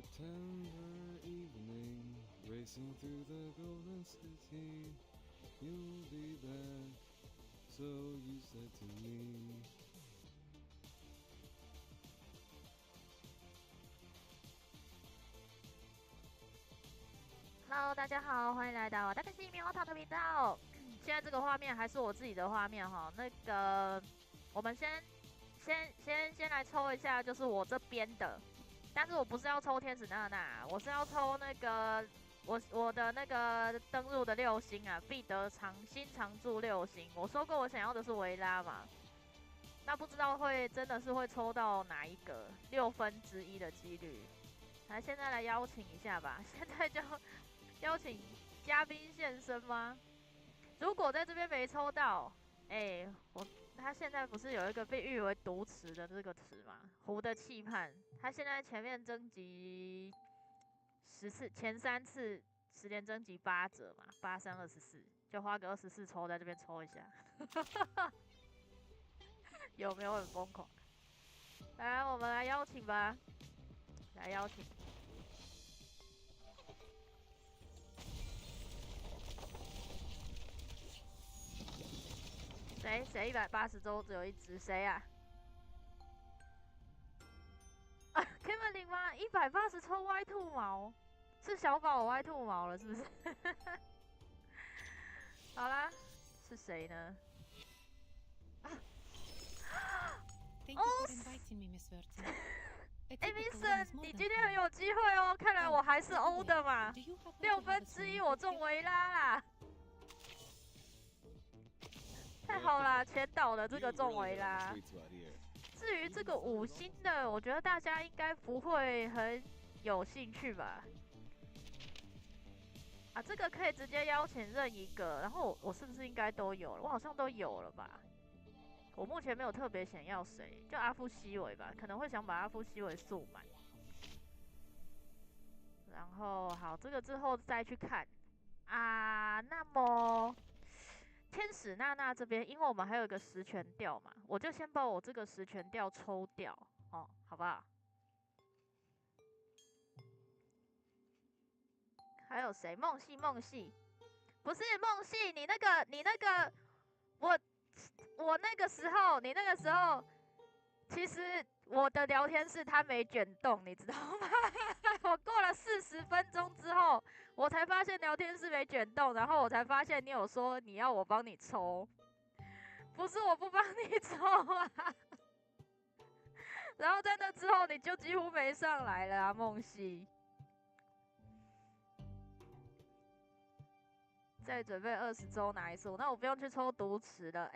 September evening, racing through the golden city. You'll be back, so you said to me. Hello， 大家好，欢迎来到大概是棉花糖的频道。现在这个画面还是我自己的画面哈。那个，我们先来抽一下，就是我这边的。但是我不是要抽天使娜娜，我是要抽那个我的那个登录的6星啊，必得新常驻6星。我说过我想要的是维拉嘛，那不知道真的是会抽到哪一个1/6的几率。来，现在来邀请一下吧，现在就邀请嘉宾现身吗？如果在这边没抽到，他现在不是有一个被誉为毒词的这个词吗？湖的期盼，他现在前面征集10次，前3次10连征集8折嘛，8、3、24，就花个24抽在这边抽一下，有没有很疯狂？来，我们来邀请吧，来邀请。谁180周只有1只？谁啊？Kevin 吗？180抽歪兔毛，是小宝歪兔毛了，是不是？好啦，是谁呢？Vincent， 你今天很有机会哦，看来我还是欧的嘛，1/6我中维拉啦。太好啦，前导的这个中维拉。至于这个5星的，我觉得大家应该不会很有兴趣吧？啊，这个可以直接邀请任一个，然后我是不是应该都有了？我好像都有了吧？我目前没有特别想要谁，就阿夫西韦吧，可能会想把阿夫西韦速满。然后好，这个之后再去看啊。那么天使娜娜这边，因为我们还有一个10权调嘛，我就先把我这个10权调抽掉哦，好不好？还有谁？梦戏，不是梦戏，你那个，我那个时候，你那个时候，其实我的聊天室它没卷动，你知道吗？我过了40分钟之后，我才发现聊天室没卷动，然后我才发现你有说你要我帮你抽，不是我不帮你抽啊。然后在那之后你就几乎没上来了啊，梦溪。再准备20周拿一次，那我不用去抽毒池了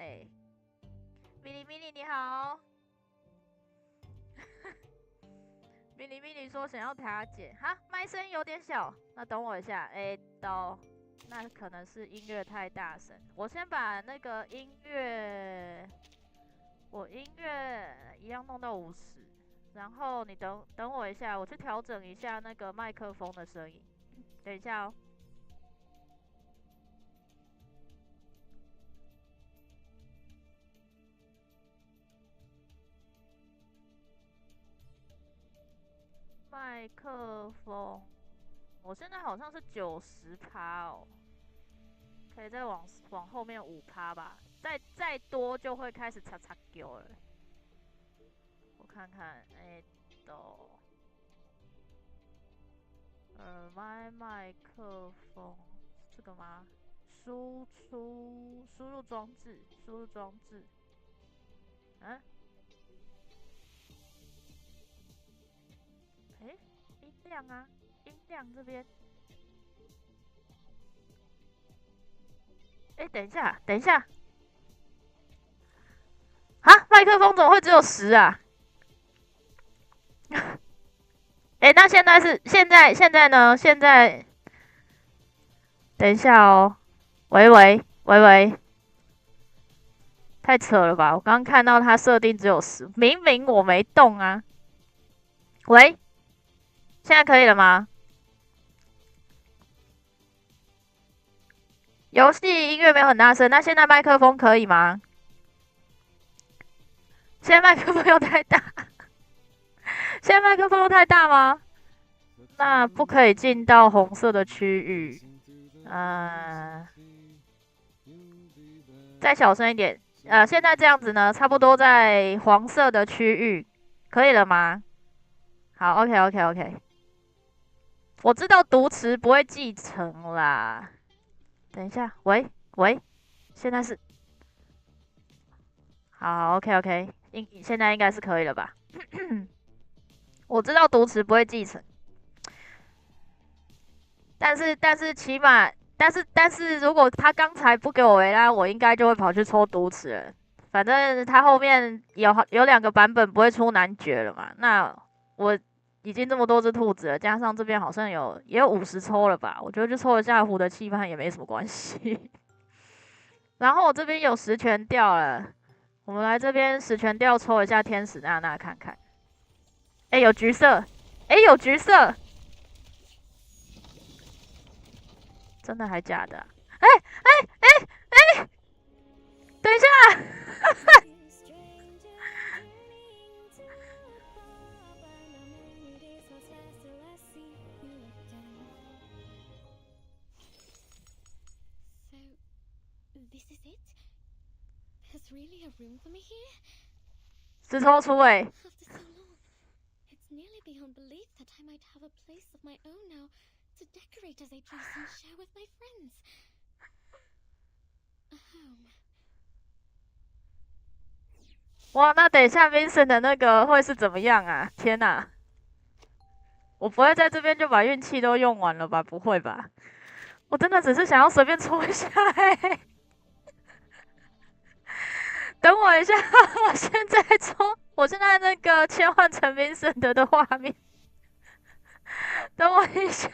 米莉你好。米莉说想要塔姐，哈，麦声有点小，那等我一下，那可能是音乐太大声，我先把那个音乐一样弄到50，然后你等我一下，我去调整一下那个麦克风的声音，等一下哦。麦克风，我现在好像是90%哦，可以再往后面5%吧，再多就会开始擦擦丢了。我看看，耳麦麦克风这个吗？输入装置，音量啊，音量这边，等一下，啊，麦克风怎么会只有10啊？那现在呢？等一下哦，喂，太扯了吧！我刚刚看到它设定只有10，明明我没动啊。喂，现在可以了吗？游戏音乐没有很大声，那现在麦克风可以吗？现在麦克风又太大，现在麦克风又太大吗？那不可以进到红色的区域。再小声一点。现在这样子呢，差不多在黄色的区域，可以了吗？好 ，OK。我知道毒池不会继承啦。等一下，喂，现在是，好 ，OK，现在应该是可以了吧？我知道毒池不会继承，但是起码，但是如果他刚才不给我维拉，我应该就会跑去抽毒池了。反正他后面有2个版本不会出男爵了嘛，那我已经这么多只兔子了，加上这边好像也有50抽了吧，我觉得就抽一下湖的气氛也没什么关系。然后我这边有10权掉了，我们来这边10权掉抽一下天使娜娜看看。哎，有橘色，有橘色，真的还假的啊？等一下。10抽出欸。哇，那等一下 Vincent 的那个会是怎么样啊？天哪！我不会在这边就把运气都用完了吧？不会吧？我真的只是想要随便抽一下欸。等我一下，我现在抽，我现在那个切换成 Vincent 的画面。等我一下。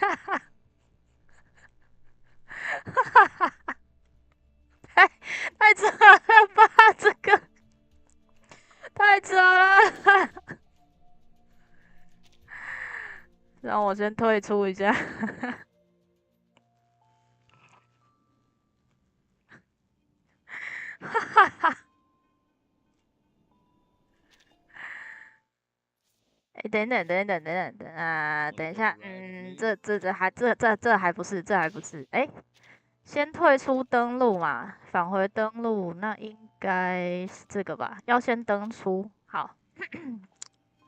太扯了吧，这个太扯了。让我先退出一下。等等啊，等一下，这还不是，先退出登录嘛，返回登录，那应该是这个吧？要先登出，好，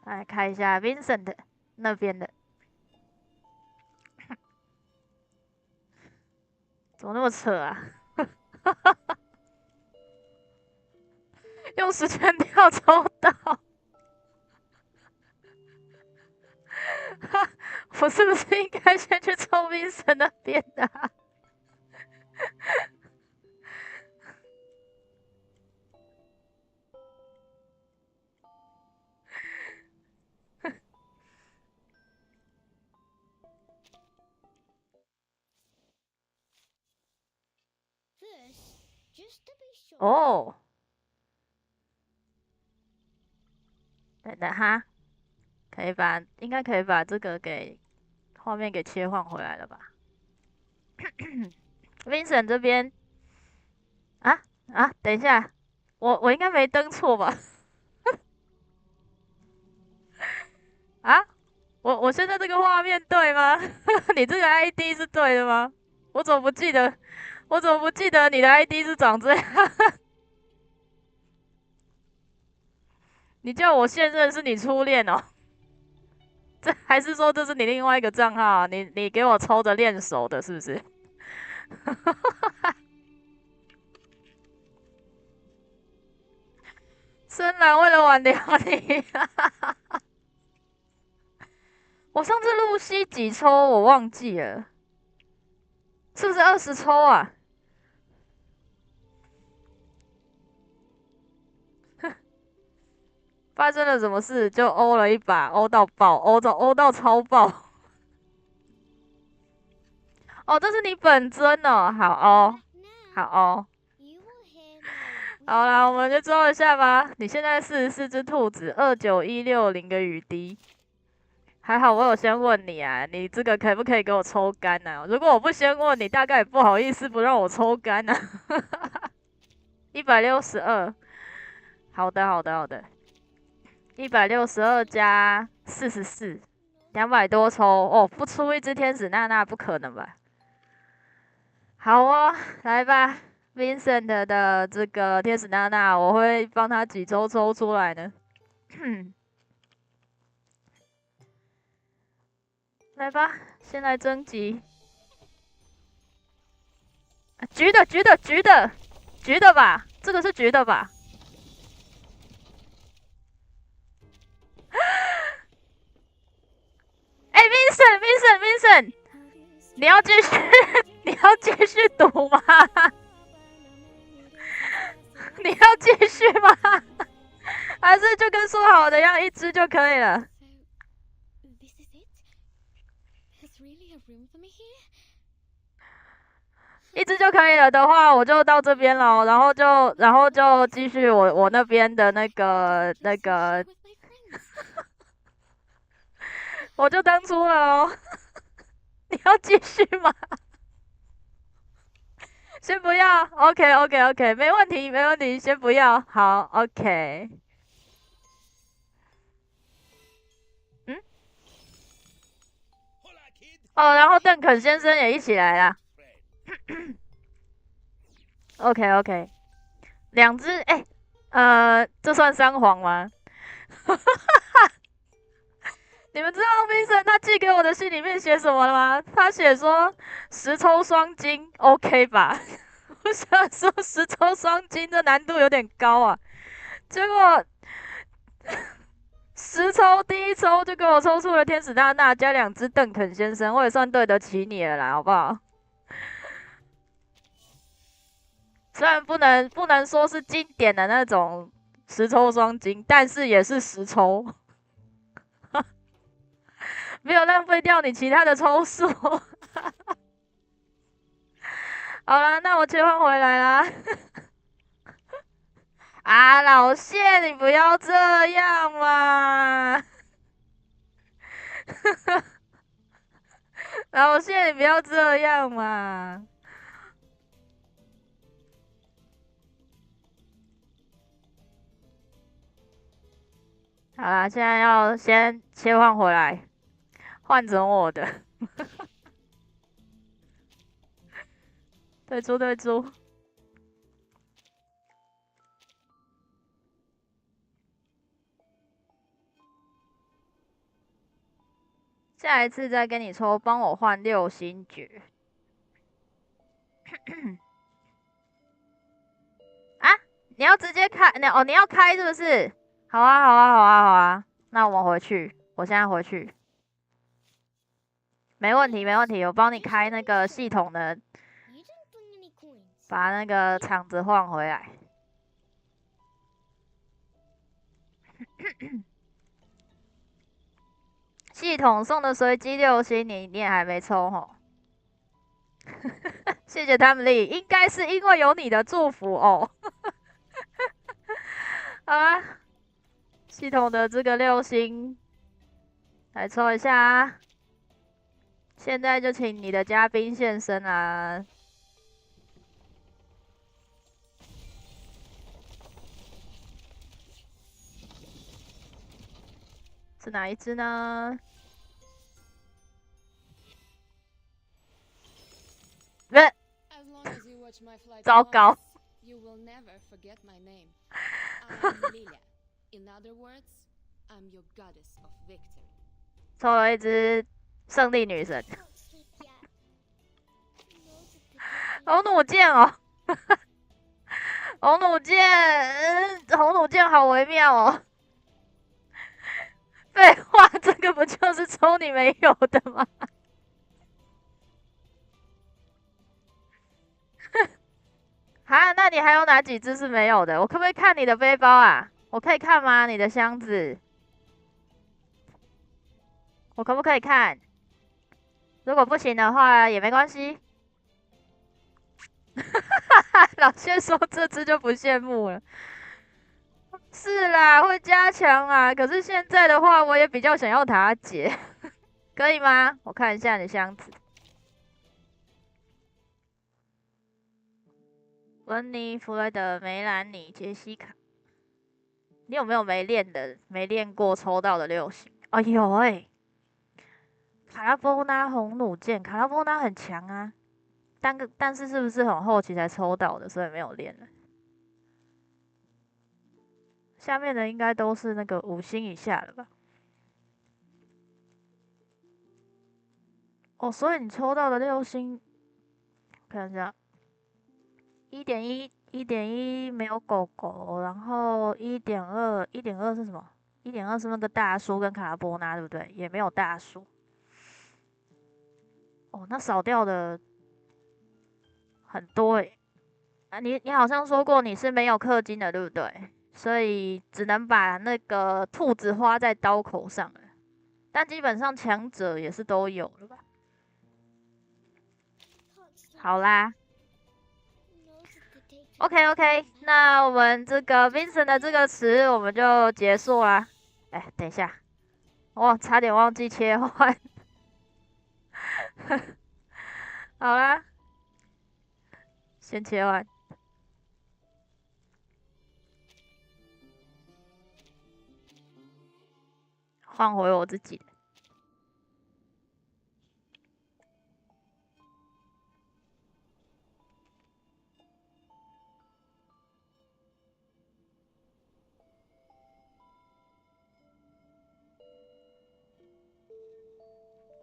来看一下 Vincent 那边的，怎么那么扯啊？用10权跳抽到。我是不是应该先去抽 Vincent 那边的啊？哦，等等哈，应该可以把这个画面给切换回来了吧？Vincent 这边等一下，我应该没登错吧？啊，我现在这个画面对吗？你这个 ID 是对的吗？我怎么不记得你的 ID 是长这样？你叫我现任是你初恋哦？这还是说这是你另外一个账号啊？你给我抽着练手的，是不是？深蓝为了挽留你。我上次露西几抽我忘记了，是不是20抽啊？发生了什么事就欧了一把，欧到爆，欧到超爆。哦，这是你本尊哦，好哦，好哦。好啦，我们就抽一下吧。你现在44只兔子，29160个雨滴。还好我有先问你啊，你这个可不可以给我抽干啊？如果我不先问你，大概也不好意思不让我抽干啊。162，好的，162加44， 200多抽哦，不出一只天使娜娜不可能吧？好哦，来吧 ，Vincent 的这个天使娜娜，我会帮他几抽抽出来呢。来吧，先来征集。橘的，橘的，橘的，橘的吧，这个是橘的吧？哎，Vincent，你要继续，你要继续读吗？你要继续吗？还是就跟说好的要一只就可以了？一只就可以了的话，我就到这边了，然后就继续我那边的那个，我就登出了哦。你要继续吗？先不要 ，OK，没问题，先不要，好 ，OK。哦，然后邓肯先生也一起来啦。OK， 2只，这算3黄吗？你们知道 Vincent 他寄给我的信里面写什么了吗？他写说10抽双金 ，OK 吧？我想说10抽双金这难度有点高啊，结果10抽第一抽就给我抽出了天使娜娜加2只邓肯先生，我也算对得起你了啦，好不好？虽然不能说是经典的那种10抽双金，但是也是10抽。没有浪费掉你其他的抽数。好啦，那我切换回来啦。啊，老谢，你不要这样嘛！老谢，你不要这样嘛！好啦，现在要先切换回来，换成我的。退出。下一次再跟你抽，帮我换6星爵。啊，你要直接开？你要开是不是？好啊。那我们回去，我现在回去。没问题，我帮你开那个系统的，把那个场子换回来。系统送的随机6星，你也还没抽吼？谢谢他们力，应该是因为有你的祝福哦。好啦，系统的这个6星，来抽一下啊！现在就请你的嘉宾现身啦。是哪一只呢？糟糕！抽了一只胜利女神，红弩箭哦，红弩箭好微妙哦。废话，这个不就是抽你没有的吗？哈，那你还有哪几只是没有的？我可不可以看你的背包啊？我可以看吗？你的箱子，我可不可以看？如果不行的话也没关系。老谢说这只就不羡慕了。是啦，会加强啊。可是现在的话，我也比较想要塔姐，可以吗？我看一下你箱子。温妮、弗雷德、梅兰妮、杰西卡，你有没有没练过抽到的6星？哎呦喂！卡拉波纳红弩箭，卡拉波纳很强啊，但是是不是很后期才抽到的，所以没有练了。下面的应该都是那个5星以下了吧？哦，所以你抽到的6星，看一下，1.1没有狗狗，然后1.2是什么？1.2是那个大叔跟卡拉波纳，对不对？也没有大叔。哦，那少掉的很多诶。啊，你好像说过你是没有氪金的，对不对？所以只能把那个兔子花在刀口上了。但基本上强者也是都有了吧？好啦 ，OK， 那我们这个 Vincent 的这个词我们就结束啦。哎，等一下，我差点忘记切换。好啦，先切换。换回我自己。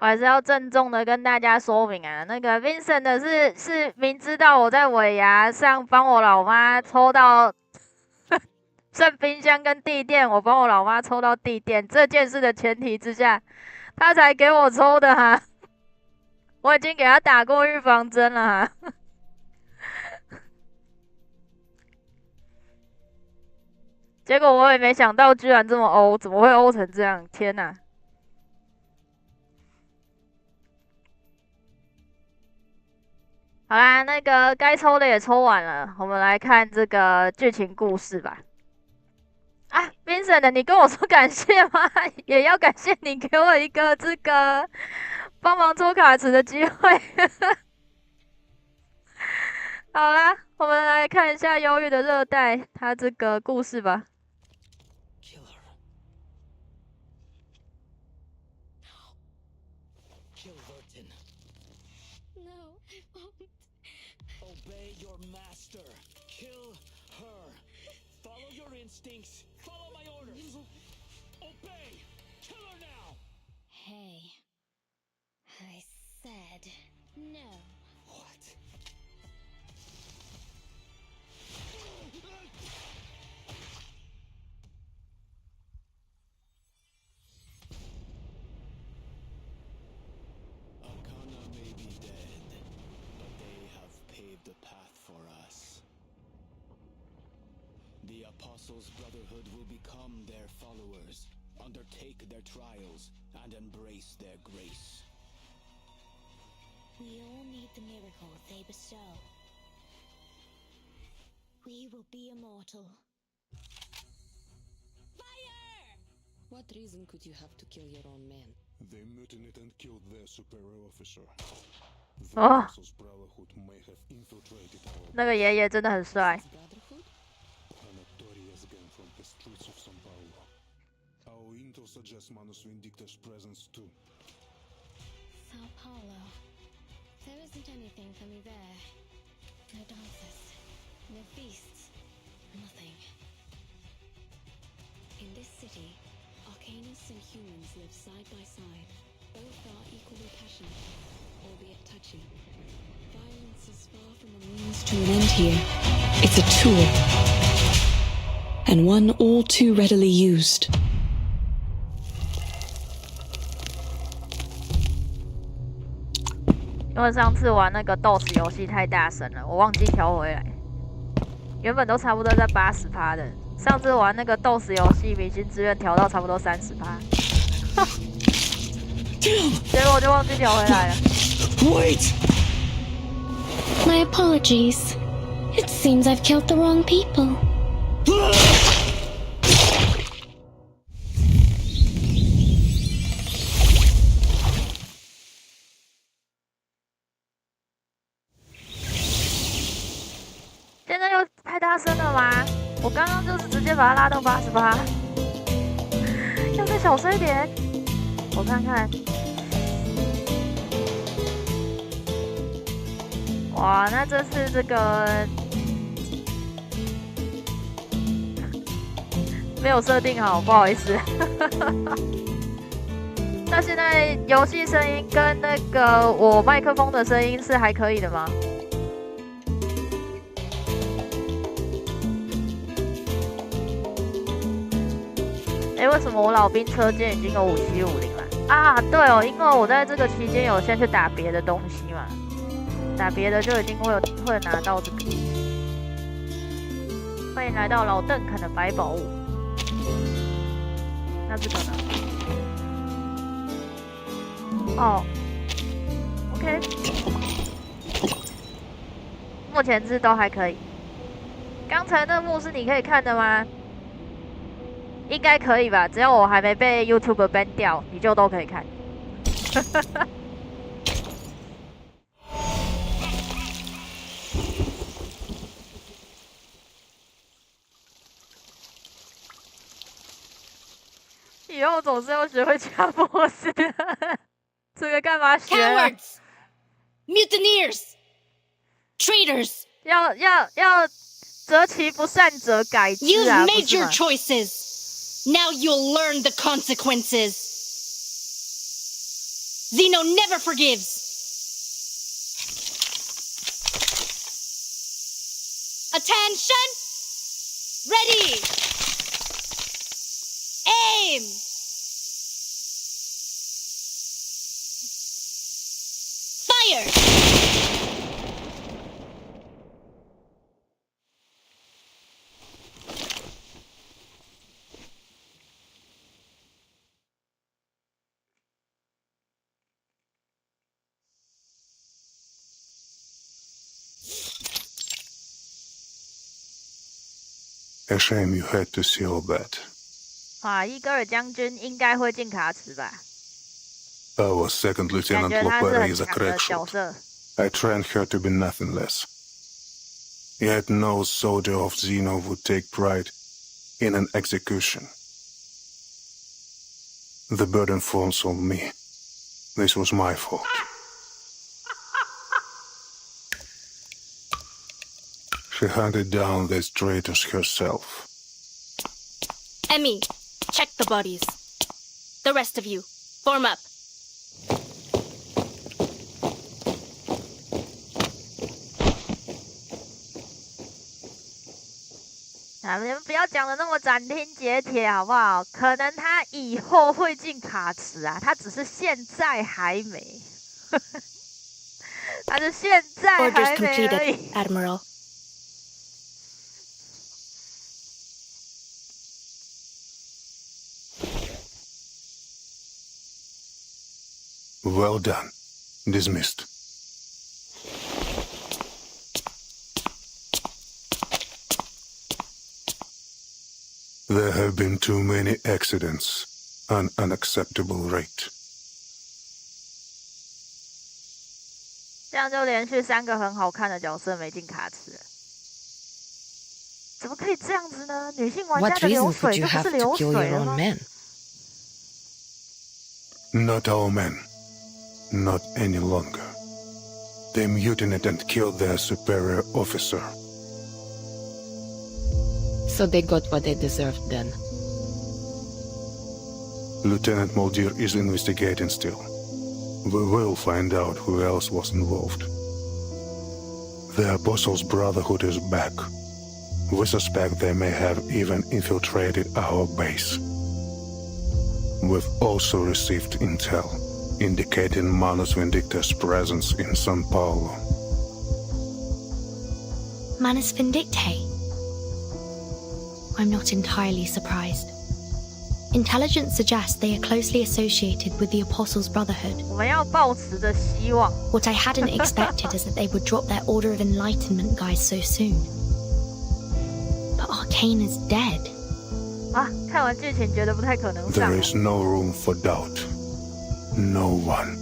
我还是要郑重的跟大家说明啊，那个 Vincent 的是明知道我在尾牙上帮我老妈抽到剩冰箱跟地垫，我帮我老妈抽到地垫这件事的前提之下，他才给我抽的哈。我已经给他打过预防针了哈。结果我也没想到，居然这么欧，怎么会欧成这样？天哪！好啦，那个该抽的也抽完了，我们来看这个剧情故事吧。啊 ，Vincent， 你跟我说感谢吗？也要感谢你给我一个这个帮忙抽卡池的机会。好啦，我们来看一下《忧郁的热带》它这个故事吧。Follow my orders. Obey. Kill her now. Hey, I said no. What? Arcana may be dead, but they have paved the path for us. The Apostles' Brotherhood will become their followers, undertake their trials, and embrace their grace. We all need the miracle they bestow. We will be immortal. Fire! What reason could you have to kill your own men? They mutinied and killed their superior officer. The Oh. Apostles' Brotherhood may have infiltrated our 那个爷爷真的很帅。 Brotherhood? a notorious gang from the streets of São Paulo. Our intel suggests Manus Vindicta's presence too. Sao Paulo. There isn't anything for me there. No dances. No feasts. Nothing. In this city, Arcanists and humans live side by side. Both are equally passionate, albeit touchy. Violence is far from a means to an end here. It's a tool. And one all too readily used. 因为上次玩那个 DOS 游戏太大声了，我忘记调回来。原本都差不多在80%的，上次玩那个 DOS 游戏明星志愿调到差不多30%，结果我就忘记调回来了。Wait! My apologies. It seems I've killed the wrong people. 现在又太大声了吗？我刚刚就是直接把它拉到80%，要再小声一点。我看看，哇，那这次这个没有设定好，不好意思。那现在游戏声音跟那个我麦克风的声音是还可以的吗？为什么我老兵车间已经有5750了？啊，对哦，因为我在这个期间有先去打别的东西嘛，打别的就一定会拿到这个。欢迎来到老邓肯的百宝物。那这个呢？哦 ，OK， 目前是都还可以。刚才那幕是你可以看的吗？应该可以吧，只要我还没被 YouTube ban 掉，你就都可以看。以后总是要学会加模式。这个干嘛学啊 Cowards! Mutineers! Traitors! 要择其不善者改之 You've 啊， made 不是 your 吗？ choices! Now you'll learn the consequences! Zeno never forgives! Attention! Ready! Aim! Fire! A shame you had to see all that. 啊，伊戈尔将军应该会进卡池吧？ Our second 感 lieutenant 觉他是 Lopera 很 is a 强的 crack 角 shot. 色。 I trained her to be nothing less. Yet no soldier of Zeno would take pride in an execution. The burden falls on me. This was my fault. She hunted down these traitors herself. Emmy, check the bodies. The rest of you, form up. 啊，你们不要讲的那么斩钉截铁好不好？可能他以后会进卡池啊，他只是现在还没，他是现在 Orders 还没而 completed, 已。 Admiral. Well done. Dismissed. There have been too many accidents, an unacceptable rate. 这样就连续3个很好看的角色没进卡池了，怎么可以这样子呢？女性玩家 What 的流 reason 水， could 这 you 不 have 是 to 流 kill 水 your 了 own 吗？ men? Not our men. Not any longer. They mutinied and killed their superior officer. So they got what they deserved then. Lieutenant Muldir is investigating still. We will find out who else was involved. The Apostles' Brotherhood is back. We suspect they may have even infiltrated our base. We've also received intel indicating Manus Vindicta's presence in São Paulo. Manus Vindictae? I'm not entirely surprised. Intelligence suggests they are closely associated with the Apostles' Brotherhood. 我们要抱持着希望。 What I hadn't expected is that they would drop their Order of Enlightenment guys so soon. But Arcane is dead. 啊，看完剧情觉得不太可能上 There 啊。 is no room for doubt. No one,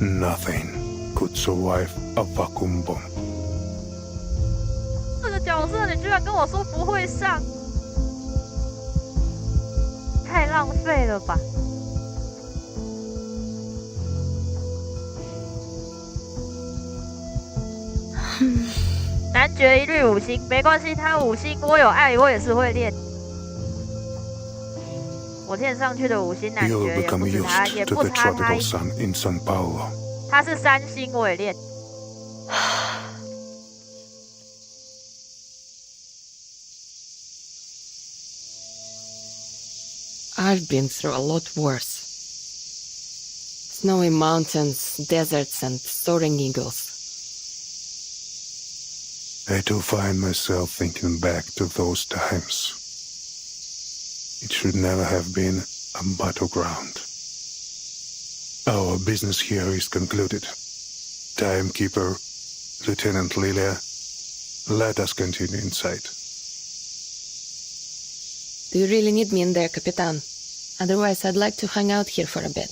nothing could survive a vacuum bomb. 这个角色你居然跟我说不会上，太浪费了吧！男爵一律5星，没关系，他5星我有爱，我也是会练。我练上去的5星男爵也不止他，也不差他他是3星，我也练。I've been through a lot worse. Snowy mountains, deserts, and soaring eagles. I do find myself thinking back to those times. It should never have been a battleground. Our business here is concluded. Timekeeper, Lieutenant Lilia, let us continue inside. Do you really need me in there, Capitan? Otherwise, I'd like to hang out here for a bit.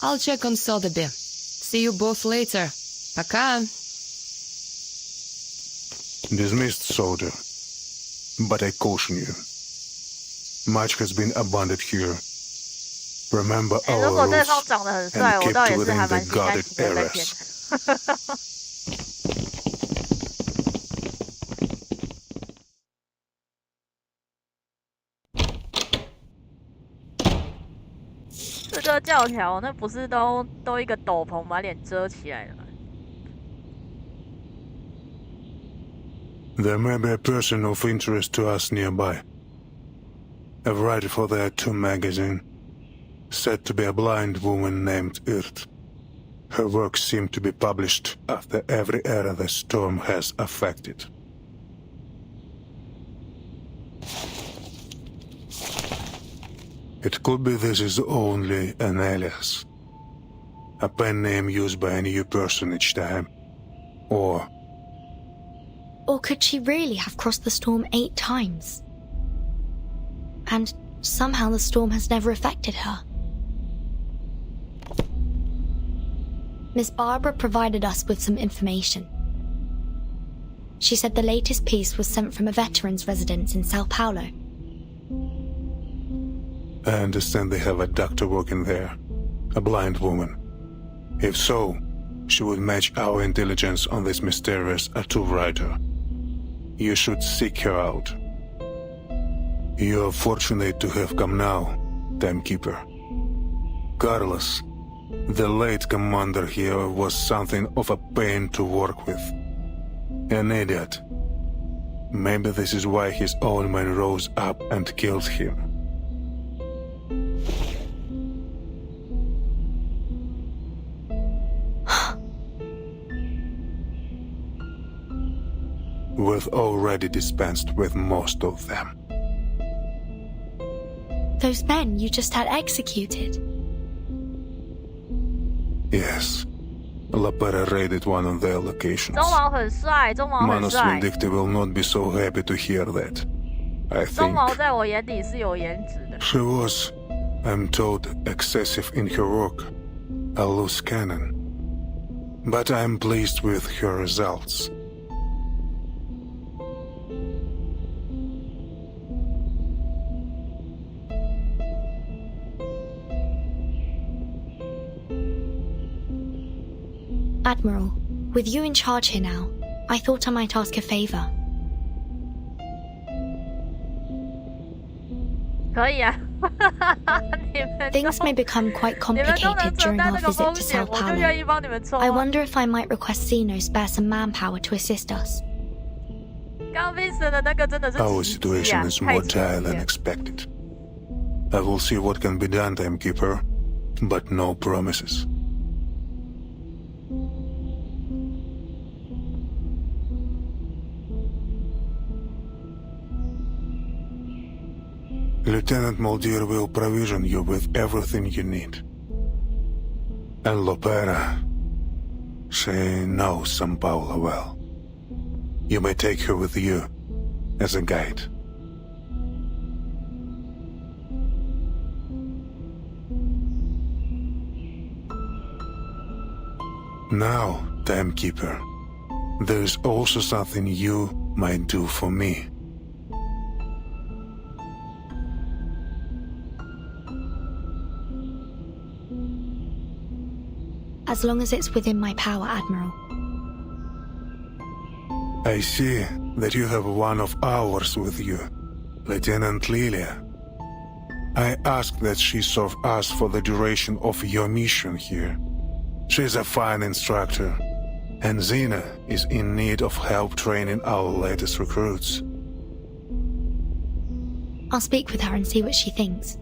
I'll check on Sotheby. See you both later. Пока. Dismissed, soldier. But I caution you. Much has been abundant here. Remember our rules and keep within the guarded areas. 这个教条，那不是都一个斗篷把脸遮起来了吗？ There may be a person of interest to us nearby. A writer for their tomb magazine, said to be a blind woman named Irt. Her works seem to be published after every era the storm has affected. It could be this is only an alias. A pen name used by a new person each time. Or could she really have crossed the storm 8 times? And somehow the storm has never affected her. Miss Barbara provided us with some information. She said the latest piece was sent from a veterans residence in Sao Paulo. I understand they have a doctor working there, a blind woman. If so, she would match our intelligence on this mysterious tattoo writer. You should seek her out. You are fortunate to have come now, Timekeeper. Carlos, the late commander here, was something of a pain to work with. An idiot. Maybe this is why his own men rose up and killed him. We've already dispensed with most of them. Those men you just had executed? Yes. La Pera raided one of their locations. 中毛很帅，中毛很 Manos 帅。 Vindicti will not be so happy to hear that. I 中 think 毛在我眼里是有颜值的。 she was, I'm told, excessive in her work, a loose cannon. But I'm pleased with her results. Admiral, with you in charge here now, I thought I might ask a favor. 可以啊，你们 Things may become quite 你们都能 complicated 承 during 担 our 那个 visit 风 to 险， Sao 我就愿意 Paulo. 帮你们抽 I 啊。 wonder if I might request Zeno spare some manpower to assist us. 刚 Vincent 的那个真的是 Our 奇迹 situation 啊， is 太 more 奇迹 dire than 了。 expected. I will see what can be done, Timekeeper, but no promises. Lieutenant Muldir will provision you with everything you need. And Lopera, she knows São Paulo well. You may take her with you as a guide. Now, Timekeeper, there is also something you might do for me. As long as it's within my power, Admiral. I see that you have one of ours with you, Lieutenant Lilia. I ask that she serve us for the duration of your mission here. She's a fine instructor, and Xena is in need of help training our latest recruits. I'll speak with her and see what she thinks.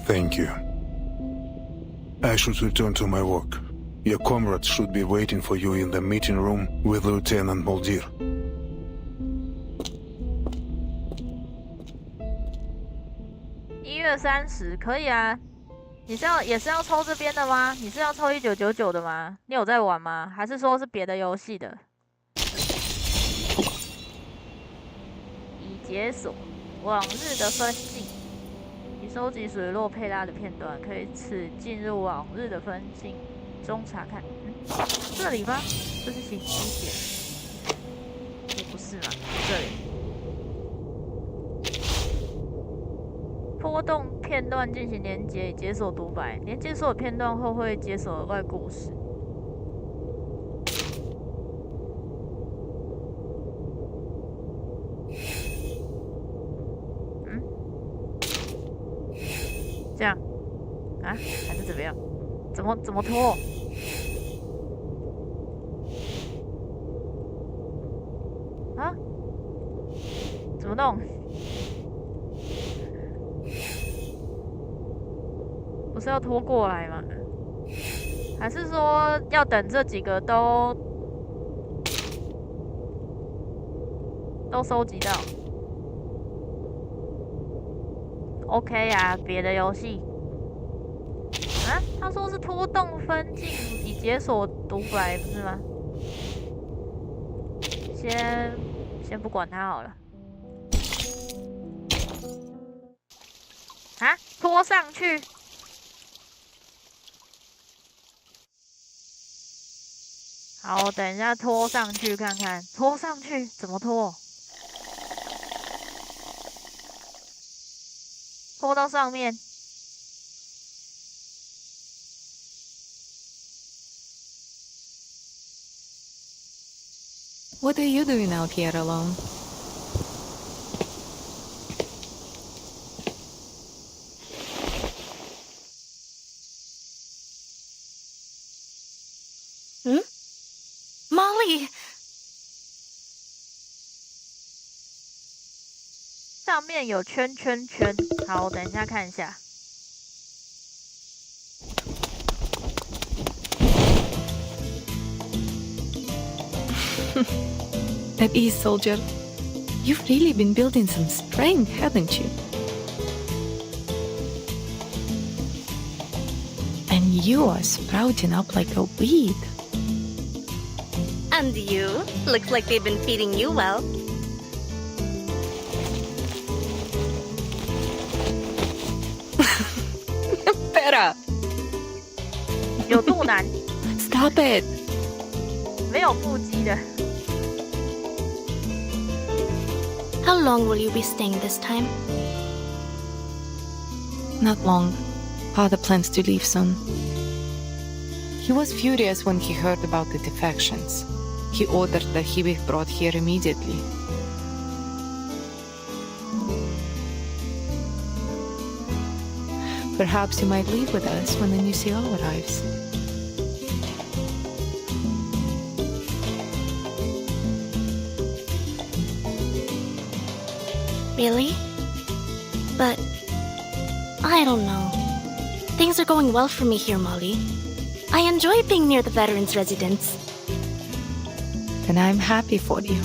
Thank you. I should return to my work. Your comrades should be waiting for you in the meeting room with Lieutenant Muldir. 1月30可以啊。你也是要抽这边的吗？你是要抽1999的吗？你有在玩吗？还是说是别的游戏的？已解锁往日的分镜，已收集水落佩拉的片段，可以进入往日的分镜中查看。这里吗？这是行机点，也不是嘛，这里。波动片段进行连接，以解锁独白。连接所有片段后会解锁额外故事。这样啊？还是怎么样？怎么拖？啊？怎么弄？不是要拖过来吗？还是说要等这几个都收集到 ？OK 啊，别的游戏啊？他说是拖动分镜以解锁独白，不是吗？先不管它好了。啊，拖上去。好，等一下拖上去看看，拖上去怎么拖？拖到上面。What are you doing out here alone? Molly! 上面有圈圈圈，好，我等一下看一下。At ease, soldier. You've really been building some strength, haven't you? And you are sprouting up like a weed. And you? Looks like they've been feeding you well. Better. 有肚腩， Stop it. 没有腹肌的。How long will you be staying this time? Not long. Father plans to leave soon. He was furious when he heard about the defections. He ordered that he be brought here immediately. Perhaps you might leave with us when the new CO arrives. Really? But I don't know. Things are going well for me here, Molly. I enjoy being near the veterans' residence. And I'm happy for you.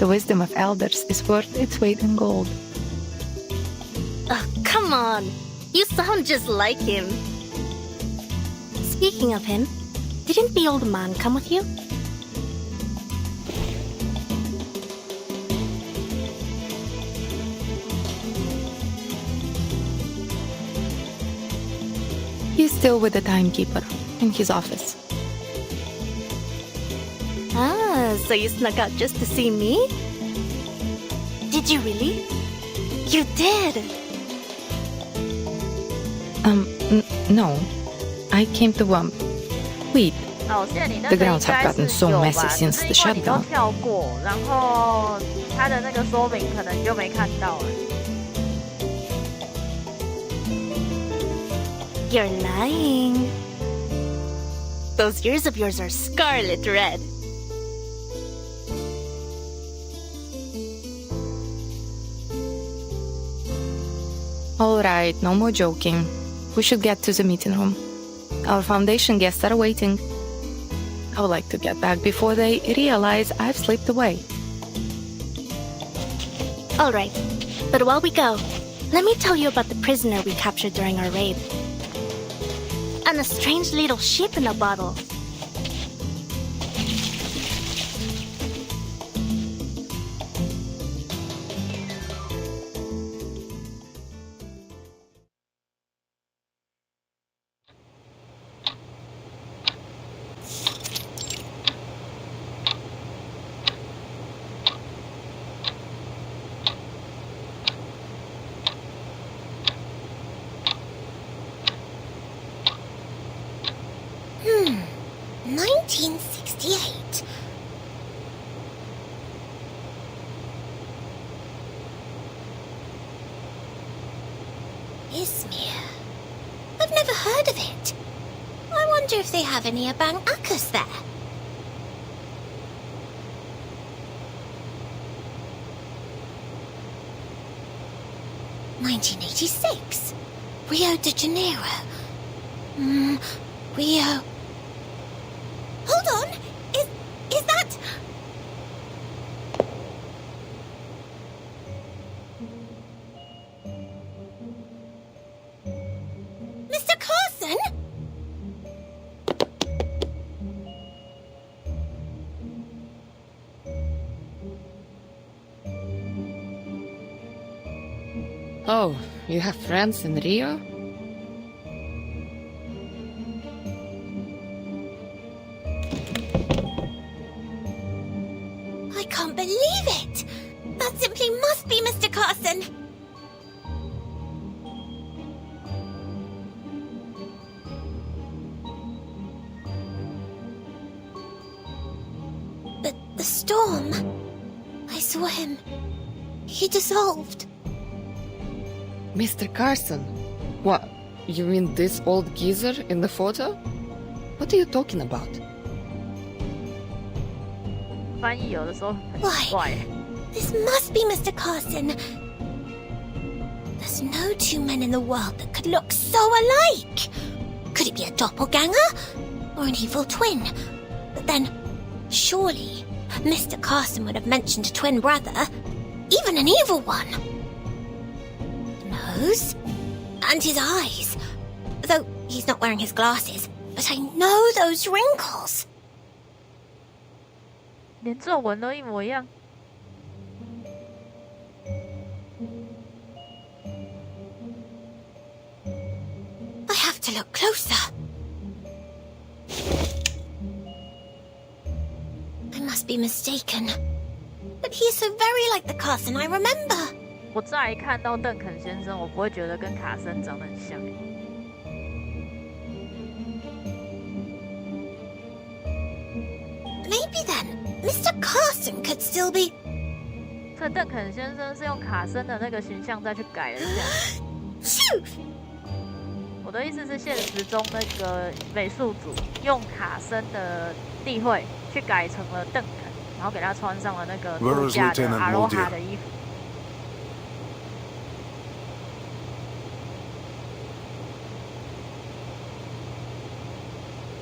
The wisdom of elders is worth its weight in gold. Come on. You sound just like him. Speaking of him, didn't the old man come with you? He's still with the timekeeper in his office. Ah, so you snuck out just to see me? Did you really? You did! No. I came to, wait. 哦，我记得你那 The 个应 grounds have 该 gotten 是 so 有 messy 吧，只 since 是 the 因为你都 shutdown. 跳过，然后他的那个说明可能你就没看到了。You're lying. Those ears of yours are scarlet red. Alright, no more joking. We should get to the meeting room. Our foundation guests are waiting. I would like to get back before they realize I've slipped away. All right, but while we go, let me tell you about the prisoner we captured during our raid. And the strange little ship in a bottle. Hmm, 1968. Izmir. I've never heard of it. I wonder if they have any Abang Akas there. '86. Rio de Janeiro. Rio. Hold on! Is that... Mr. Carson? Oh, you have friends in Rio? I can't believe it! That simply must be Mr. Carson! But the storm... I saw him. He dissolved. Mr. Carson? What? You mean this old geezer in the photo? What are you talking about? 翻译有的时候很奇怪。 This must be Mr. Carson. There's no two men in the world that could look so alike. Could it be a doppelganger? Or an evil twin? But then, surely, Mr. Carson would have mentioned a twin brother. Even an evil one. Nose? And his eyes. Though he's not wearing his glasses. But I know those wrinkles. 连皱纹都一模一样。I have to look closer. I must be mistaken. But he is so very like the Carson I remember. 我再看到邓肯先生，我不会觉得跟卡森长得很像。Maybe then, Mr. Carson could still be... 这邓肯先生是用卡森的那个形象再去改的，这样。我的意思是，现实中那个美术组用卡森的地绘去改成了邓肯，然后给他穿上了那个度假的阿罗哈的衣服。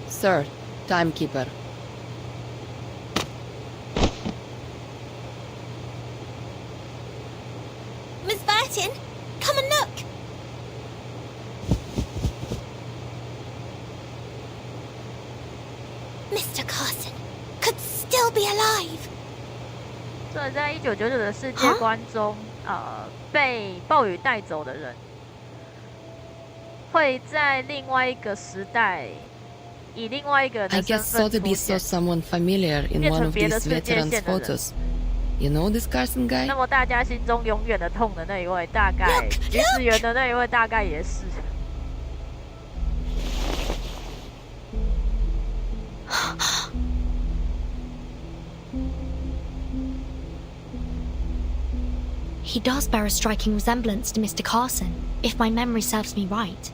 Sir, timekeeper. Miss Burton, come and look. Mr. Carson could still be alive. 这在1999的世界观中，被暴雨带走的人，会在另外一个时代，以另外一个人的 I 身 guess 份 Sotheby 出 saw 现。 someone familiar in 变 one 成 of 别的 these 世界 veterans' 线的人。 photos. You know this Carson guy? 那么大家心中永远的痛的那一位，大概橘子园的那一位，大概也是。He does bear a striking resemblance to Mr. Carson, if my memory serves me right.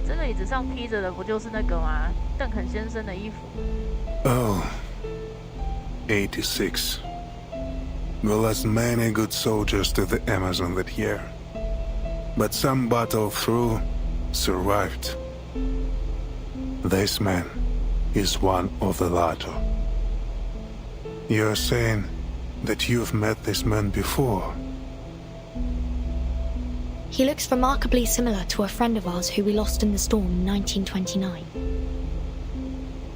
这个椅子上披着的不就是那个吗？邓肯先生的衣服。 Oh, 86. We lost many good soldiers to the Amazon that year. But some battled through, survived. This man is one of the latter. You're saying that you've met this man before? He looks remarkably similar to a friend of ours who we lost in the storm in 1929.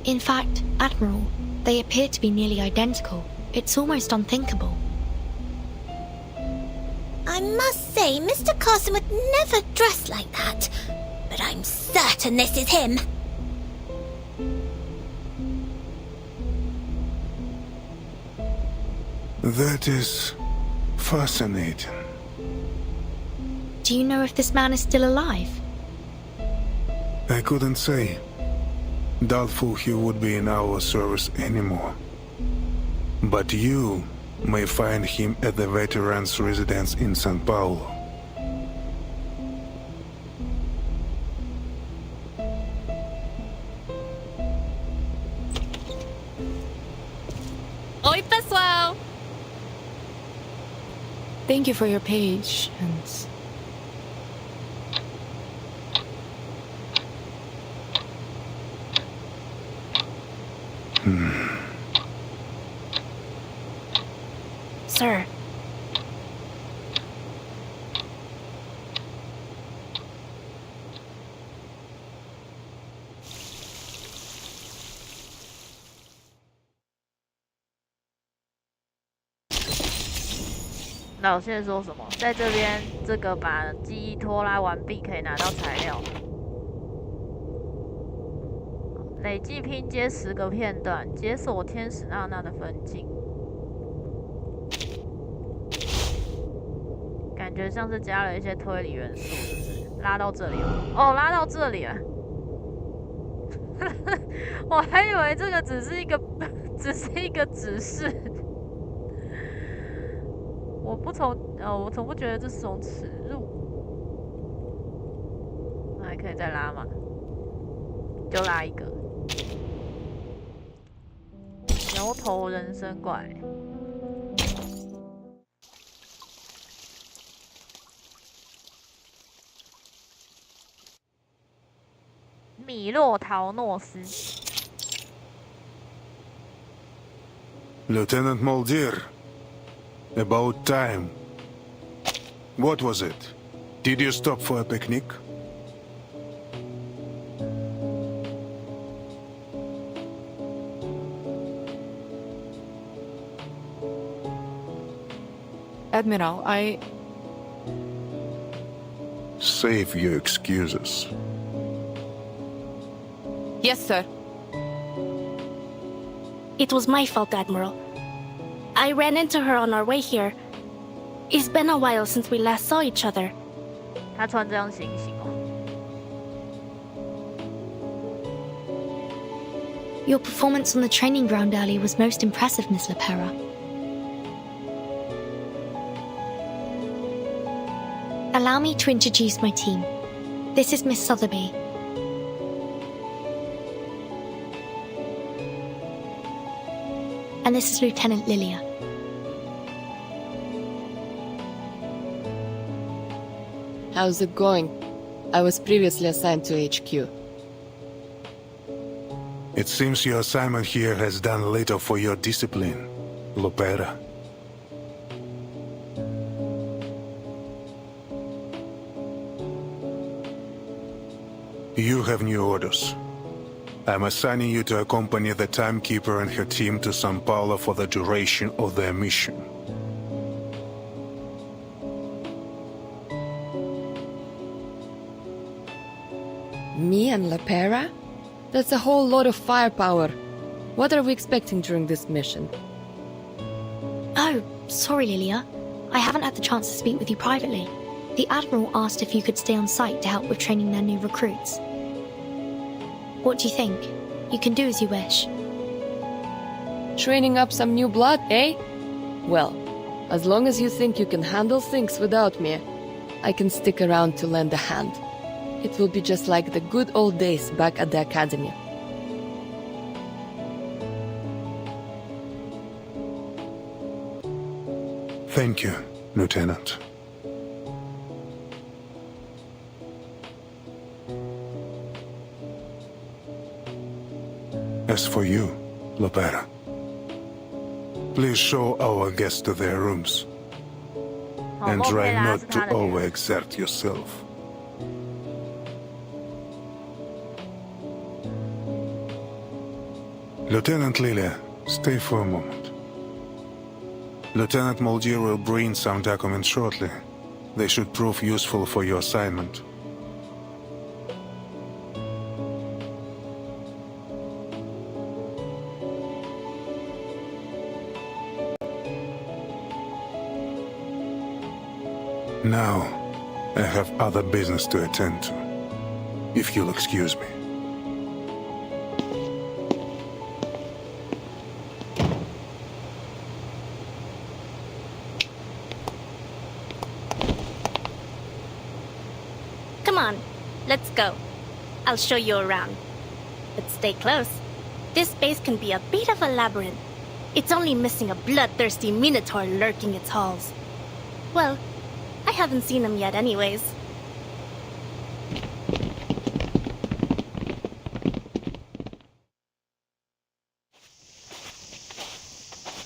In fact, Admiral, they appear to be nearly identical. It's almost unthinkable. I must say, Mr. Carson would never dress like that. But I'm certain this is him. That is fascinating. Do you know if this man is still alive? I couldn't say. Doubtful he would be in our service anymore. But you may find him at the veterans' residence in São Paulo. Oi, pessoal! Thank you for your patience. Sir. “老谢说什么？在这边，这个把记忆拖拉完毕，可以拿到材料。累计拼接10个片段，解锁天使娜娜的分镜。感觉像是加了一些推理元素，是不是？拉到这里了。哦，拉到这里了。我还以为这个只是一个指示。我从不觉得这是种耻辱。那还可以再拉吗？就拉一个。牛头人参怪。米洛陶诺斯。Lieutenant Muldir, about time. What was it? Did you stop for a picnic? Admiral, I... Save your excuses. Yes, sir. It was my fault, Admiral. I ran into her on our way here. It's been a while since we last saw each other. 他穿这样行刑哦。Your performance on the training ground earlier was most impressive, Miss Lepera. Allow me to introduce my team. This is Miss Sotheby. And this is Lieutenant Lilia. How's it going? I was previously assigned to HQ. It seems your assignment here has done little for your discipline, Lopera. You have new orders. I'm assigning you to accompany the Timekeeper and her team to Sao Paulo for the duration of their mission. Me and La Pera? That's a whole lot of firepower. What are we expecting during this mission? Oh, sorry, Lilia. I haven't had the chance to speak with you privately. The Admiral asked if you could stay on site to help with training their new recruits. What do you think? You can do as you wish. Training up some new blood, eh? Well, as long as you think you can handle things without me, I can stick around to lend a hand. It will be just like the good old days back at the academy. Thank you, Lieutenant. As for you, Lopera, please show our guests to their rooms. And try not to overexert yourself. Lieutenant Lilia, stay for a moment. Lieutenant Muldir will bring some documents shortly. They should prove useful for your assignment. Now, I have other business to attend to, if you'll excuse me. Come on, let's go. I'll show you around. But stay close. This base can be a bit of a labyrinth. It's only missing a bloodthirsty minotaur lurking its halls. Well, I haven't seen him yet anyways.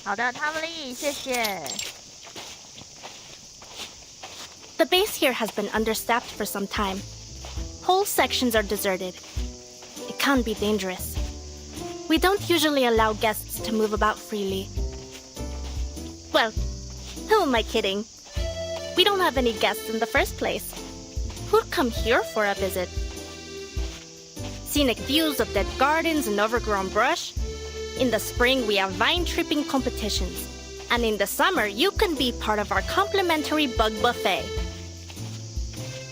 好的，汤丽，谢谢。 The base here has been understaffed for some time. Whole sections are deserted. It can be dangerous. We don't usually allow guests to move about freely. Well, who am I kidding? We don't have any guests in the first place. Who'd come here for a visit? Scenic views of dead gardens and overgrown brush. In the spring, we have vine-tripping competitions. And in the summer, you can be part of our complimentary bug buffet.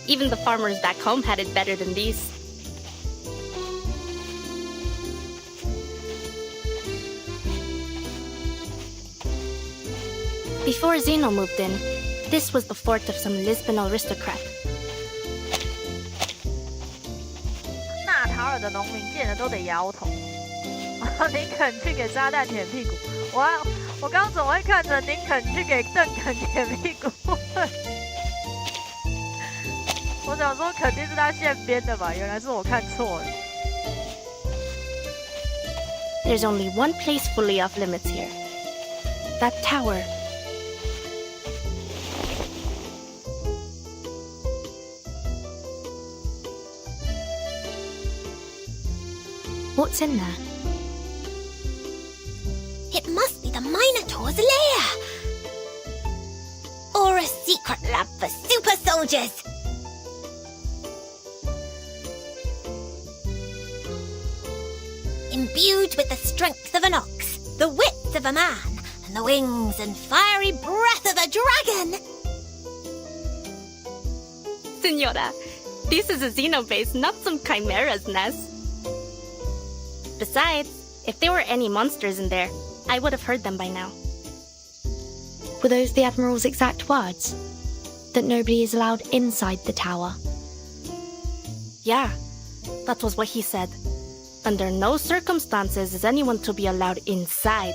Even the farmers back home had it better than these. Before Zeno moved in, this was the fort of some Lisbon aristocrat. 纳塔尔的农民见了都得摇头。林肯去给炸弹舔屁股，我刚怎么会看着林肯去给邓肯舔屁股？我想说肯定是他现编的吧，原来是我看错了。There's only one place fully off limits here. That tower. What's in there? It must be the Minotaur's lair! Or a secret lab for super soldiers! Imbued with the strength of an ox, the wits of a man, and the wings and fiery breath of a dragon! Senora, this is a xenobase, not some chimera's nest. Besides, if there were any monsters in there, I would have heard them by now. Were those the Admiral's exact words? That nobody is allowed inside the tower? Yeah, that was what he said. Under no circumstances is anyone to be allowed inside.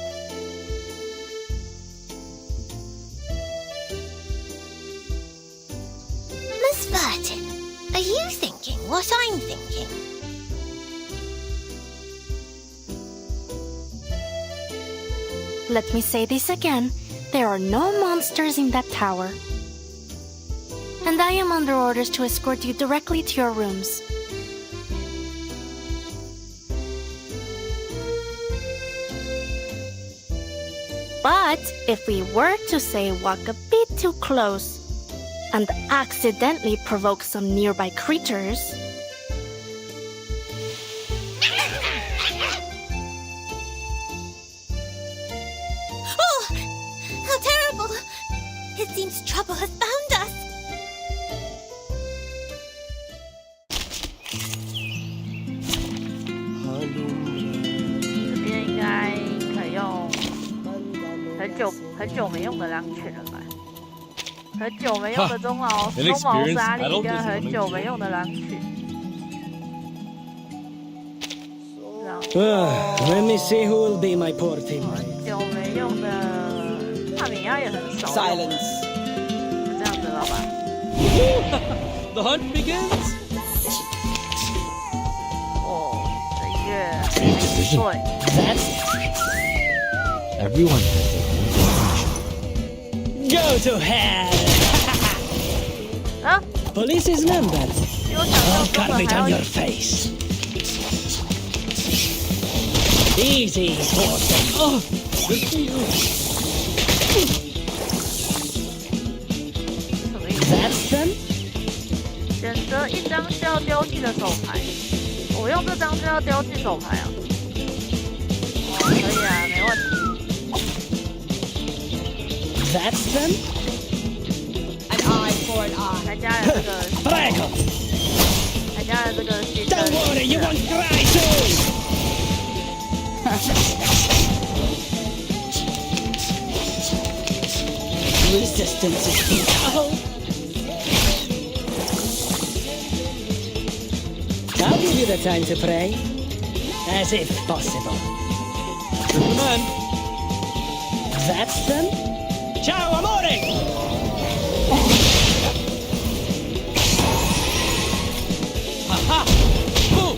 Miss Burton, are you thinking what I'm thinking? Let me say this again. There are no monsters in that tower. And I am under orders to escort you directly to your rooms. But if we were to say walk a bit too close and accidentally provoke some nearby creatures, Oh, how terrible! It seems trouble has found us. 这边应该可以用很久没用的狼犬了吧？很久没用的松毛沙粒跟很久没用的狼犬。Let me see who will be my poor team. 很久没用的帕米亚也很少。Silence. 就这样子了吧 The hunt begins. 哦，这月对。Everyone has their own definition. Go to hell. 啊 Police is numbered. 比我想象 I'll 中 carve 的 it 还 on 要 your face. Easy, horse. Oh, good for you. 什么意思？ That's them. 选择一张需要丢弃的手牌，我用这张就要丢弃手牌啊。哦，可以啊，没问题。 That's them. An eye for an eye. 还加了这个， Prego. 还加了这个新的。 Don't worry, you won't cry soon. Resistance is futile. I'll give you the time to pray, as if possible. Gentlemen, That's them. Ciao, amore. ha! Boom!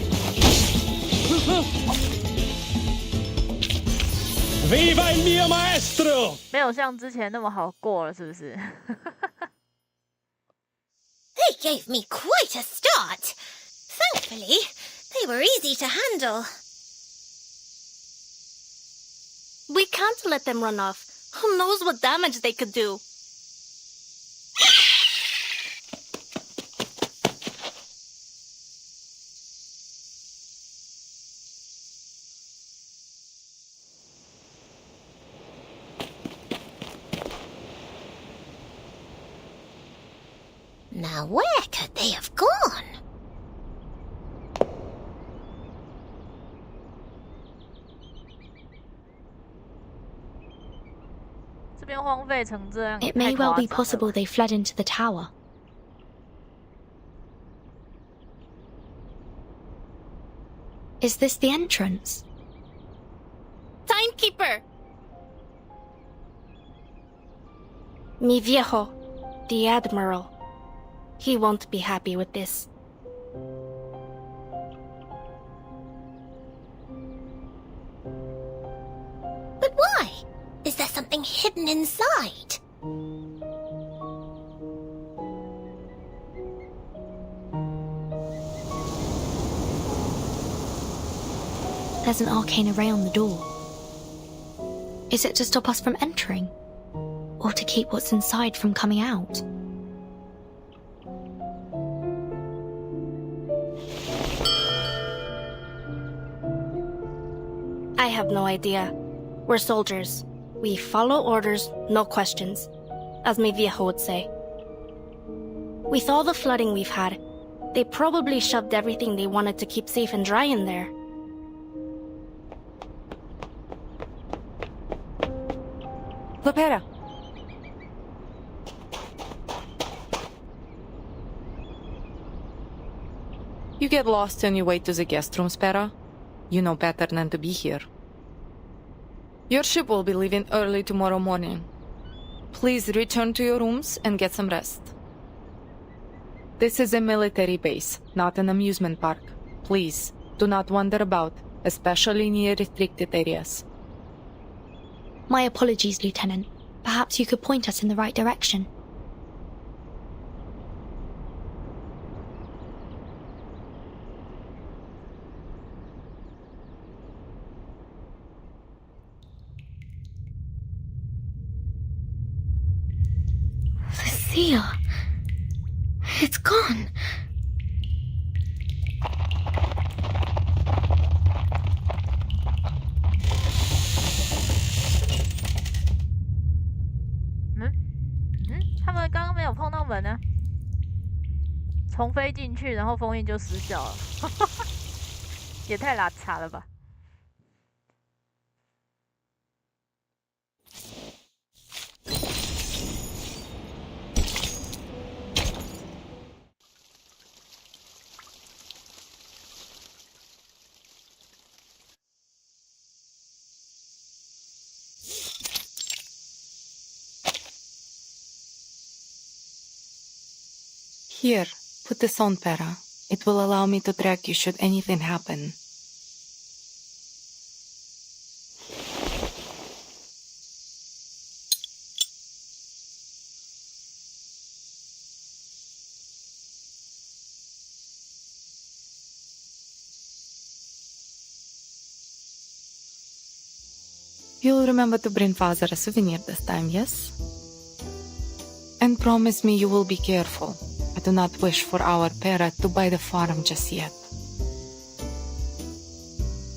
Viva il mio maestro! 没有像之前那么好过了，是不是？ They gave me quite a start. Thankfully, they were easy to handle. we can't let them run off. Who knows what damage they could do? Now where could they have gone? 这边荒废成这样， It may 太夸 well be 张了 possible they fled into the tower. Is this the entrance? Timekeeper! Mi viejo, the Admiral. He won't be happy with this. But why? Is there something hidden inside? There's an arcane array on the door. Is it to stop us from entering? Or to keep what's inside from coming out? I have no idea. We're soldiers. We follow orders, no questions. As mi viejo would say. With all the flooding we've had, they probably shoved everything they wanted to keep safe and dry in there. Lopera. You get lost on your way to the guest room, Spera. You know better than to be here. Your ship will be leaving early tomorrow morning. Please return to your rooms and get some rest. This is a military base, not an amusement park. Please, do not wander about, especially near restricted areas. My apologies, Lieutenant. Perhaps you could point us in the right direction. Thea. It's gone. Hmm? 他们刚刚没有碰到门呢，重飞进去，然后封印就失效了，也太拉碴了吧！ Here, put this on, Para. It will allow me to track you should anything happen. You'll remember to bring Father a souvenir this time, yes? And promise me you will be careful. I do not wish for our parrot to buy the farm just yet.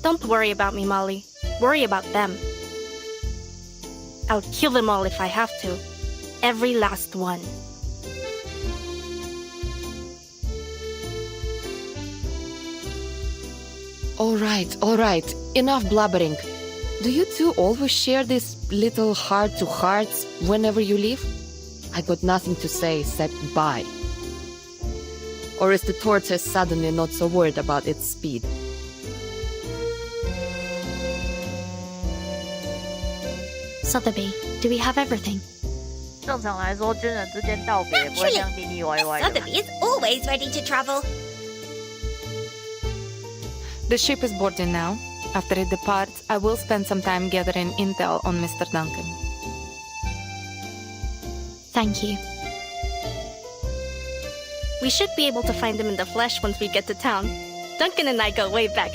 Don't worry about me, Molly. Worry about them. I'll kill them all if I have to. Every last one. All right. Enough blabbering. Do you two always share these little heart-to-hearts whenever you leave? I got nothing to say except bye. Or is the tortoise suddenly not so worried about its speed? Sotheby, do we have everything? 正常来说，军人之间道别不会这样腻腻歪歪的。 Sotheby is always ready to travel. The ship is boarding now. After it departs, I will spend some time gathering intel on Mr. Duncan. Thank you. We should be able to find him in the flesh once we get to town. Duncan and I go way back.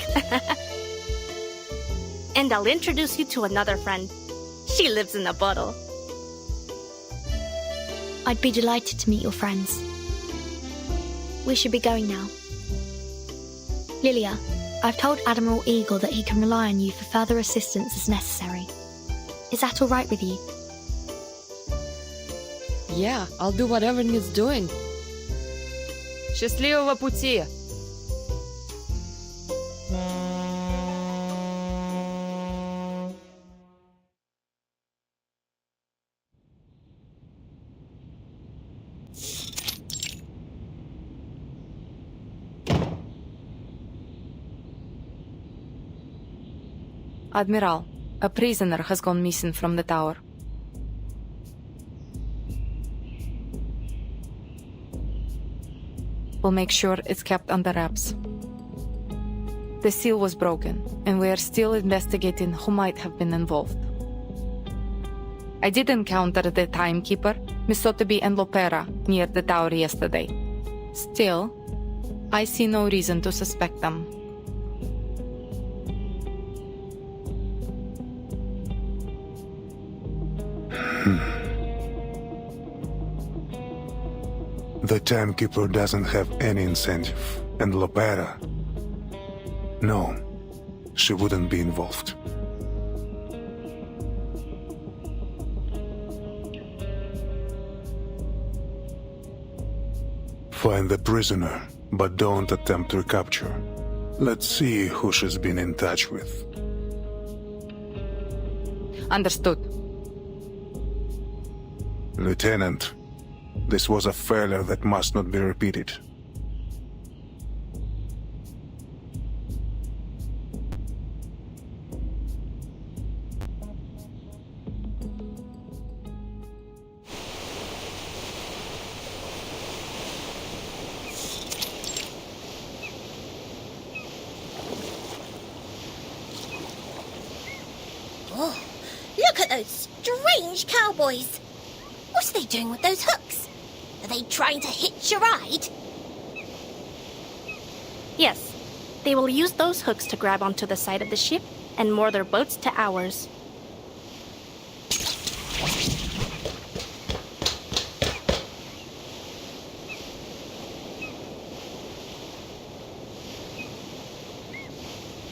And I'll introduce you to another friend. She lives in a bottle. I'd be delighted to meet your friends. We should be going now. Lilia, I've told Admiral Eagle that he can rely on you for further assistance as necessary. Is that all right with you? Yeah, I'll do whatever needs doing. Счастливого пути! Admiral, a prisoner has gone missing from the tower. We'll make sure it's kept under wraps. The seal was broken, and we are still investigating who might have been involved. I did encounter the timekeeper, Miss Sotheby and Lopera, near the tower yesterday. Still, I see no reason to suspect them. The timekeeper doesn't have any incentive, and Lopera... No, she wouldn't be involved. Find the prisoner, but don't attempt recapture. Let's see who she's been in touch with. Understood. Lieutenant, this was a failure that must not be repeated. Oh, look at those strange cowboys. What are they doing with those hooks? Are they trying to hitch a ride? Yes, they will use those hooks to grab onto the side of the ship and moor their boats to ours.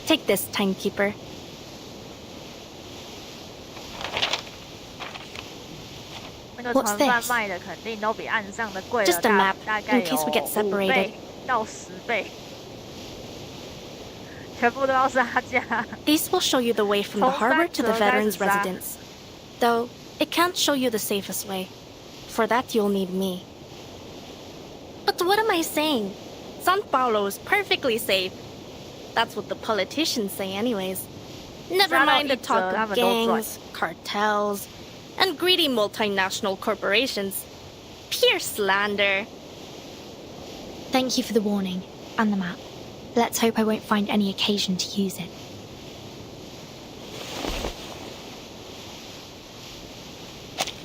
Take this, timekeeper. 那个船贩卖的肯定都比岸上的贵了 Just a map, 大概 in case we get 有5 separated. 倍到10倍，全部都要杀价。 These will show you the way from the harbor to the veterans' residence. Though, it can't show you the safest way. For that, you'll need me. But what am I saying? San Paulo is perfectly safe. That's what the politicians say anyways. Never mind the talk of gangs, cartels, and greedy multinational corporations. Pure slander. Thank you for the warning, and the map. Let's hope I won't find any occasion to use it.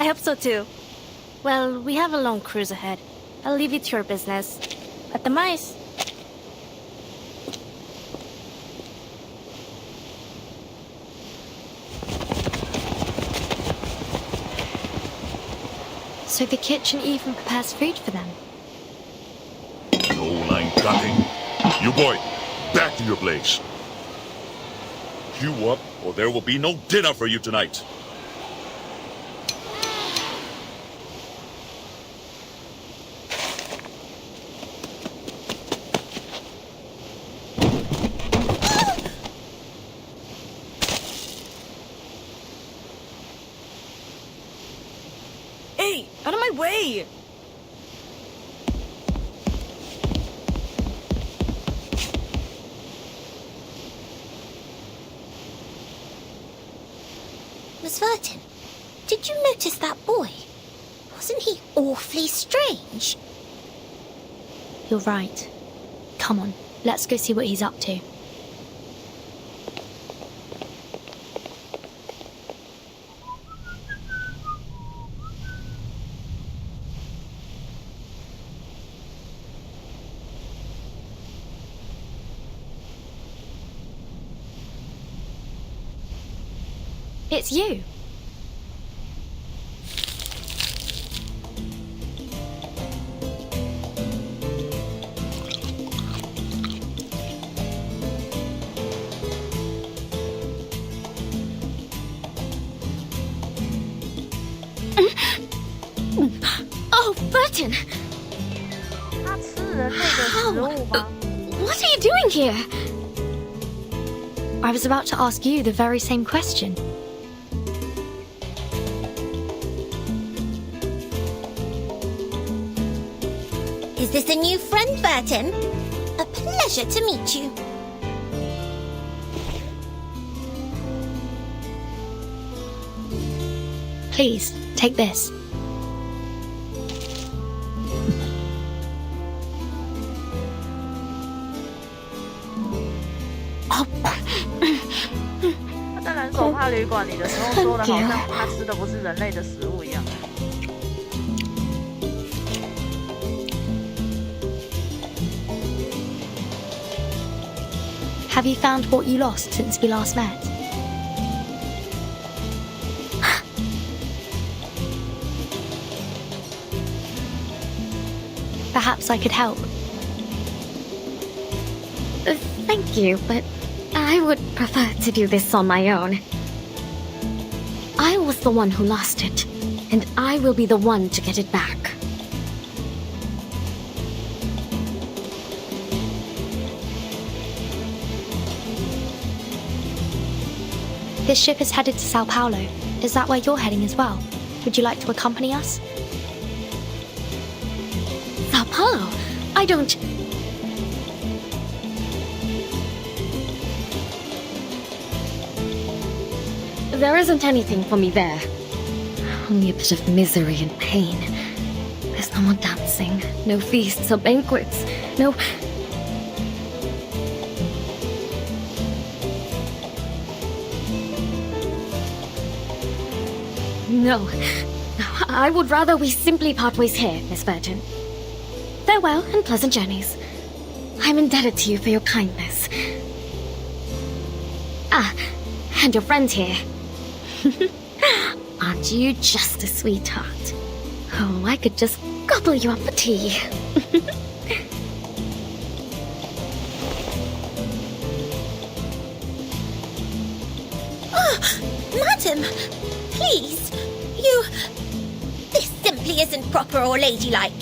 I hope so too. Well, we have a long cruise ahead. I'll leave you to your business. At the mice. So the kitchen even prepares food for them. No line cutting. You boy, back to your place. Queue up, or there will be no dinner for you tonight. Hey, out of my way! Miss Verton, did you notice that boy? Wasn't he awfully strange? You're right. Come on, let's go see what he's up to. It's you. Oh, Burton! 他吃人类的食物吗？ What are you doing here? I was about to ask you the very same question. Is this a new friend, Burton? A pleasure to meet you. Please, take this. Oh. 他在蓝手帕旅馆里的时候说的，好像他吃的不是人类的食物一样。 Have you found what you lost since we last met? Perhaps I could help. Thank you, but I would prefer to do this on my own. I was the one who lost it, and I will be the one to get it back. This ship is headed to Sao Paulo. Is that where you're heading as well? Would you like to accompany us? Sao Paulo? I don't... There isn't anything for me there. Only a bit of misery and pain. There's no more dancing, no feasts or banquets, no... No. I would rather we simply part ways here, Miss Burton. Farewell and pleasant journeys. I'm indebted to you for your kindness. Ah, and your friend here. Aren't you just a sweetheart? Oh, I could just gobble you up for tea. Madam, please, you... This simply isn't proper or ladylike.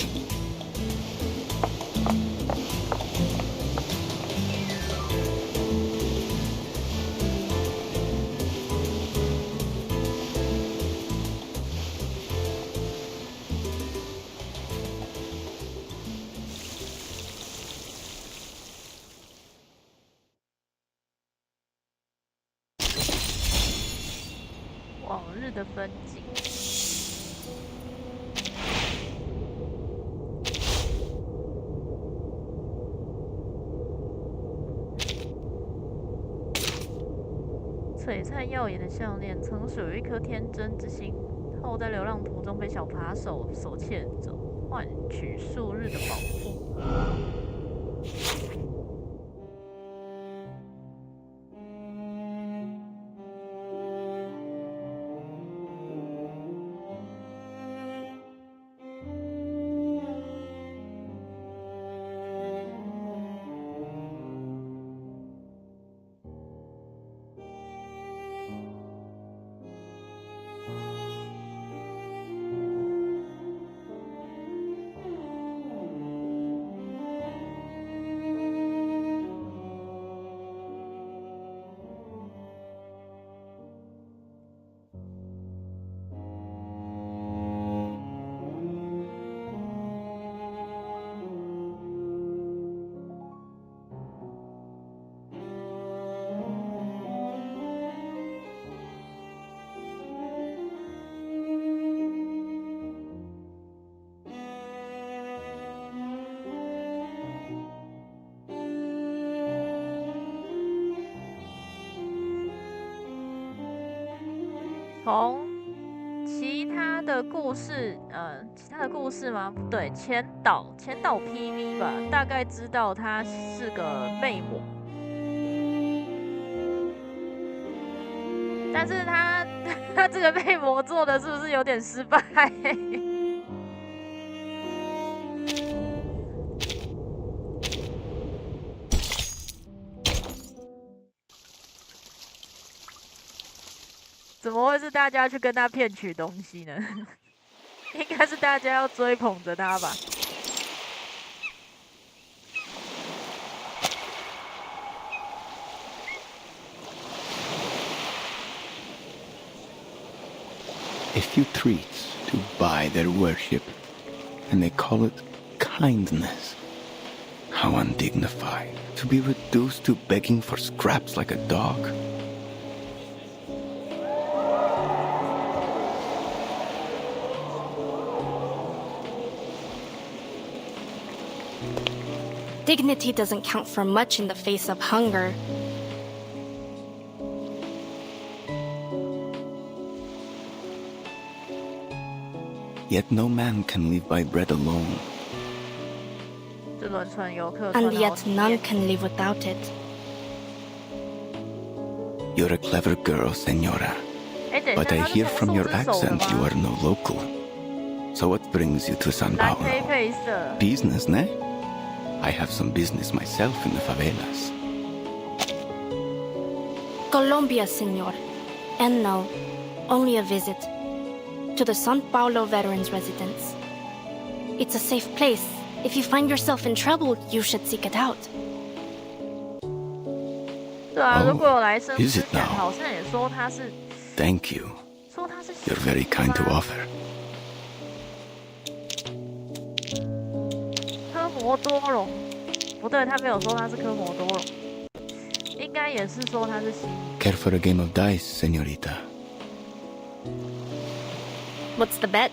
往日的风景。璀璨耀眼的项链，曾属于一颗天真之心，后在流浪途中被小扒手所窃走，换取数日的保护。从其他的故事吗？不对，前导 PV 吧，大概知道他是个魅魔，但是他这个魅魔做的是不是有点失败？怎么会是大家去跟他骗取东西呢？应该是大家要追捧着他吧。A few treats to buy their worship, and they call it kindness. How undignified. To be reduced to begging for scraps like a dog. Dignity doesn't count for much in the face of hunger. Yet no man can live by bread alone. And yet none can live without it. You're a clever girl, Senora. But I hear from your accent you are no local. So what brings you to San Paulo? Business, ne? I have some business myself in the favelas. Colombia, senor. And no, only a visit. To the San Paulo Veterans Residence. It's a safe place. If you find yourself in trouble, you should seek it out. 对啊，如果有来生之前好像也说他是 Thank you. 说他是 You're very kind to offer. 科摩多龙，不对，他没有说他是科摩多龙，应该也是说他是蜥蜴。Care for a game of dice, señorita? What's the bet?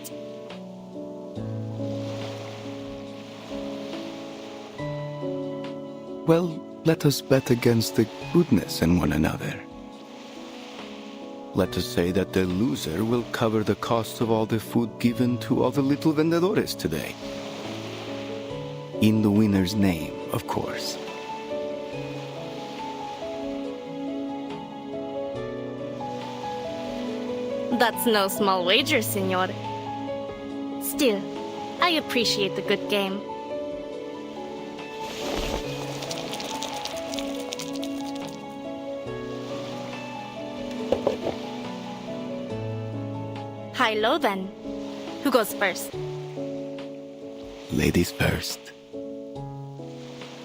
Well, let us bet against the goodness in one another. Let us say that the loser will cover the cost of all the food given to all the little vendedores today. In the winner's name, of course. That's no small wager, senor. Still, I appreciate the good game. lie low then. Who goes first? Ladies first.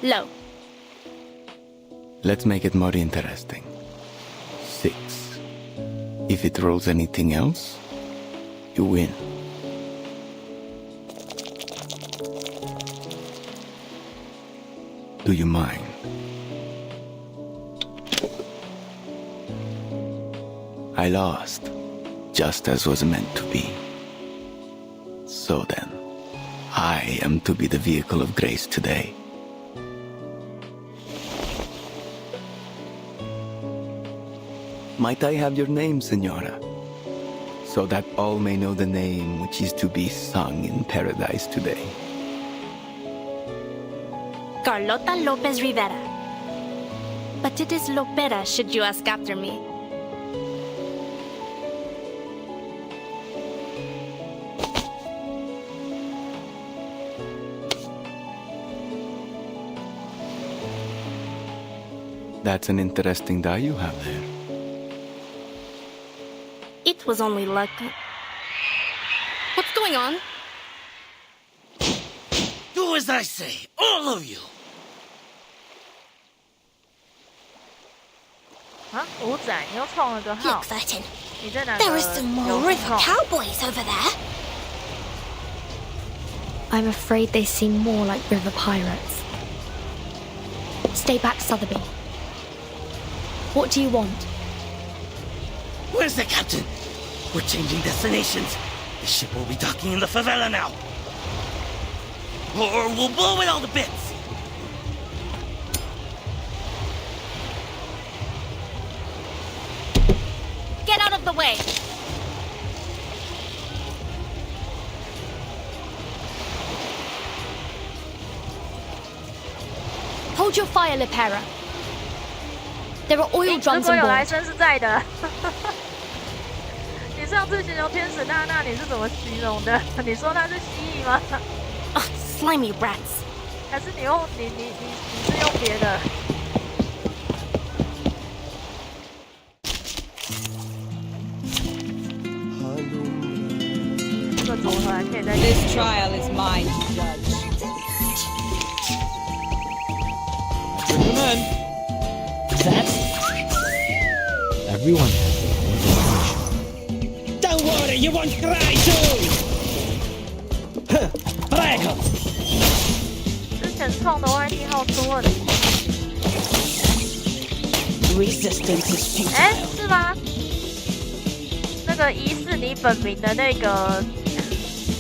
Low. Let's make it more interesting. 6. If it rolls anything else, you win. Do you mind? I lost, just as was meant to be. So then, I am to be the vehicle of grace today. Might I have your name, Senora? So that all may know the name which is to be sung in paradise today. Carlota Lopez Rivera. But it is Lopera, should you ask after me. That's an interesting die you have there. It was only luck. What's going on? Do as I say, all of you! 啊，五仔，你又创了个号。 Look, Vertin. 你在哪个 There are some more river cowboys over there. I'm afraid they seem more like river pirates. Stay back, Sotheby. What do you want? Where's the captain? We're changing destinations. The ship will be docking in the favela now. Or we'll blow it all to bits. Get out of the way! Hold your fire, Lipera. There are oil 如 drums 果 on 有来 board. 生是在的。你上次形容天使娜娜，你是怎么形容的？你说她是蜥蜴吗？ Slimy rats. 还是你是用别的？这个组合还可以再。This trial is mine to judge. Gentlemen, that's everyone has their own definition. Don't worry, you won't cry too! Prego! 之前创的 YT 号出问题。Resistance is futile. 哎，是吗？那个疑似你本名的那个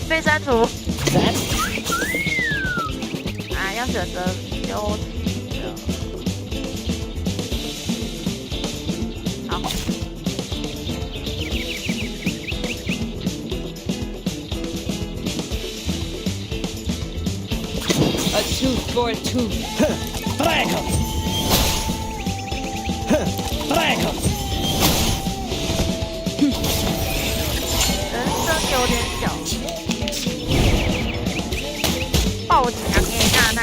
被删除。啊，要选择休憩的。好。A tooth for a tooth. Prego! Prego! 人生有点小。爆强哎，娜娜。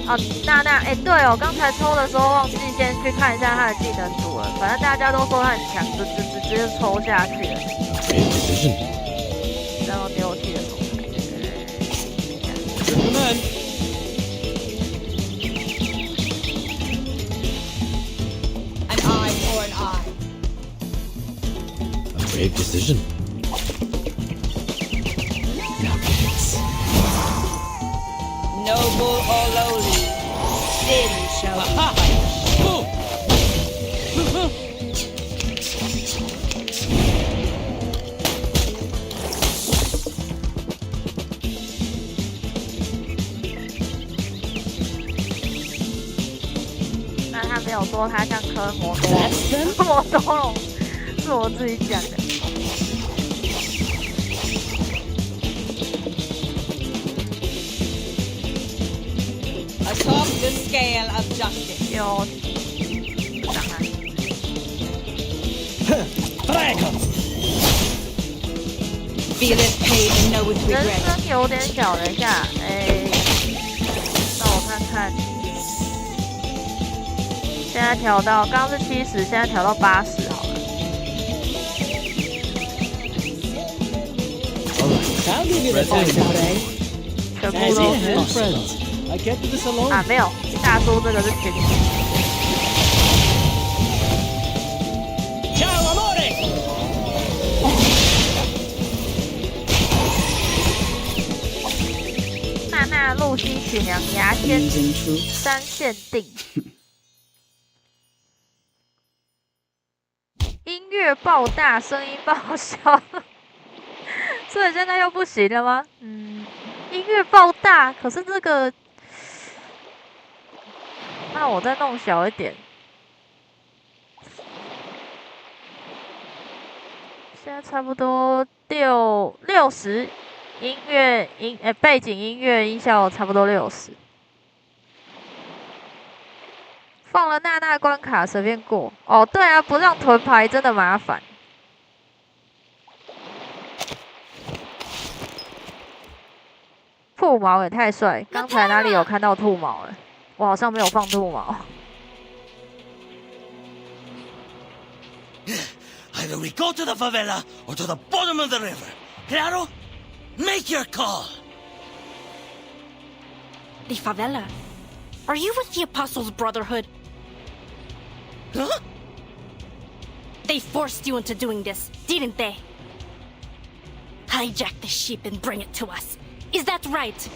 哦，娜娜，哎，对哦，刚才抽的时候忘记先去看一下她的技能组了。反正大家都说她很强，就直接抽下去了。然后丢弃的手牌。Gentlemen, An eye for an eye. a brave decision. Now kids. Noble or lowly, sin shall be punished. 那他没有说他像科摩多龙，是我自己讲的。Atop the scale of justice. 有，当然。Prego! Feel it pain and know its 人 regret. 生有点小，等一下，哎，让我看看，现在调到刚刚是70，现在调到80好了。I'll give you the time to pray. 全部 As 都 if 是 possible. I get to this alone. 啊，没有，大叔这个是群体。 Ciao, amore. 娜娜露西曲娘牙签3限定。音乐爆大，声音爆小，所以现在又不行了吗？音乐爆大，可是这个，那我再弄小一点。现在差不多60，背景音乐音效差不多60。放了娜娜关卡随便过。哦，对啊，不让囤牌真的麻烦。兔毛也太帅，刚才哪里有看到兔毛了？我好像没有放兔毛。Either we go to the favela or to the bottom of the river. Claro? Make your call. The favela? Are you with the Apostles' Brotherhood? Huh? They forced you into doing this, didn't they? Hijack the ship and bring it to us. Is that right?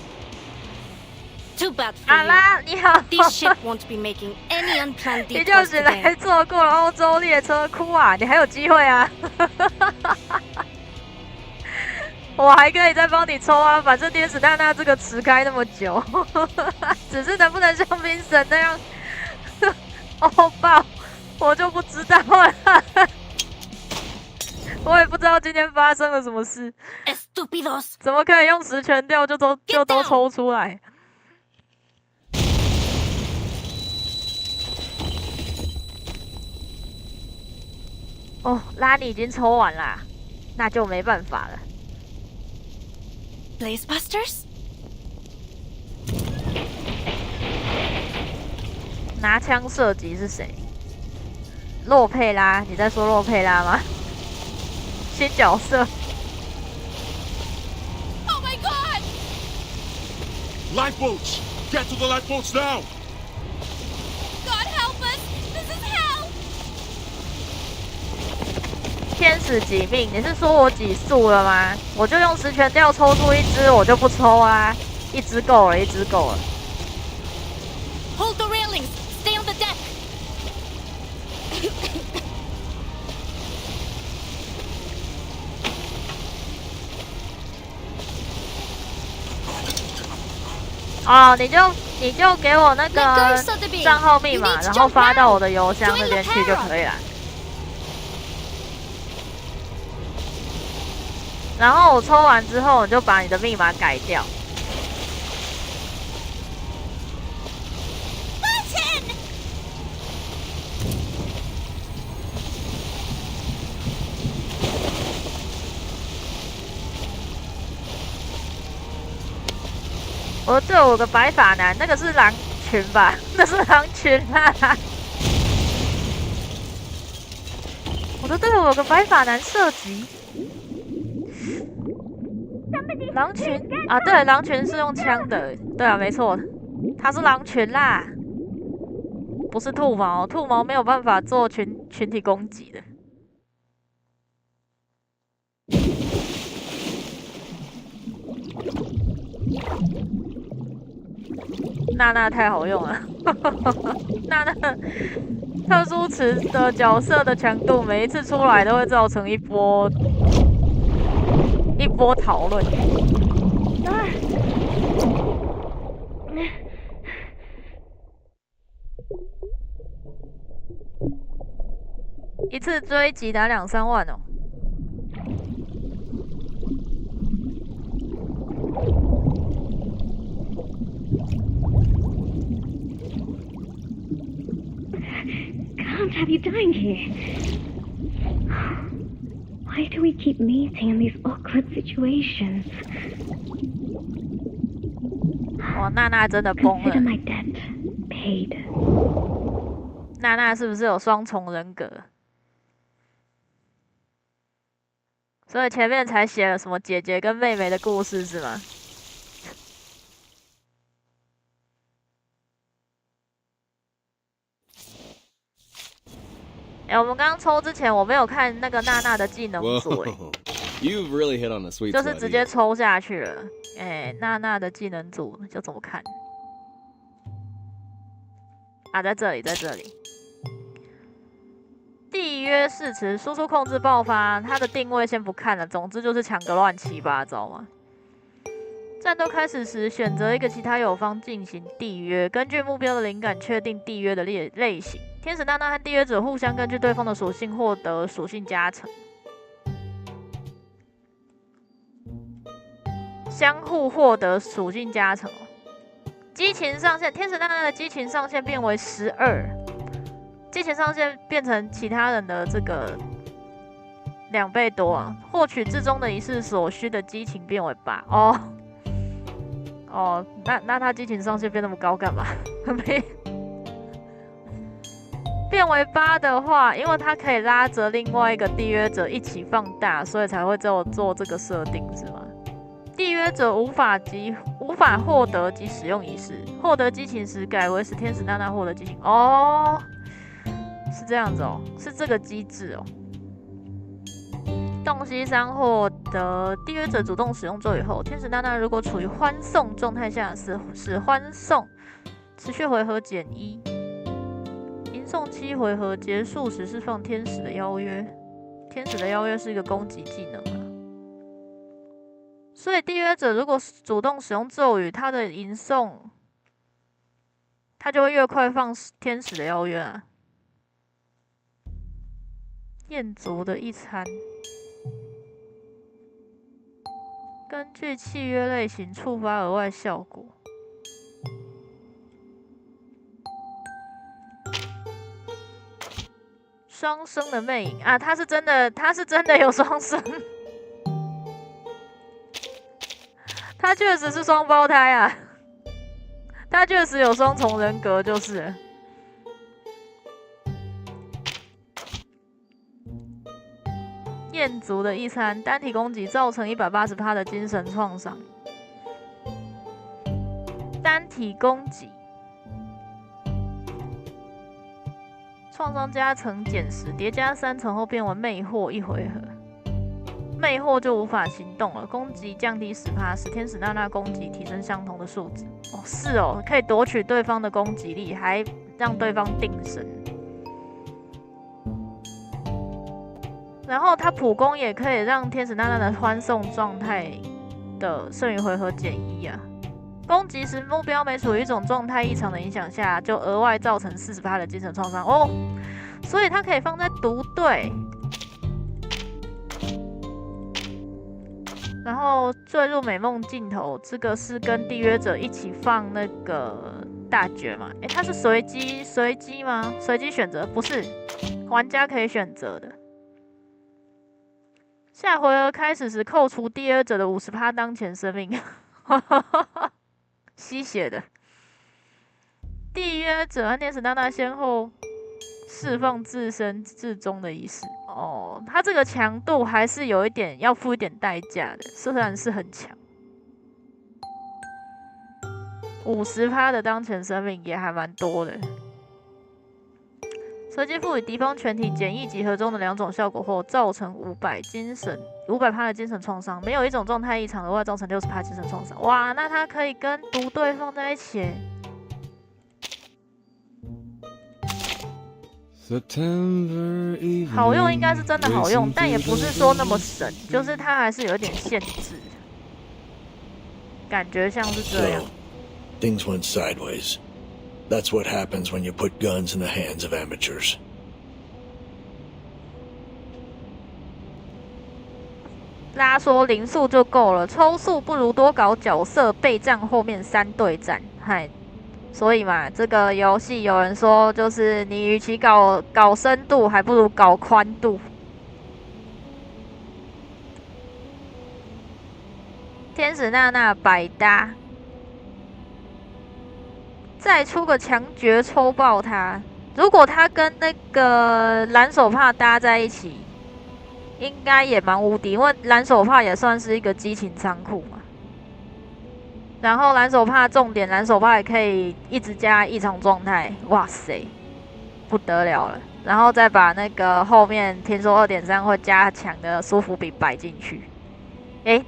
Too bad for you. 你好 This ship won't be making any unplanned 你就 detours 是来 today. 坐过了欧洲列车，哭啊！你还有机会啊！我还可以再帮你抽啊，反正天使娜娜这个池开那么久，只是能不能像冰神那样欧爆，我就不知道了。我也不知道今天发生了什么事， Estúpidos. 怎么可以用10全掉就都抽出来？哦，拉尼已经抽完啦，那就没办法了。Blazebusters? 拿枪射击是谁？洛佩拉，你在说洛佩拉吗？新角色。Oh my god! Lifeboats! Get to the lifeboats now! God help us! This is hell! 天使几命？你是说我几速了吗？我就用10全掉抽出一只，我就不抽啊，一只够了，一只够了。Hold the railings. Stay on the deck. 哦，你就给我那个账号密码，然后发到我的邮箱那边去就可以了。然后我抽完之后，你就把你的密码改掉。我的队友有个白发男，那个是狼群吧？那是狼群啊！我的队友有个白发男射击。狼群啊，对，狼群是用枪的，对啊，没错，他是狼群啦，不是兔毛，兔毛没有办法做群体攻击的。娜娜太好用了，娜娜特殊词的角色的强度，每一次出来都会造成一波讨论。一次追击打2-3万哦。Can't have you dying here. Why do we keep meeting in these awkward situations? 哇，娜娜真的崩了。 Consider my debt paid. 娜娜是不是有双重人格？所以前面才写了什么姐姐跟妹妹的故事是吗？我们刚刚抽之前我没有看那个娜娜的技能组，You've really hit on a sweet spot. 就是直接抽下去了。娜娜的技能组就怎么看？啊，在这里，在这里。缔约誓词输出控制爆发，它的定位先不看了，总之就是抢个乱七八糟嘛。战斗开始时，选择一个其他友方进行缔约，根据目标的灵感确定缔约的类型。天使娜娜和缔约者互相根据对方的属性获得属性加成，相互获得属性加成。激情上限，天使娜娜的激情上限变为12，激情上限变成其他人的这个2倍多啊！获取至终的仪式所需的激情变为8哦，那他激情上限变那么高干嘛？没变为8的话，因为它可以拉着另外一个缔约者一起放大，所以才会做这个设定是吗？缔约者无法获得及使用仪式，获得激情时改为使天使娜娜获得激情。哦，是这样子哦，是这个机制哦。洞悉3获得缔约者主动使用咒语后，天使娜娜如果处于欢送状态下，使欢送持续回合减1，吟诵7回合结束时释放天使的邀约。天使的邀约是一个攻击技能啊，所以缔约者如果主动使用咒语，他的吟诵他就会越快放天使的邀约啊。艳足的一餐。根据契约类型触发额外效果。双生的魅影啊，他是真的有双生，他确实是双胞胎啊，他确实有双重人格，就是了。艳足的一餐，单体攻击造成180%的精神创伤。单体攻击，创伤加成减10，叠加3层后变为魅惑1回合。魅惑就无法行动了，攻击降低10%，使天使娜娜攻击提升相同的数值。哦，是哦，可以夺取对方的攻击力，还让对方定身。然后他普攻也可以让天使娜娜的欢送状态的剩余回合减1啊。攻击时目标每处于一种状态异常的影响下，就额外造成40%的精神创伤哦。所以它可以放在独队，然后坠入美梦尽头，这个是跟缔约者一起放那个大绝嘛？它是随机吗？随机选择不是，玩家可以选择的。下回合开始时，扣除缔约者的50%当前生命，吸血的。缔约者和天使娜娜先后释放自身至终的仪式。哦，他这个强度还是有一点要付一点代价的，虽然是很强，50%的当前生命也还蛮多的。随机赋予敌方全体简易集合中的2种效果后，造成500%的精神创伤。没有一种状态异常，额外造成60%精神创伤。哇，那它可以跟独队放在一起。好用应该是真的好用，但也不是说那么神，就是它还是有一点限制，感觉像是这样。Things went sideways. That's what happens when you put guns in the hands of amateurs. 拉说0速就够了，抽速不如多搞角色备战后面3对战，嗨，所以嘛，这个游戏有人说，就是你与其搞深度，还不如搞宽度。天使娜娜百搭。再出个强绝抽爆他，如果他跟那个蓝手帕搭在一起，应该也蛮无敌，因为蓝手帕也算是一个激情仓库嘛。然后蓝手帕重点，蓝手帕也可以一直加异常状态，哇塞，不得了了。然后再把那个后面听说 2.3 会加强的舒服饼摆进去。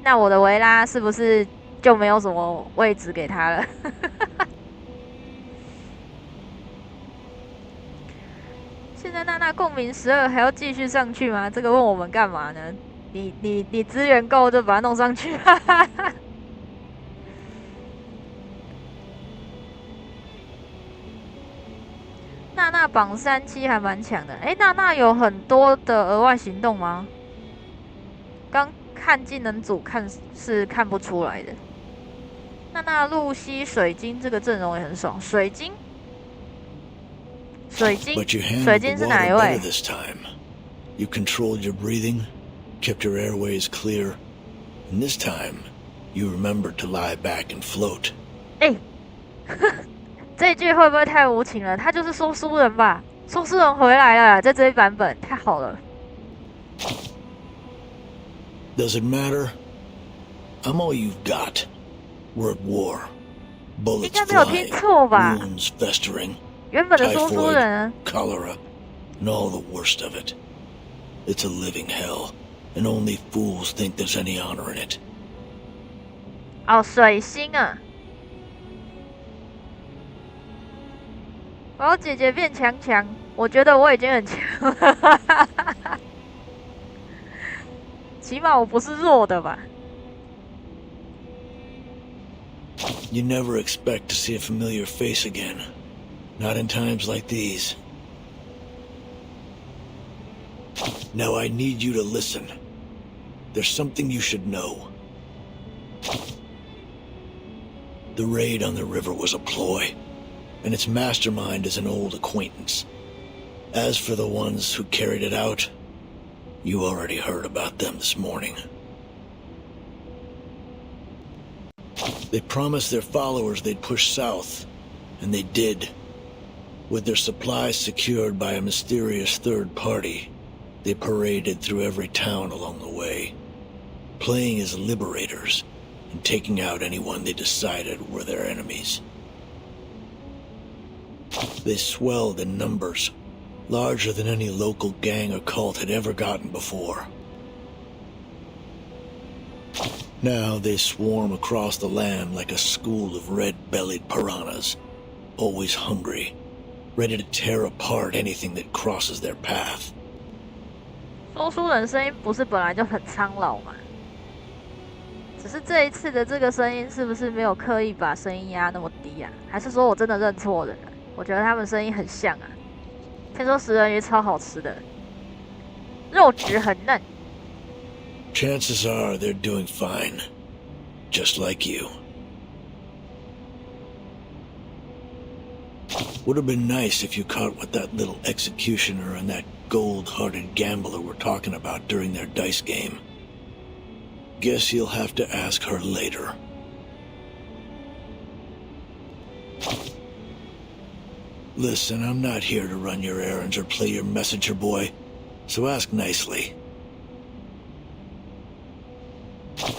那我的维拉是不是就没有什么位置给他了？现在娜娜共鸣12还要继续上去吗？这个问我们干嘛呢？你资源够就把它弄上去。娜娜榜37还蛮强的。娜娜有很多的额外行动吗？刚看技能组是看不出来的。娜娜、露西、水晶这个阵容也很爽。水晶是哪一位？ You controlled your breathing, kept your airways clear, and this time you remembered to lie back and float. 这句会不会太无情了？他就是说书人吧？说书人回来了，在这一版本太好了。Does it matter? I'm all you've got. We're at war. Bullets flying, wounds festering, typhoid, cholera, and all the worst of it. It's a living hell, and only fools think there's any honor in it. 水星啊！我要姐姐变强，我觉得我已经很强了，起码我不是弱的吧。You never expect to see a familiar face again. Not in times like these. Now I need you to listen. There's something you should know. The raid on the river was a ploy, and its mastermind is an old acquaintance. As for the ones who carried it out, you already heard about them this morning. They promised their followers they'd push south, and they did. With their supplies secured by a mysterious third party, they paraded through every town along the way, playing as liberators and taking out anyone they decided were their enemies. They swelled in numbers, larger than any local gang or cult had ever gotten before. Now they swarm across the land like a school of red-bellied piranhas, always hungry, ready to tear apart anything that crosses their path. 说书人声音不是本来就很苍老吗？只是这一次的这个声音是不是没有刻意把声音压那么低啊？还是说我真的认错人了？我觉得他们声音很像啊。听说食人鱼超好吃的，肉质很嫩。Chances are they're doing fine, just like you. Would have been nice if you caught what that little executioner and that gold-hearted gambler were talking about during their dice game. Guess you'll have to ask her later. Listen, I'm not here to run your errands or play your messenger boy, so ask nicely.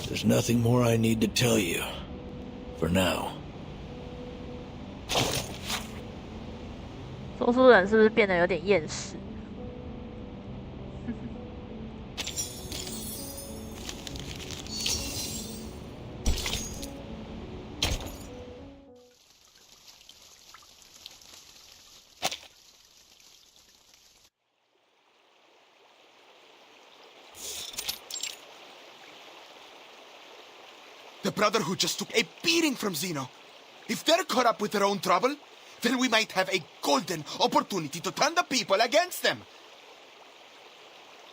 There's nothing more I need to tell you, for now. 说书人是不是变得有点厌世？The Brotherhood just took a beating from Xeno. If they're caught up with their own trouble, then we might have a golden opportunity to turn the people against them.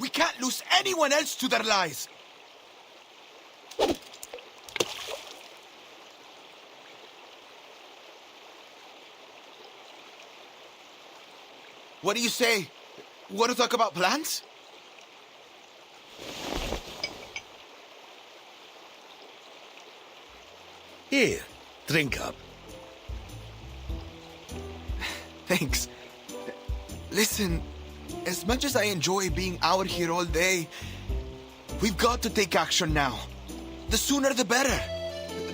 We can't lose anyone else to their lies. What do you say? Want to talk about plans? Here, drink up. Thanks. Listen, as much as I enjoy being out here all day, We've got to take action now. The sooner the better.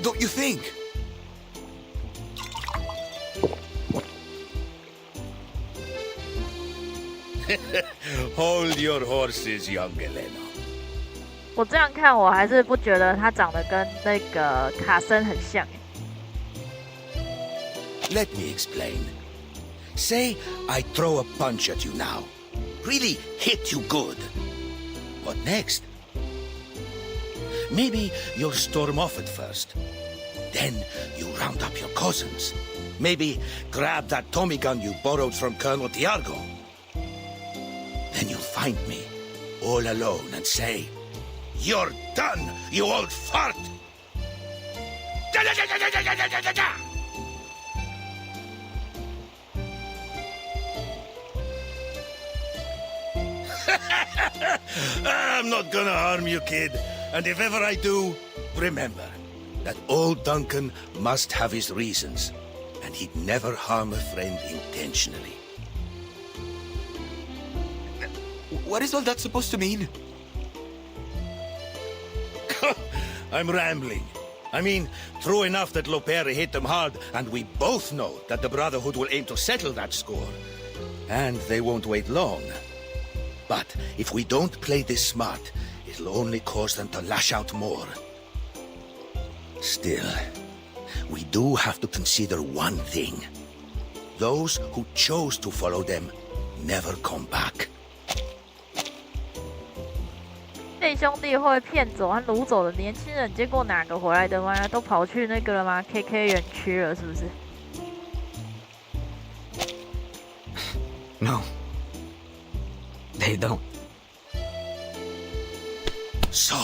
Don't you think? Hold your horses, young Elena. 我这样看，我还是不觉得他长得跟那个卡森很像。Let me explain. Say I throw a punch at you now. Really hit you good. What next? Maybe you'll storm off at first. Then you round up your cousins. Maybe grab that Tommy gun you borrowed from Colonel Tiargo. Then you'll find me, all alone, and say, "You're done, you old fart!" I'm not gonna harm you, kid. And if ever I do, remember that old Duncan must have his reasons, and he'd never harm a friend intentionally. What is all that supposed to mean? I'm rambling. I mean, true enough that Lopere hit them hard, and we both know that the Brotherhood will aim to settle that score. And they won't wait long. But if we don't play this smart, it'll only cause them to lash out more. Still, we do have to consider one thing. Those who chose to follow them never come back. 被兄弟会骗走和掳走的年轻人，见过哪个回来的吗？都跑去那个了吗 ？KK 园区了，是不是 ？No, they don't. So,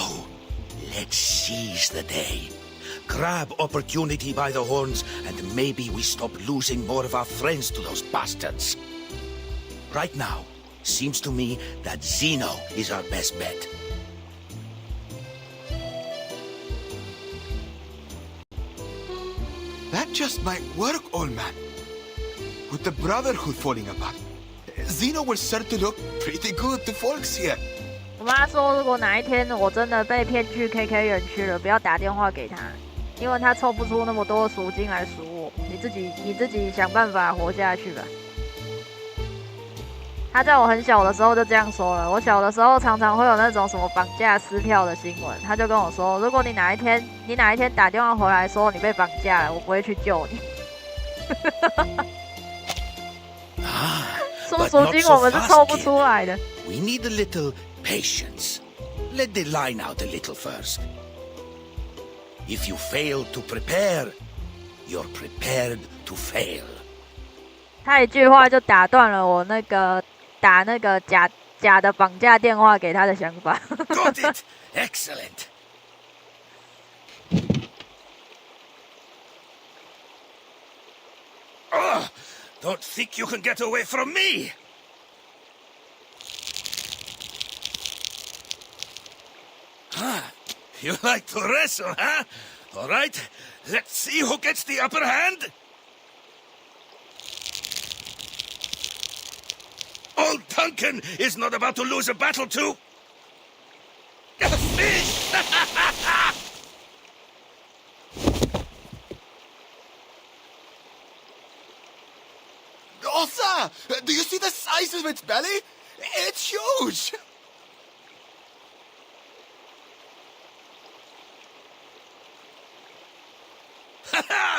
let's seize the day. Grab opportunity by the horns, and maybe we stop losing more of our friends to those bastards. Right now, seems to me that Zeno is our best bet. That just might work, old man. With the Brotherhood falling apart, Zeno will start to look pretty good to folks here. 我妈说，如果哪一天我真的被骗去 KK 园区了，不要打电话给他，因为他凑不出那么多赎金来赎我。你自己想办法活下去吧。他在我很小的时候就这样说了。我小的时候常常会有那种什么绑架撕票的新闻，他就跟我说，如果你哪一天打电话回来说你被绑架了，我不会去救你。说赎金我们是凑不出来的。We need a little patience. Let the line out a little first. If you fail to prepare, you're prepared to fail. 他一句话就打断了我那个打那个假的绑架电话给他的想法。Got it. Excellent. Oh, don't think you can get away from me. You like to wrestle, huh? All right, let's see who gets the upper hand. Old Duncan is not about to lose a battle to a fish. Oh, sir! Do you see the size of its belly? It's huge!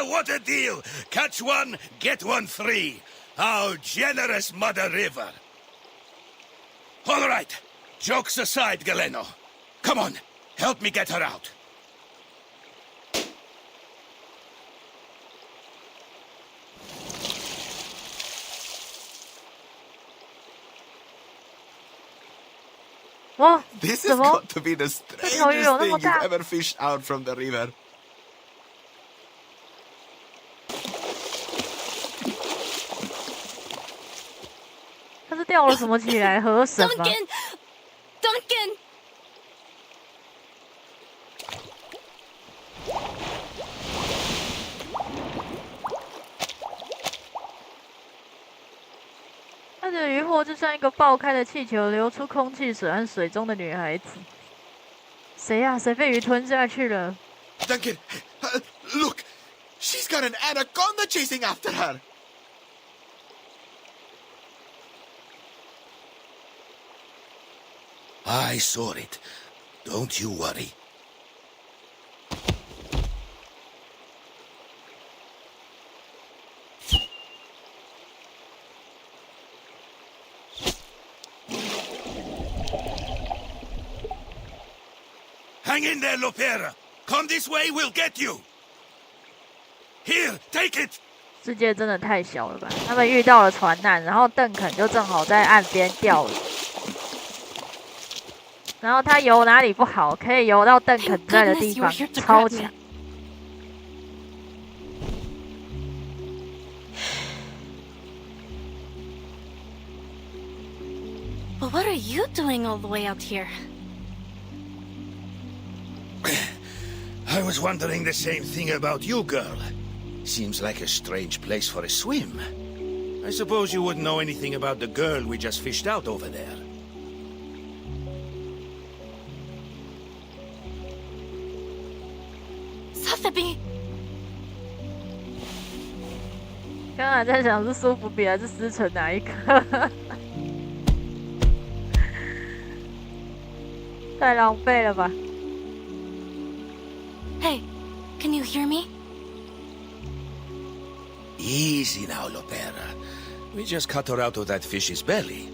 What a deal! Catch one, get one free. How generous, Mother River. All right, jokes aside, Galeno. Come on, help me get her out. This has got to be the strangest thing you've ever fished out from the river. 他是钓了什么起来？河神吗 Duncan! 他的渔获就像一个爆开的气球，流出空气水和水中的女孩子。谁呀？谁被鱼吞下去了 Duncan, look! She's got an anaconda chasing after her! I saw it. Don't you worry. Hang in there, Lopera. Come this way, we'll get you. Here, take it. 世界真的太小了吧？他们遇到了船难，然后邓肯就正好在岸边钓鱼。然后他游哪里不好，可以游到邓肯在的地方，超强。But what are you doing all the way out here? I was wondering the same thing about you, girl. Seems like a strange place for a swim. I suppose you wouldn't know anything about the girl we just fished out over there. Sotheby! 刚才在想是苏芙比还是思成哪一个？太狼狈了吧！ Hey, can you hear me? Easy now, Lopera. We just cut her out of that fish's belly.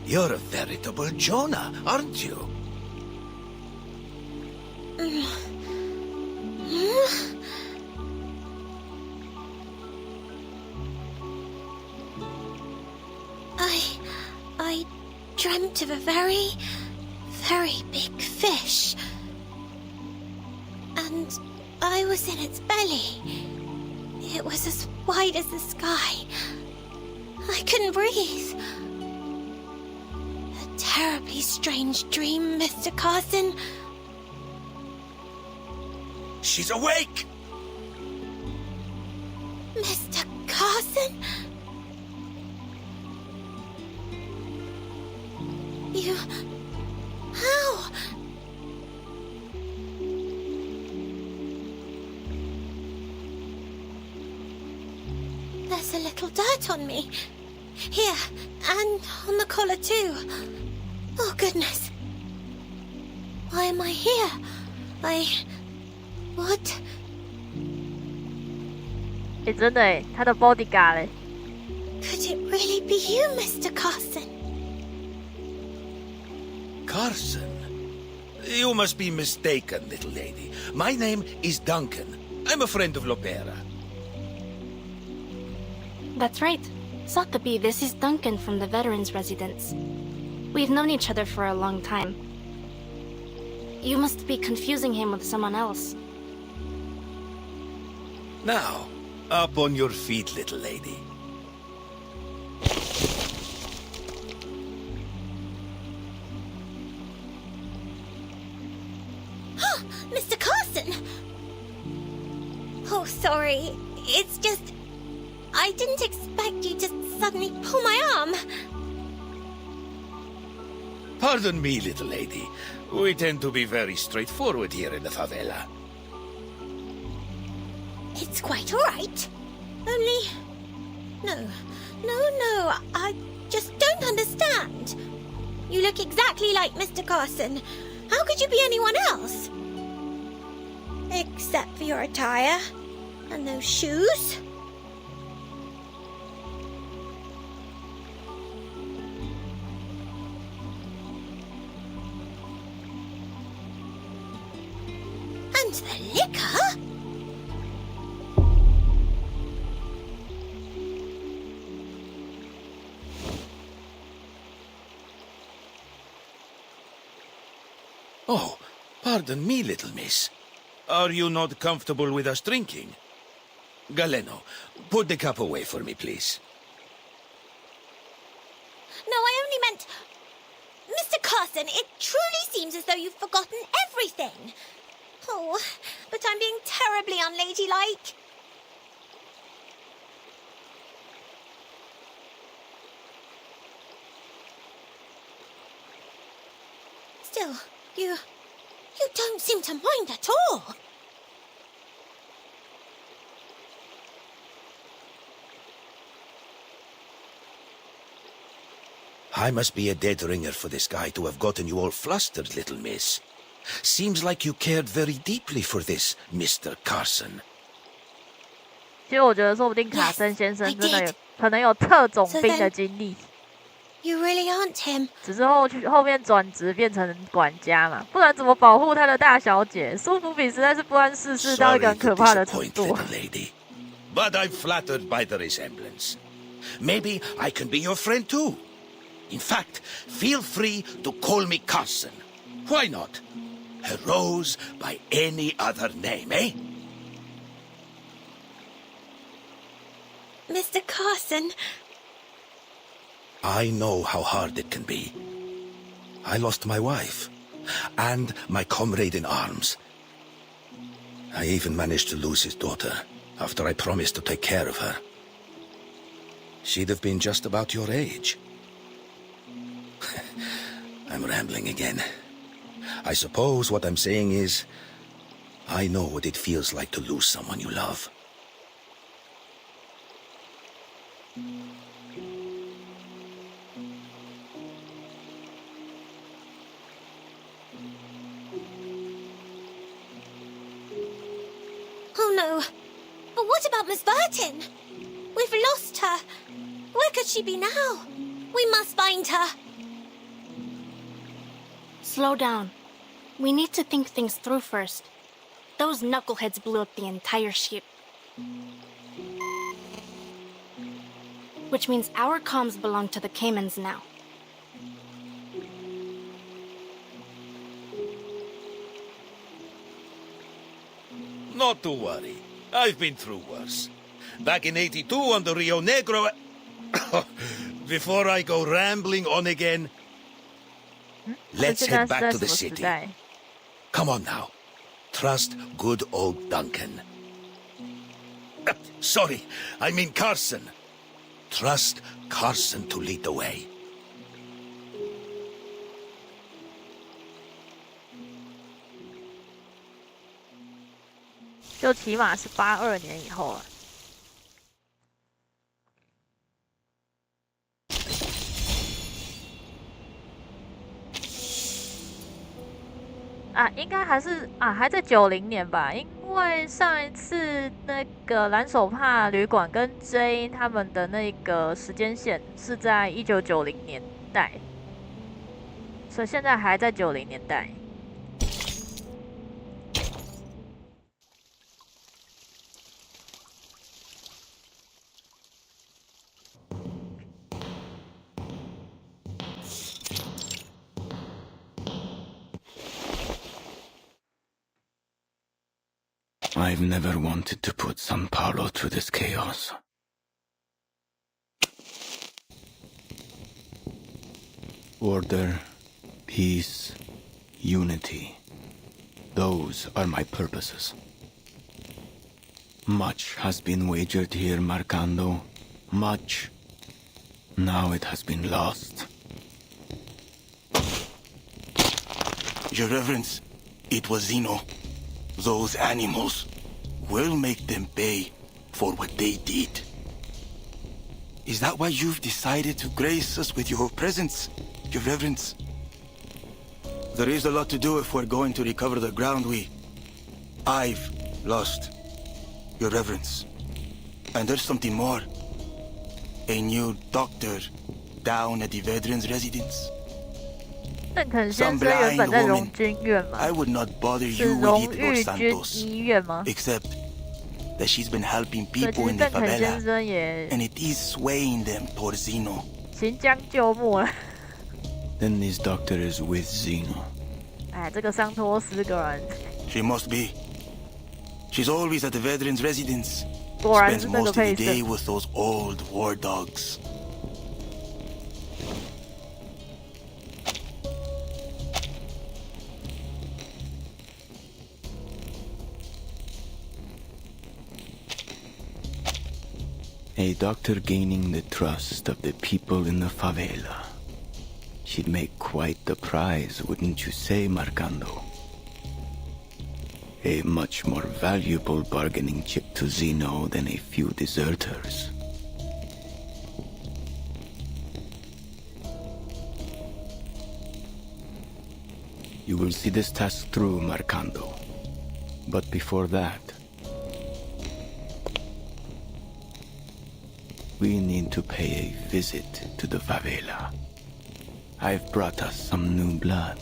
You're a veritable Jonah, aren't you? I dreamt of a very, very big fish. And I was in its belly. It was as wide as the sky. I couldn't breathe. A terribly strange dream, Mr. Carson. She's awake! Mr. Carson? You... How? There's a little dirt on me. Here, and on the collar too. Oh, goodness. Why am I here? What? 真的耶，他的 bodyguard 嘞。Could it really be you, Mr. Carson? Carson? You must be mistaken, little lady. My name is Duncan. I'm a friend of Lopera. That's right. Sotheby, this is Duncan from the Veterans Residence. We've known each other for a long time. You must be confusing him with someone else. Now, up on your feet, little lady. Mr. Carson! Oh, sorry. It's just... I didn't expect you to suddenly pull my arm. Pardon me, little lady. We tend to be very straightforward here in the favela. It's quite all right. Only... No, I just don't understand. You look exactly like Mr. Carson. How could you be anyone else? Except for your attire and those shoes. And the liquor? Oh, pardon me, little miss. Are you not comfortable with us drinking? Galeno, put the cup away for me, please. No, I only meant... Mr. Carson, it truly seems as though you've forgotten everything. Oh, but I'm being terribly unladylike. Still, you don't seem to mind at all. I must be a dead ringer for this guy to have gotten you all flustered, little miss. Seems like you cared very deeply for this, Mr. Carson. 其实我觉得，说不定卡森先生真的可能有特种兵的经历。You really aren't him. 只是后面转职变成管家嘛，不然怎么保护他的大小姐？苏芙比实在是不谙世事到一个很可怕的程度。But I'm flattered by the resemblance. Maybe I can be your friend too. In fact, feel free to call me Carson. Why not? A rose by any other name, eh? Mr. Carson. I know how hard it can be. I lost my wife and my comrade in arms. I even managed to lose his daughter after I promised to take care of her. She'd have been just about your age. I'm rambling again. I suppose what I'm saying is, I know what it feels like to lose someone you love. Oh no. But what about Miss Burton? We've lost her. Where could she be now? We must find her. Slow down. We need to think things through first. Those knuckleheads blew up the entire ship. Which means our comms belong to the Caymans now. Not to worry. I've been through worse. Back in '82 on the Rio Negro... Before I go rambling on again, let's head back to the city. Come on now. Trust good old Duncan. Sorry, I mean Carson. Trust Carson to lead the way. 就起码是82年以后了。啊，应该还是啊，还在90年吧，因为上一次那个蓝手帕旅馆跟 J 他们的那个时间线是在1990年代，所以现在还在90年代。I've never wanted to put San Paulo through this chaos. Order, peace, unity. Those are my purposes. Much has been wagered here, Marcando. Much. Now it has been lost. Your Reverence, it was Zeno. Those animals. We'll make them pay for what they did. Is that why you've decided to grace us with your presence, Your Reverence? There is a lot to do if we're going to recover the ground I've lost, Your Reverence. And there's something more. A new doctor down at the veterans' residence. 邓肯先生原本在荣军院吗？ I would not bother 是 you 荣 with 誉 it, 军 Los Santos. 医院吗？ Except that she's been helping 所以其 people 实 in the 邓肯先 favela, 生也 and it is swaying them towards Zeno. 行将就木了。 Then this doctor is with Zeno. 哎，这个桑托斯果然， She must be. She's always at the veterans' residence. 果然 Spends 是那 most 个 of the 配 day 色。 with those old war dogs. A doctor gaining the trust of the people in the favela. She'd make quite the prize, wouldn't you say, Marcando? A much more valuable bargaining chip to Zeno than a few deserters. You will see this task through, Marcando. But before that, we need to pay a visit to the favela. I've brought us some new blood.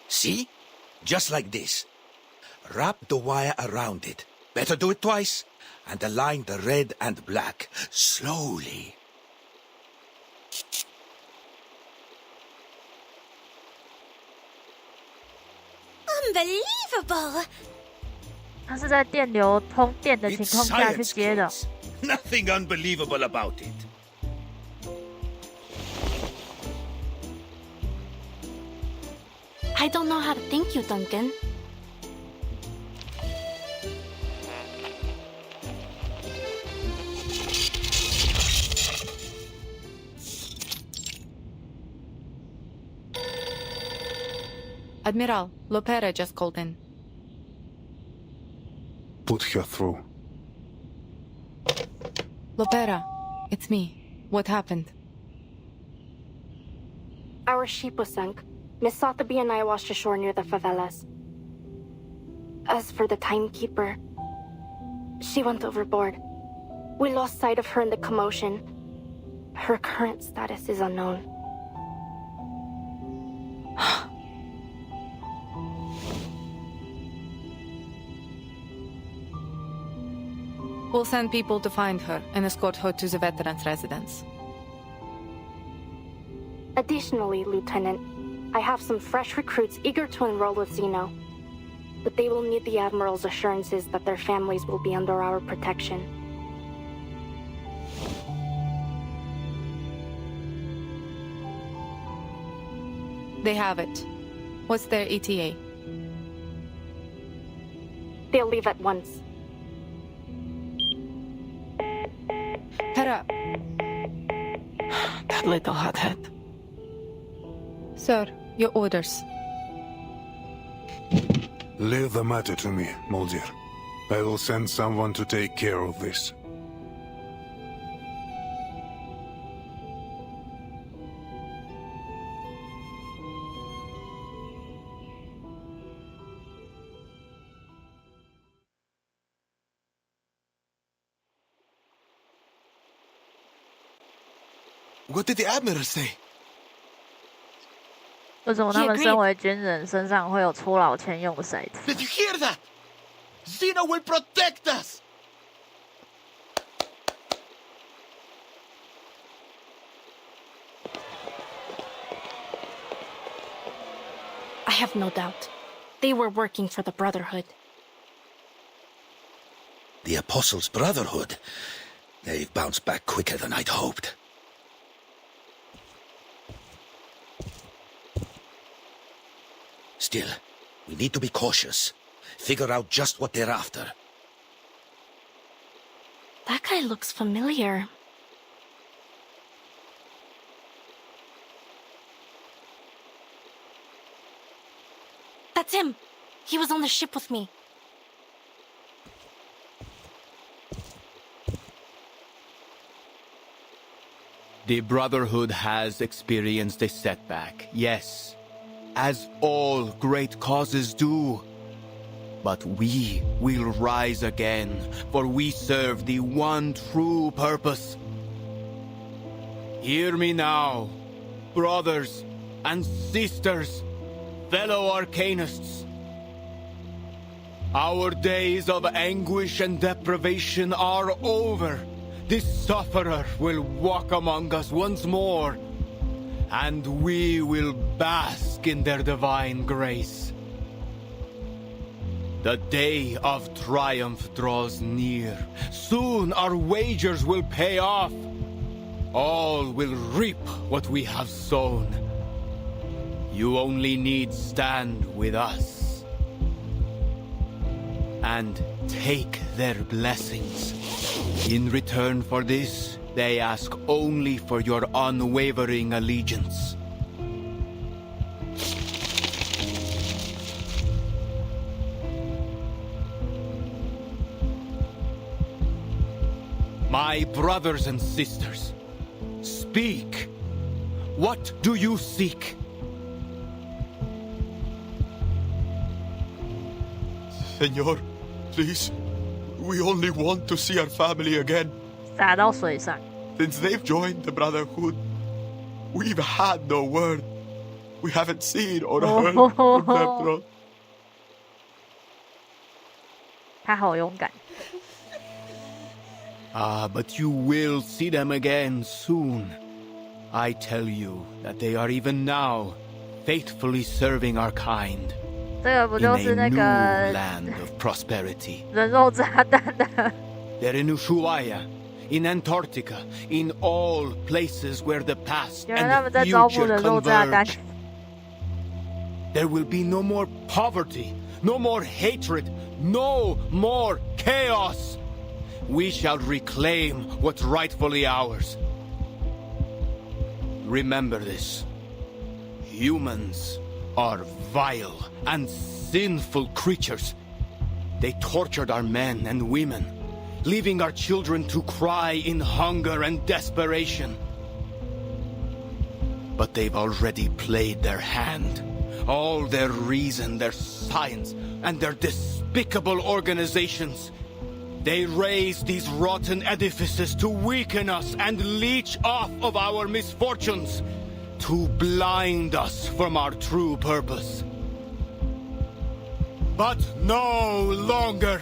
See? Just like this. Wrap the wire around it. Better do it twice. And align the red and black. Slowly. Unbelievable! 它是在电流通电的情 It's 况下去 science, 接的。 kids. Nothing unbelievable about it. I don't know how to thank you, Duncan. Admiral, Lopera just called in. Put her through. Lopera, it's me. What happened? Our ship was sunk. Miss Sotheby and I washed ashore near the favelas. As for the timekeeper, she went overboard. We lost sight of her in the commotion. Her current status is unknown. We'll send people to find her and escort her to the veterans' residence. Additionally, Lieutenant, I have some fresh recruits eager to enroll with Zeno. But they will need the Admiral's assurances that their families will be under our protection. They have it. What's their ETA? They'll leave at once. Hera. That little hothead. Sir, your orders. Leave the matter to me, Mulder. I will send someone to take care of this. What did the Admiral say? 为什么他们身为军人身上会有出老千用的骰子 Did you hear that? Zeno will protect us! I have no doubt. They were working for the Brotherhood. The Apostles' Brotherhood? They've bounced back quicker than I'd hoped. Still, we need to be cautious. Figure out just what they're after. That guy looks familiar. That's him! He was on the ship with me. The Brotherhood has experienced a setback, yes, as all great causes do. But we will rise again, for we serve the one true purpose. Hear me now, brothers and sisters, fellow arcanists. Our days of anguish and deprivation are over. This sufferer will walk among us once more, and we will bask in their divine grace. The day of triumph draws near. Soon our wagers will pay off. all will reap what we have sown. You only need stand with us and take their blessings. In return for this, they ask only for your unwavering allegiance. My brothers and sisters, speak. What do you seek? Senor, please. We only want to see our family again. 洒到水上。 Since they've joined the Brotherhood, we've had no word. We haven't seen or heard from them, bro. 他好勇敢。 But you will see them again soon. I tell you that they are even now faithfully serving our kind 这个不就是那 in 个 a new land of prosperity. 人肉炸弹的？ They're in Ushuaia, in Antarctica, in all places where the past 原来他 and 们 the 在招募 future 人肉炸弹。 converge. There will be no more poverty, no more hatred, no more chaos. We shall reclaim what's rightfully ours. Remember this. Humans are vile and sinful creatures. They tortured our men and women, leaving our children to cry in hunger and desperation. But they've already played their hand. All their reason, their science, and their despicable organizations. They raise these rotten edifices to weaken us and leech off of our misfortunes, to blind us from our true purpose. But no longer.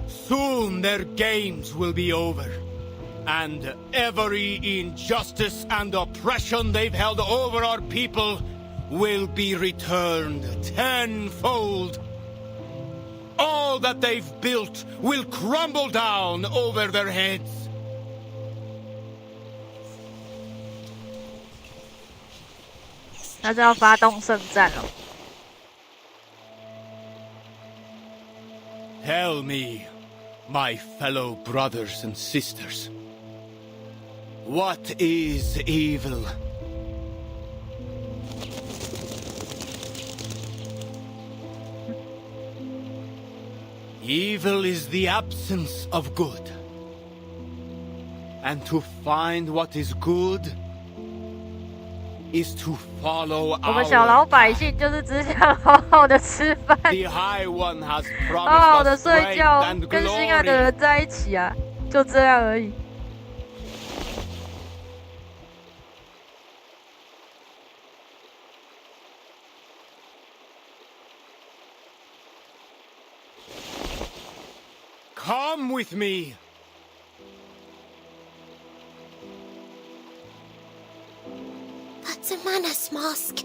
Soon their games will be over, and every injustice and oppression they've held over our people will be returned tenfold. All that they've built will crumble down over their heads. Tell me, my fellow brothers and sisters, what is evil? Evil is the absence of good. And to find what is good is to follow 我们小老百姓就是只想好好的吃饭， The High One has 好好的 promised us 睡 strength 觉， and 跟心爱的 glory. 人在一起啊，就这样而已。 Come with me. That's a Manus mask.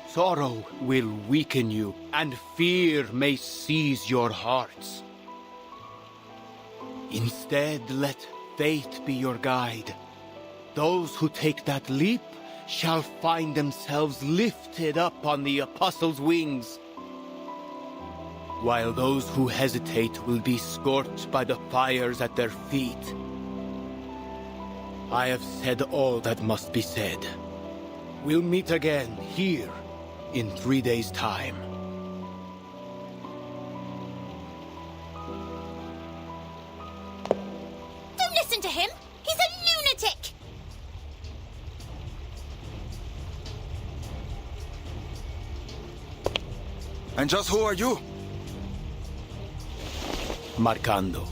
Sorrow will weaken you, and fear may seize your hearts. Instead, let faith be your guide. Those who take that leap shall find themselves lifted up on the apostles' wings, while those who hesitate will be scorched by the fires at their feet. I have said all that must be said. We'll meet again here in 3 days' time. Don't listen to him! He's a lunatic! And just who are you? Marcando.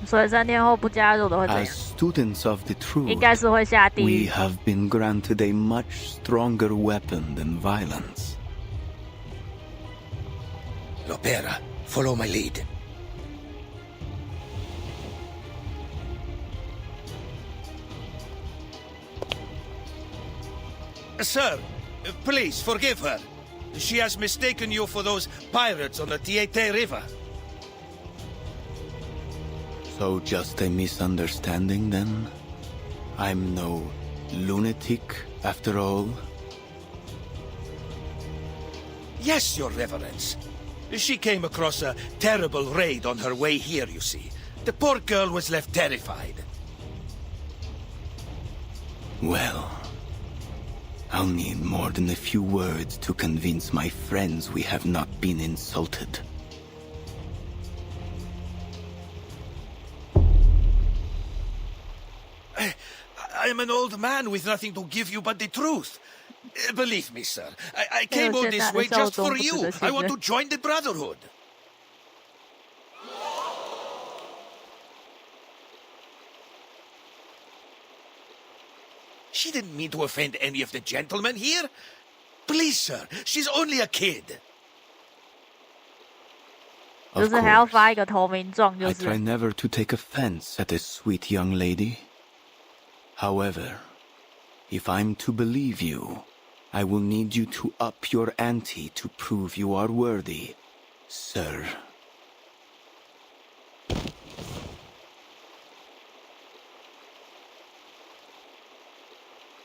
所以3天后不加入的会怎 As 样？ students of the 应 truth, 该是会下地 we 狱。 have been granted a much stronger weapon than violence. Lopera, follow my lead. Sir, Please, forgive her. She has mistaken you for those pirates on the Tiete River. So just a misunderstanding, then? I'm no lunatic, after all? Yes, Your Reverence. She came across a terrible raid on her way here, you see. The poor girl was left terrified. Well, I'll need more than a few words to convince my friends we have not been insulted. I'm an old man with nothing to give you but the truth. Believe me, sir, I came all this way just for you. I want to join the Brotherhood. She didn't mean to offend any of the gentlemen here. Please, sir, she's only a kid. Of course, I try never to take offense at a sweet young lady. However, if I'm to believe you, I will need you to up your ante to prove you are worthy, sir.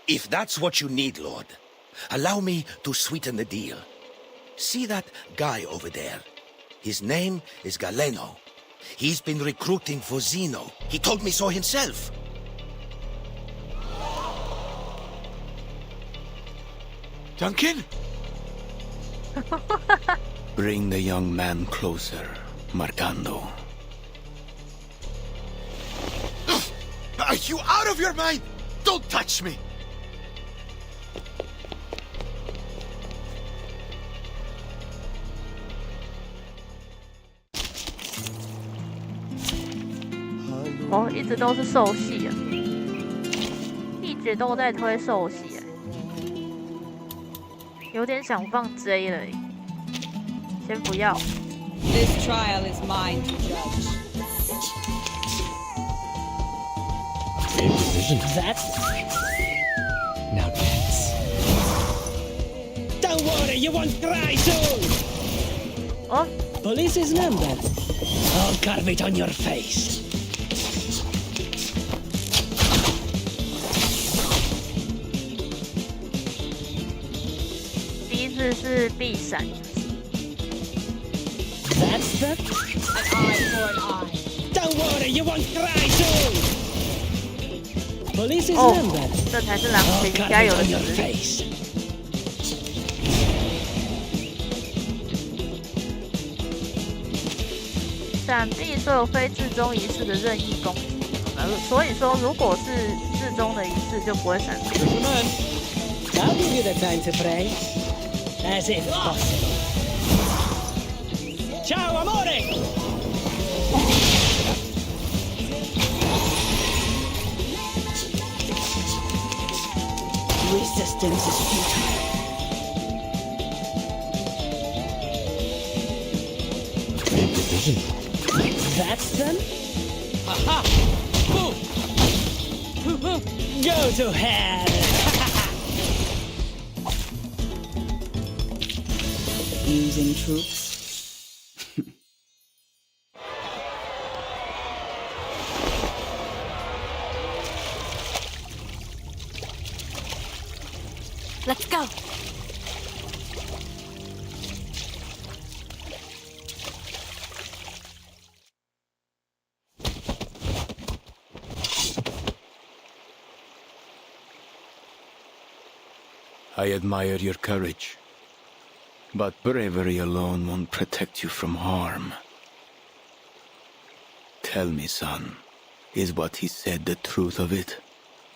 If that's what you need, Lord, allow me to sweeten the deal. See that guy over there? His name is Galeno. He's been recruiting for Zeno. He told me so himself. Duncan? Bring the young man closer, Marcando. Are you out of your mind? Don't touch me!哦，一直都是兽系啊，一直都在推兽系。有点想放 J 了，先不要。This trial is mine to judge. That? Now dance. Don't worry, you won't cry soon. Oh? Police's number. I'll carve it on your face.是必闪。That's the... An eye for an eye. Don't worry, you won't cry soon. Police's number. 这才是狼群应该有的实力。闪避所有非至中仪式的任意攻击。所以说，如果是至中的仪式，就不会闪避。I'll give you the time to pray. As if possible. Ciao, amore! Resistance is futile. That's them? Aha! Go to hell! Using troops. Let's go. I admire your courage. But bravery alone won't protect you from harm. Tell me, son, is what he said the truth of it?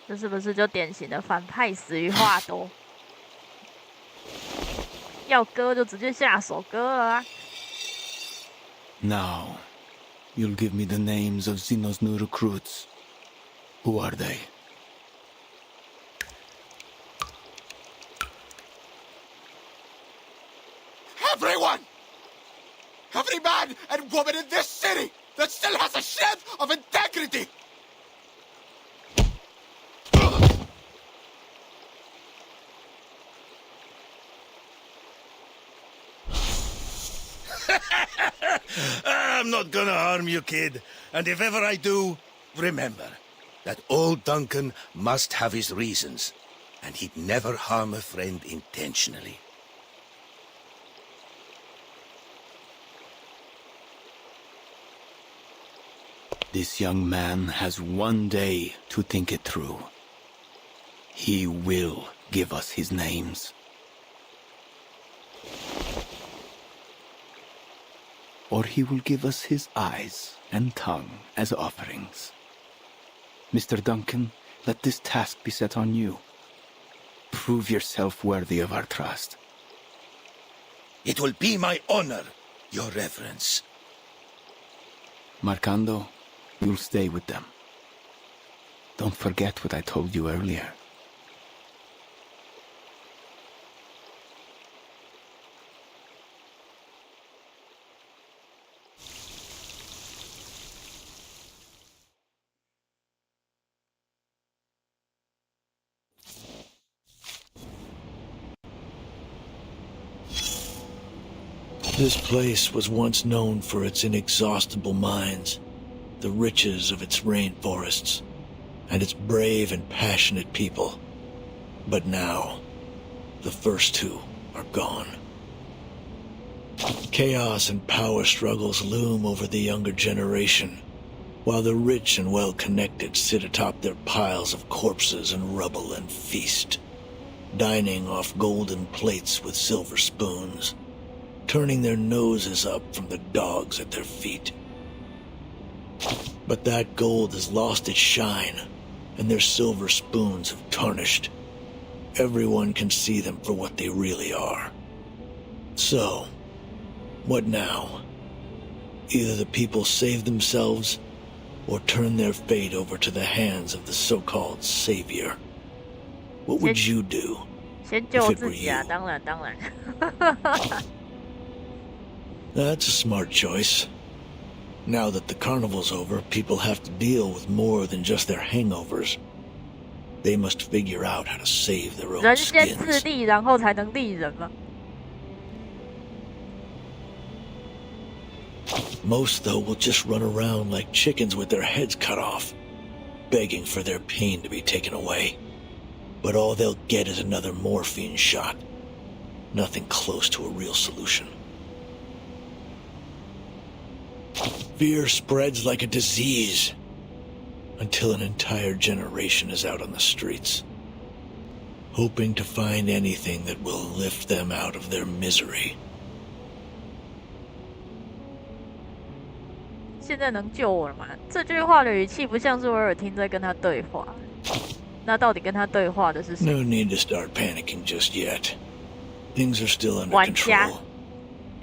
这是不是就典型的反派死于话多？要割就直接下手割了啊！ Now, you'll give me the names of Zeno's new recruits. Who are they? Everyone! Every man and woman in this city that still has a shred of integrity! not gonna harm you, kid. And if ever I do, remember that old Duncan must have his reasons, and he'd never harm a friend intentionally. This young man has one day to think it through. He will give us his names. Or he will give us his eyes and tongue as offerings. Mr. Duncan, let this task be set on you. Prove yourself worthy of our trust. It will be my honor, Your Reverence. Marcando, you'll stay with them. Don't forget what I told you earlier. This place was once known for its inexhaustible mines, the riches of its rainforests, and its brave and passionate people. But now, the first two are gone. Chaos and power struggles loom over the younger generation, while the rich and well-connected sit atop their piles of corpses and rubble and feast, dining off golden plates with silver spoons, turning their noses up from the dogs at their feet. But that gold has lost its shine, and their silver spoons have tarnished. Everyone can see them for what they really are. So, what now? Either the people save themselves, or turn their fate over to the hands of the so-called savior. What would you do if it were you? 当然。That's a smart choice. Now that the carnival's over, people have to deal with more than just their hangovers. They must figure out how to save their own 人先自 skins. 立，然后才能立人嘛。Most, though, will just run around like chickens with their heads cut off, begging for their pain to be taken away. But all they'll get is another morphine shot. Nothing close to a real solution. Fear spreads like a disease until an entire generation is out on the streets, hoping to find anything that will lift them out of their misery. 现在能救我了吗？这句话的语气不像是威尔汀在跟他对话。那到底跟他对话的是谁？ No need to start panicking just yet. Things are still under 玩家。 control.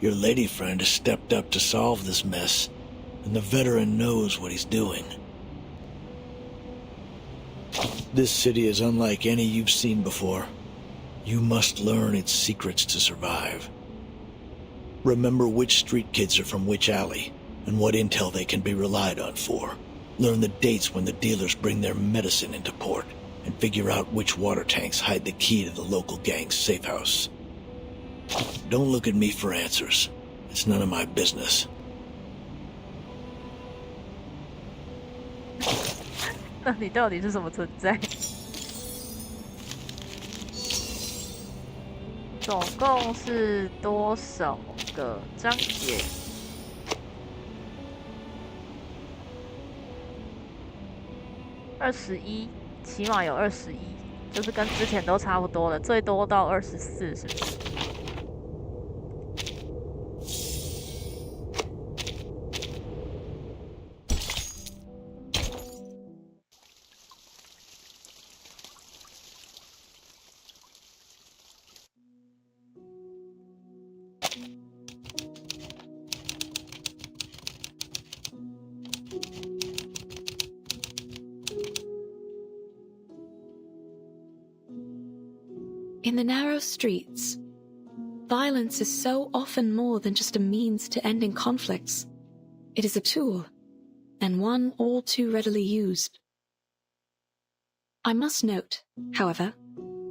Your lady friend has stepped up to solve this mess, and the veteran knows what he's doing. This city is unlike any you've seen before. You must learn its secrets to survive. Remember which street kids are from which alley, and what intel they can be relied on for. Learn the dates when the dealers bring their medicine into port, and figure out which water tanks hide the key to the local gang's safe house. Don't look at me for answers. It's none of my business. 那你到底是什么存在？总共是多少个章节？21，起码有21，就是跟之前都差不多了，最多到24，是不是？ In the narrow streets, violence is so often more than just a means to ending conflicts. It is a tool, and one all too readily used. I must note, however,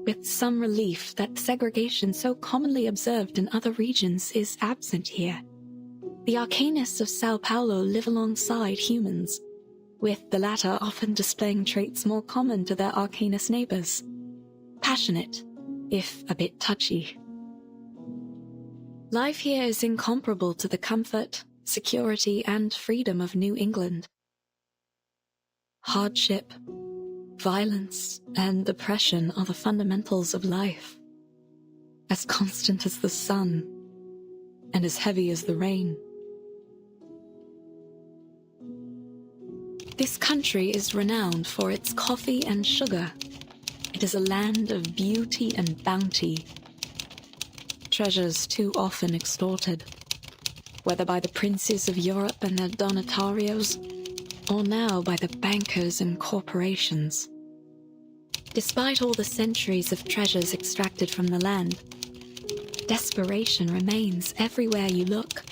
with some relief that segregation so commonly observed in other regions is absent here. The Arcanists of Sao Paulo live alongside humans, with the latter often displaying traits more common to their Arcanist neighbors. Passionate, if a bit touchy. Life here is incomparable to the comfort, security, and freedom of New England. Hardship, violence, and oppression are the fundamentals of life, as constant as the sun, and as heavy as the rain. This country is renowned for its coffee and sugar. It is a land of beauty and bounty. Treasures too often extorted, whether by the princes of Europe and their donatarios, or now by the bankers and corporations. Despite all the centuries of treasures extracted from the land, desperation remains everywhere you look.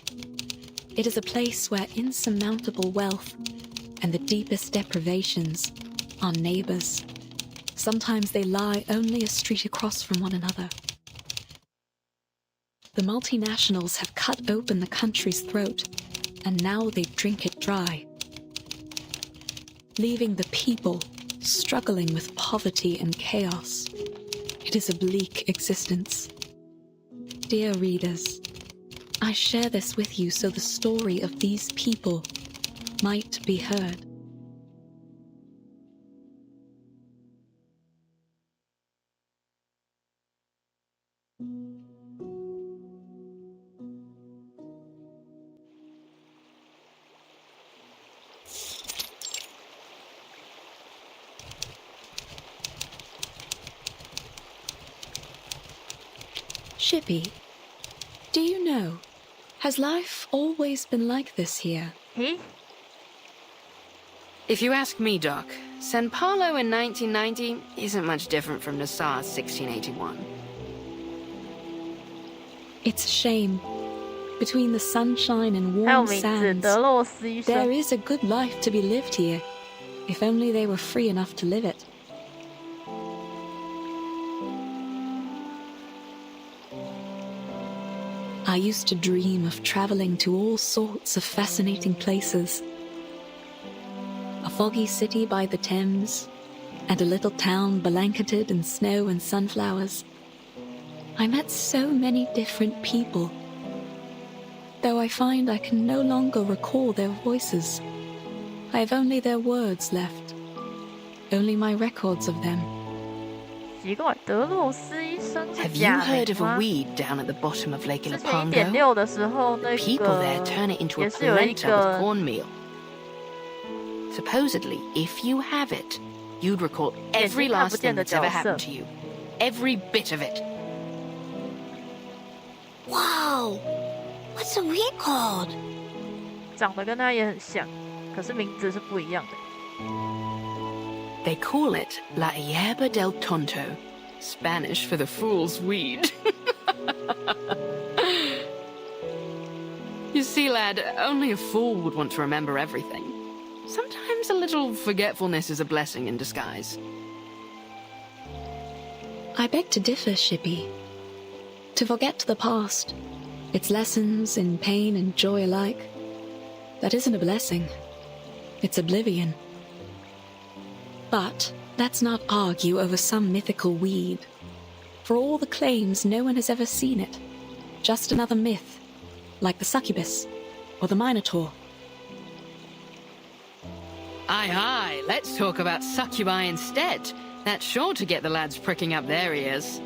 It is a place where insurmountable wealth and the deepest deprivations are neighbors. Sometimes they lie only a street across from one another. The multinationals have cut open the country's throat, and now they drink it dry, leaving the people struggling with poverty and chaos. It is a bleak existence. Dear readers, I share this with you so the story of these people might be heard. Shippy, do you know, has life always been like this here? If you ask me, Doc, San Paulo in 1990 isn't much different from Nassau 1681. It's a shame. Between the sunshine and warm sands, there is a good life to be lived here, if only they were free enough to live it. I used to dream of traveling to all sorts of fascinating places. A foggy city by the Thames, and a little town blanketed in snow and sunflowers. I met so many different people, though I find I can no longer recall their voices. I have only their words left, only my records of them. Have you heard of a weed down at the bottom of Lake Ilopango? People there turn it into a polenta with cornmeal. Supposedly, if you have it, you'd recall every last thing that's ever happened to you. Every bit of it. Wow! What's the weed called? 长得跟他也很像，可是名字是不一样的。They call it La Hierba del Tonto, Spanish for the fool's weed. You see, lad, only a fool would want to remember everything. Sometimes a little forgetfulness is a blessing in disguise. I beg to differ, Shippy. To forget the past, its lessons in pain and joy alike, that isn't a blessing. It's oblivion. But let's not argue over some mythical weed. For all the claims, no one has ever seen it. Just another myth, like the succubus or the minotaur. Aye, aye, let's talk about succubi instead. That's sure to get the lads pricking up their ears.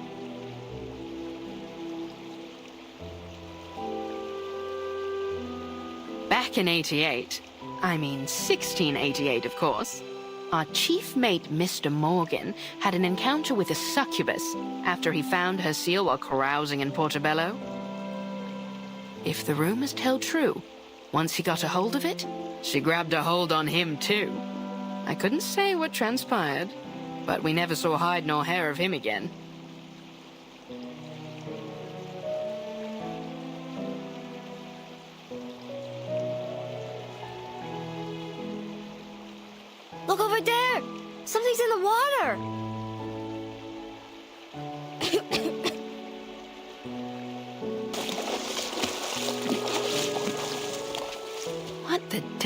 Back in 88, I mean 1688 of course, our chief mate Mr. Morgan had an encounter with a succubus after he found her seal while carousing in Portobello. If the rumors tell true, once he got a hold of it, she grabbed a hold on him too. I couldn't say what transpired, but we never saw hide nor hair of him again. Look over there! Something's in the water!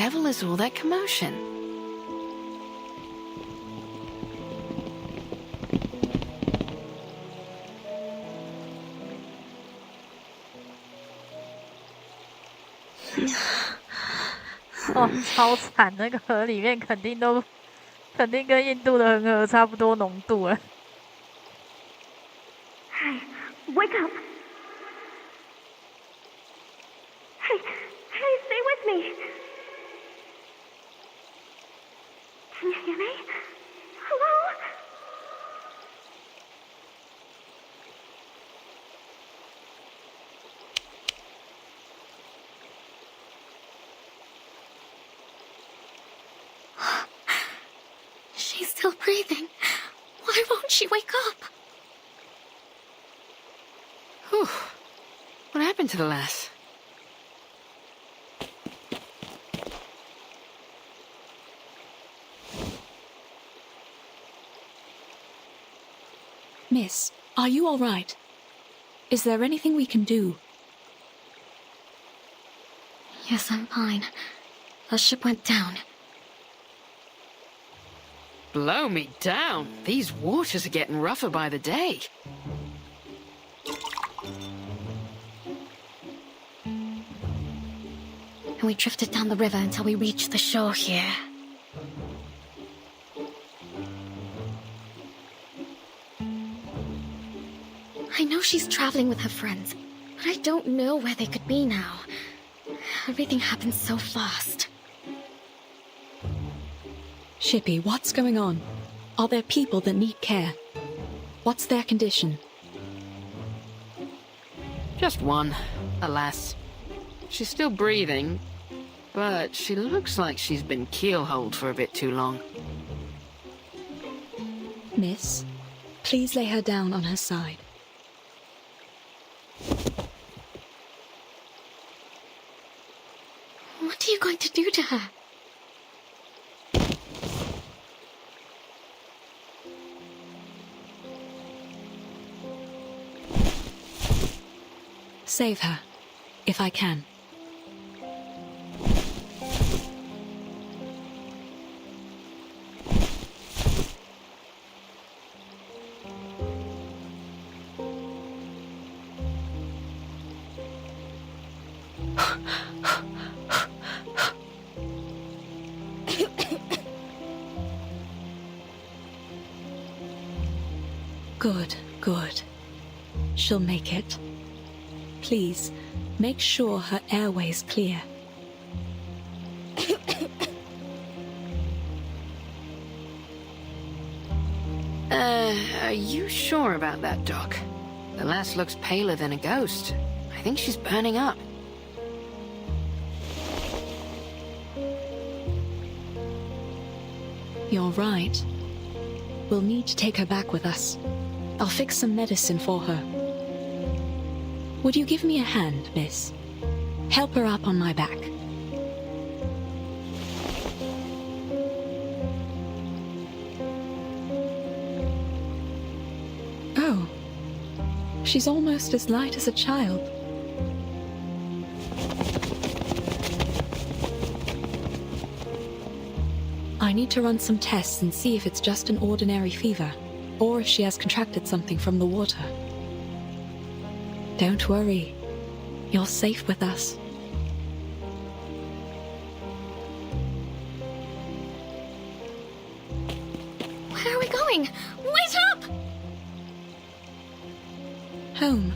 devil is all that commotion? Oh, 哦，超惨！那个河里面肯定跟印度的恒河差不多浓度了。Hey, wake up! Hey, stay with me! Can you hear me? Hello? She's still breathing. Why won't she wake up? Whew. What happened to the lass? Miss, are you all right? Is there anything we can do? Yes, I'm fine. The ship went down. Blow me down. These waters are getting rougher by the day. And we drifted down the river until we reached the shore here. I know she's traveling with her friends, but I don't know where they could be now. Everything happened so fast. Shippy, what's going on? Are there people that need care? What's their condition? Just one, alas. She's still breathing, but she looks like she's been keelholed for a bit too long. Miss, please lay her down on her side. What are you going to do to her? Save her, if I can. Good, good. She'll make it. Please, make sure her airway's clear. Are you sure about that, Doc? The lass looks paler than a ghost. I think she's burning up. You're right. We'll need to take her back with us. I'll fix some medicine for her. Would you give me a hand, miss? Help her up on my back. Oh, she's almost as light as a child. I need to run some tests and see if it's just an ordinary fever, or if she has contracted something from the water. Don't worry. You're safe with us. Where are we going? Wait up! Home.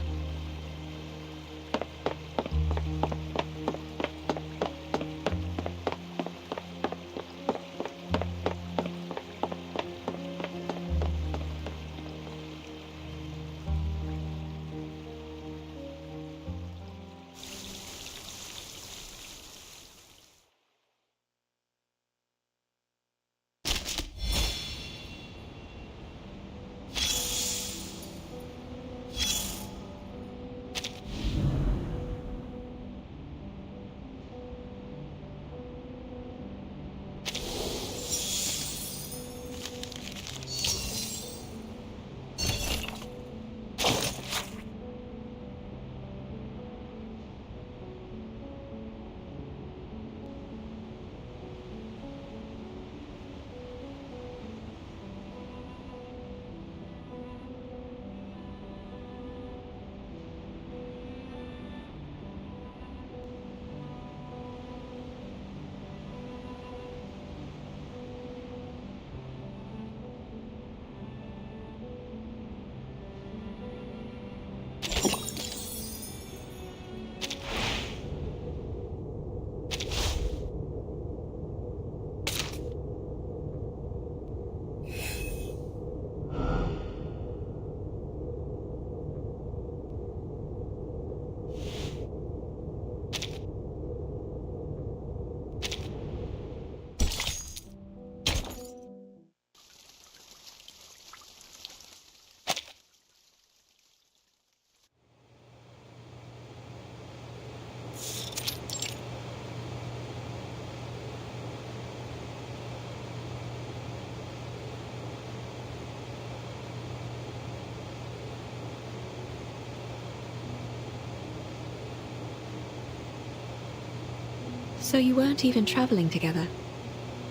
So you weren't even traveling together,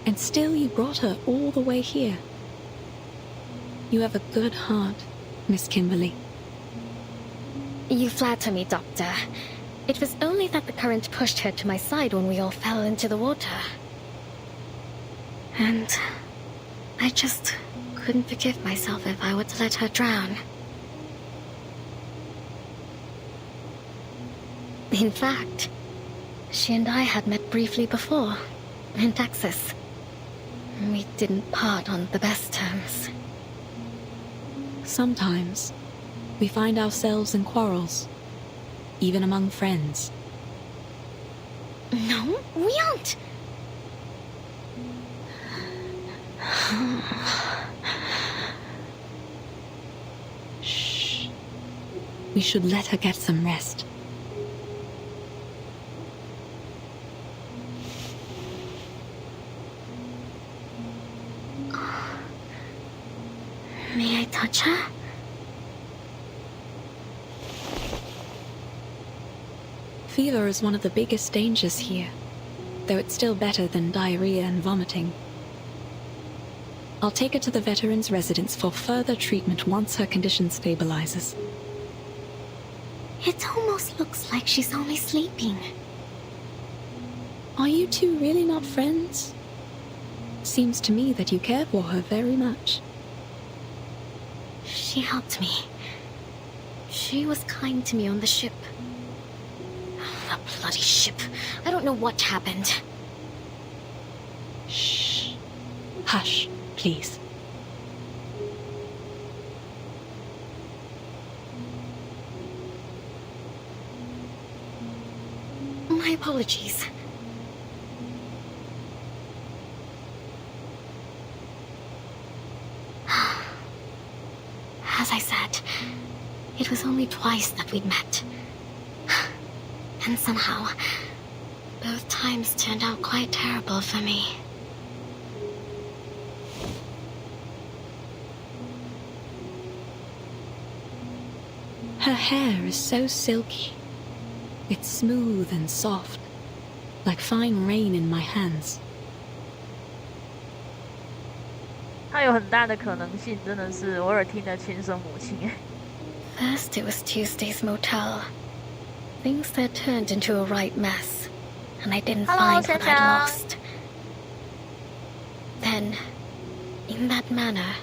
and still you brought her all the way here. You have a good heart, Miss Kimberly. You flatter me, Doctor. It was only that the current pushed her to my side when we all fell into the water. And I just couldn't forgive myself if I were to let her drown. In fact, she and I had met briefly before, in Texas. We didn't part on the best terms. Sometimes, we find ourselves in quarrels, even among friends. No, we aren't. Shh. We should let her get some rest. May I touch her? Fever is one of the biggest dangers here, though it's still better than diarrhea and vomiting. I'll take her to the veteran's residence for further treatment once her condition stabilizes. It almost looks like she's only sleeping. Are you two really not friends? Seems to me that you care for her very much. She helped me. She was kind to me on the ship. The bloody ship. I don't know what happened. Shh. Hush, please. My apologies. As I said, it was only twice that we'd met. And somehow, both times turned out quite terrible for me. Her hair is so silky. It's smooth and soft, like fine rain in my hands. 她有很大的可能性，真的是我耳听的亲生母亲。First, it was Tuesday's motel. Things had turned into a right mess, and I didn't find what I'd lost. Then, in that manner,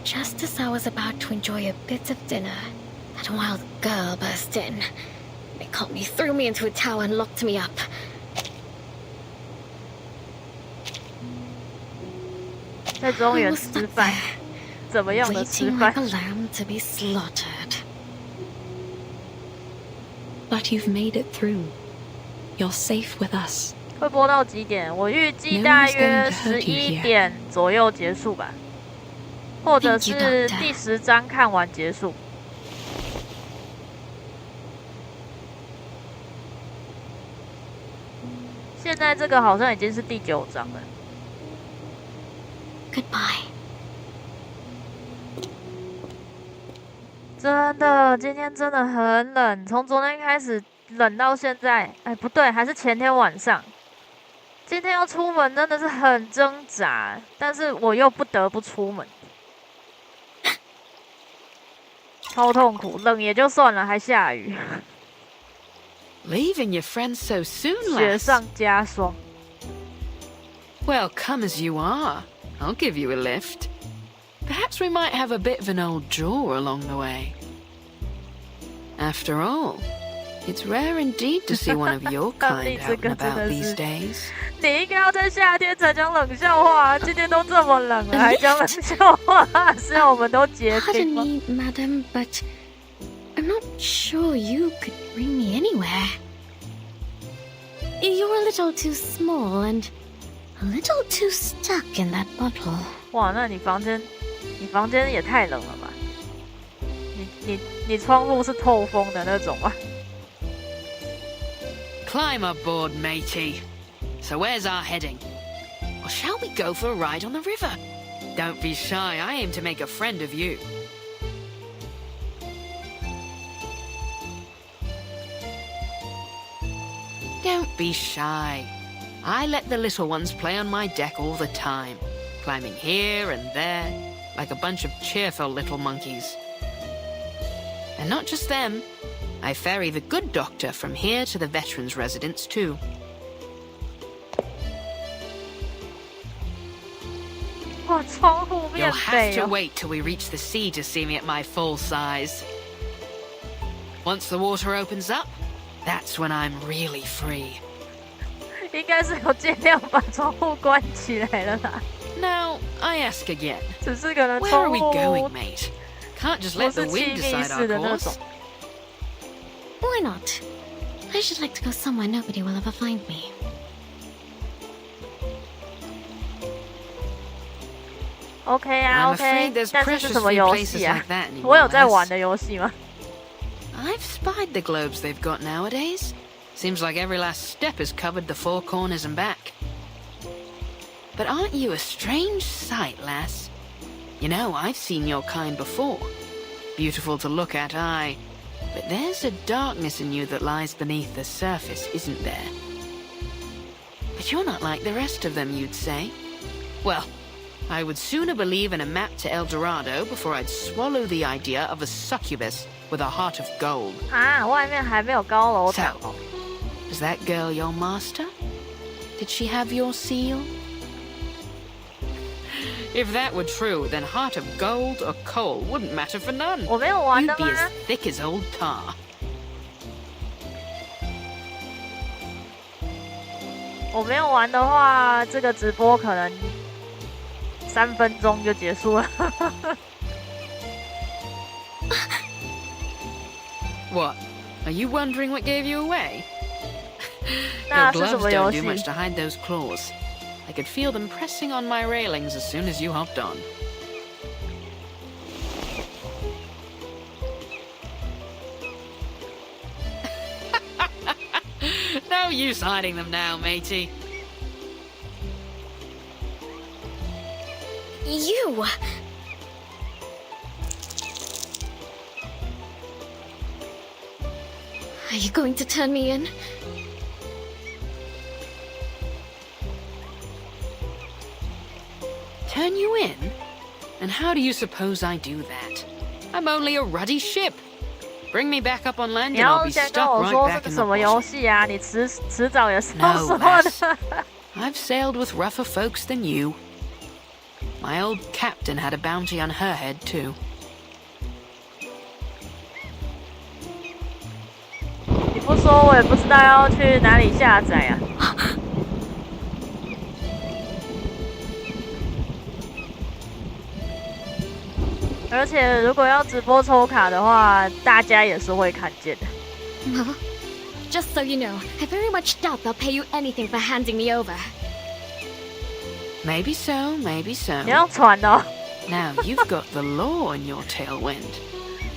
just as I was about to enjoy a bit of dinner, that wild girl burst in. They caught me, threw me into a tower, and locked me up. 在中原吃饭，怎么样的吃饭 Waiting like a lamb to be slaughtered. But you've made it through. You're safe with us. 会播到几点？我预计大约11点左右结束吧，或者是第10章看完结束。现在这个好像已经是第9章了。Goodbye. 真的，今天真的很冷，从昨天开始冷到现在。哎，不对，还是前天晚上。今天要出门真的是很挣扎，但是我又不得不出门，超痛苦。冷也就算了，还下雨。Leaving your friends so soon, lass? 雪上加霜。Well, come as you are. I'll give you a lift. Perhaps we might have a bit of an old jaw along the way. After all, it's rare indeed to see one of your kind out and about these days. 你应该要在夏天才讲冷笑话，今天都这么冷了，还讲冷笑话，是要我们都结冰吗 Pardon me, madam, but I'm not sure you could bring me anywhere. You're a little too small and a little too stuck in that bottle. 哇，那你房间也太冷了吧？你窗户是透风的那种吗？ Climb aboard, matey. So where's our heading? Or shall we go for a ride on the river? Don't be shy. I aim to make a friend of you. Don't be shy. I let the little ones play on my deck all the time, climbing here and there, like a bunch of cheerful little monkeys. And not just them, I ferry the good doctor from here to the veterans' residence too. You'll have to wait till we reach the sea to see me at my full size. Once the water opens up, that's when I'm really free. 应该是有尽量把窗户关起来了啦。Now, I ask again. 只是可能 Where 窗 are we 户 going, mate? Can't just let the 不是气 wind 密 decide 式 our 的那种 course.。Why not? I should like to go somewhere nobody will ever find me. OK 啊 I'm ，OK， afraid there's 但是是 precious 什么 few 游 places 戏啊 like that？ 我有在 anymore, 玩 lass. 的游戏吗？ I've spied the globes they've got nowadays. Seems like every last step has covered the four corners and back. But aren't you a strange sight, lass? You know, I've seen your kind before. Beautiful to look at, aye. But there's a darkness in you that lies beneath the surface, isn't there? But you're not like the rest of them, you'd say. Well, I would sooner believe in a map to El Dorado before I'd swallow the idea of a succubus with a heart of gold. 啊，外面还没有高楼 So, 塔。 is that girl your master? Did she have your seal? If that were true, then heart of gold or coal wouldn't matter for none. 我没有玩 You'd 的 be 吗 as thick as old tar. 我没有玩的话，这个直播可能3分钟就结束了。What? Are you wondering what gave you away? 那 Your 是什 gloves 么游 don't 戏 do much to hide those claws. I could feel them pressing on my railings as soon as you hopped on. No use hiding them now, matey. You! Are you going to turn me in? Turn you in? And how do you suppose I do that? I'm only a ruddy ship. Bring me back up on land 你 and I'll 要 be 先跟 stuck 我 right 说 back 这 in 什 the 么游 bottom. 戏啊？你迟早也是 No, 要说 lass. 的。 I've sailed with rougher folks than you. My old captain had a bounty on her head, too. 你不说我也不知道要去哪里下载啊。而且如果要直播抽卡的话，大家也是会看见的。 Well, just so you know, I very much doubt they'll pay you anything for handing me over. Maybe so, maybe so. 你要传哦。 Now, you've got the law in your tailwind.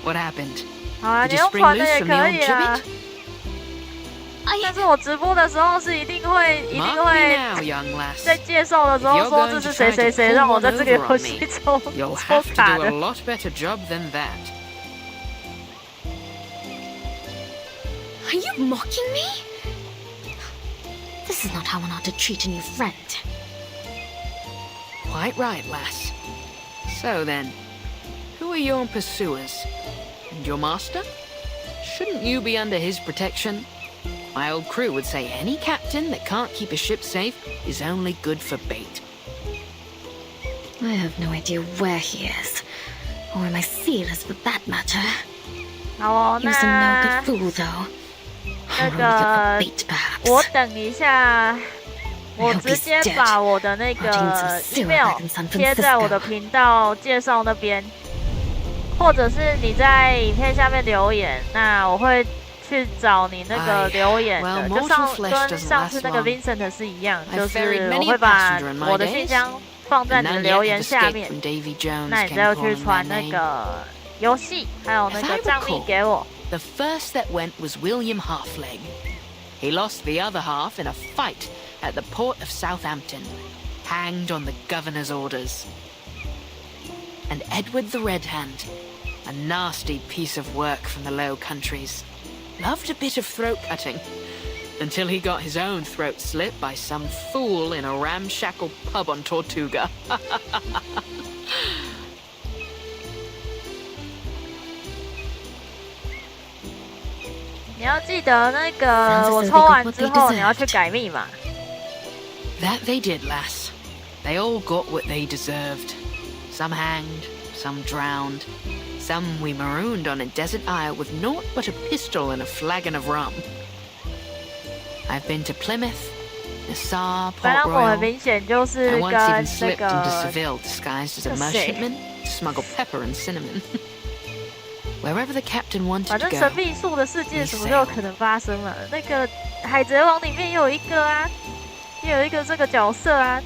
What happened? 好啊， Did 你 you 用 spring 传的 loose 也 from the 可 old 以啊 gibbet?。但是我直播的时候是一定会 Mark me now, young lass. 在介绍的时候 If you're 说 going 这 to 是谁 try 谁 to 谁 pull 让我 one 在这个 over 游 on 戏 me, 抽 you'll 抽 have to 卡 do 的 a。lot better job than that. Are you mocking me? This is not how one ought to treat a new friend. Quite right, lass. So then, who are your pursuers? And your master? Shouldn't you be under his protection? My old crew would say any captain that can't keep a ship safe is only good for bait. I have no idea where he is, or where my seal is for that matter. 好哦， He was a 那 no good fool, though. 那 Only good 个 for bait, perhaps. 我等一下，我直接把我的那个 email 贴在我的频道介绍那边，或者是你在影片下面留言，那我会去找你那个留言的，就跟上次那个 Vincent 是一样，就是我会把我的信箱放在你的留言下面，那你再去传那个游戏还有那个账密给我。 The first that went was William Halfleg. He lost the other half in a fight at the port of Southampton, hanged on the governor's orders. And Edward the Red Hand, a nasty piece of work from the Low Countries, loved a bit of throat cutting. until he got his own throat slit by some fool in a ramshackle pub on Tortuga. 你要记得那个我抽完之后你要去改密码。That they did, lass. They all got what they deserved. Some hanged, some drowned, some we marooned on a desert isle with naught but a pistol and a flagon of rum. I've been to Plymouth, Nassau, Port Royal. I once even slipped into Seville disguised as a merchantman to smuggle pepper and cinnamon. Wherever the captain wanted to go. 反正神秘树的世界什么都有可能发生了。那个海贼王里面又有一个啊，也有一个这个角色啊，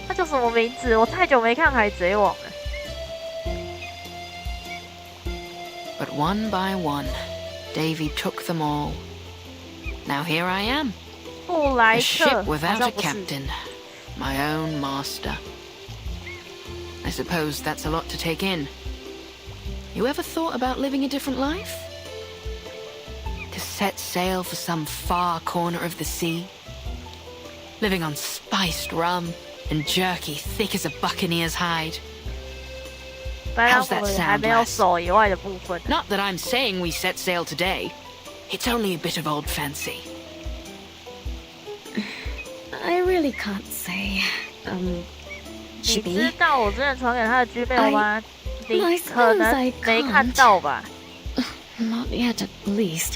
他叫什么名字？我太久没看海贼王了。But one by one, Davy took them all. Now here I am, a ship without a captain, my own master. I suppose that's a lot to take in. You ever thought about living a different life? To set sail for some far corner of the sea? Living on spiced rum and jerky thick as a buccaneer's hide? How's that sound, lass? Not that I'm saying we set sail today. It's only a bit of old fancy. I really can't say. 你知道我之前传给他的 Gmail 吗？你可能没看到吧 ？Not yet, at least.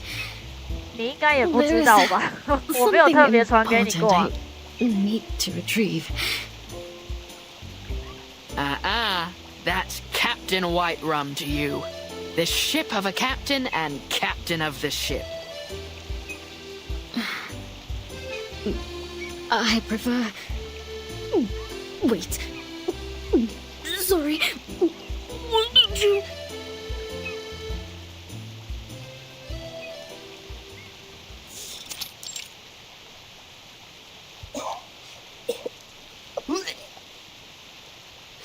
你应该也不知道吧？我没有特别传给你过啊。Need to retrieve. That's Captain White Rum to you. The ship of a captain and captain of the ship. I prefer... Wait. Sorry. What did you...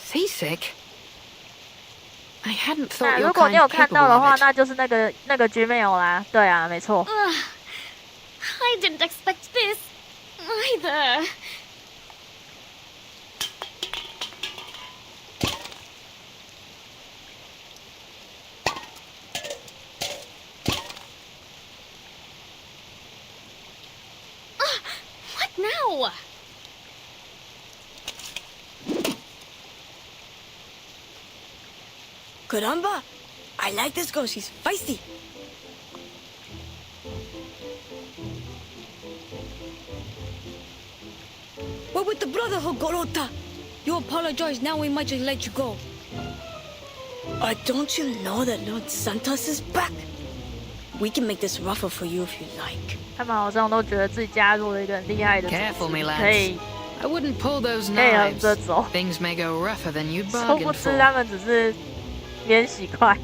Seasick? I hadn't thought 如果你有看到的话，那就是那个 Gmail 啦。对啊，没错。I didn't expect this either. What now? Caramba! I like this girl, she's feisty. What with the Brotherhood, Gorota? You apologize, now we might just let you go. Don't you know that Lord Santos is back? We can make this rougher for you if you like. 他们好像都觉得自己加入了一个很厉害的组织， Careful, me 可以 lads. I wouldn't pull those 可以横 knives. 着走。 Things may go rougher than you'd 殊 bargained 不知 for. 他们只是免洗筷。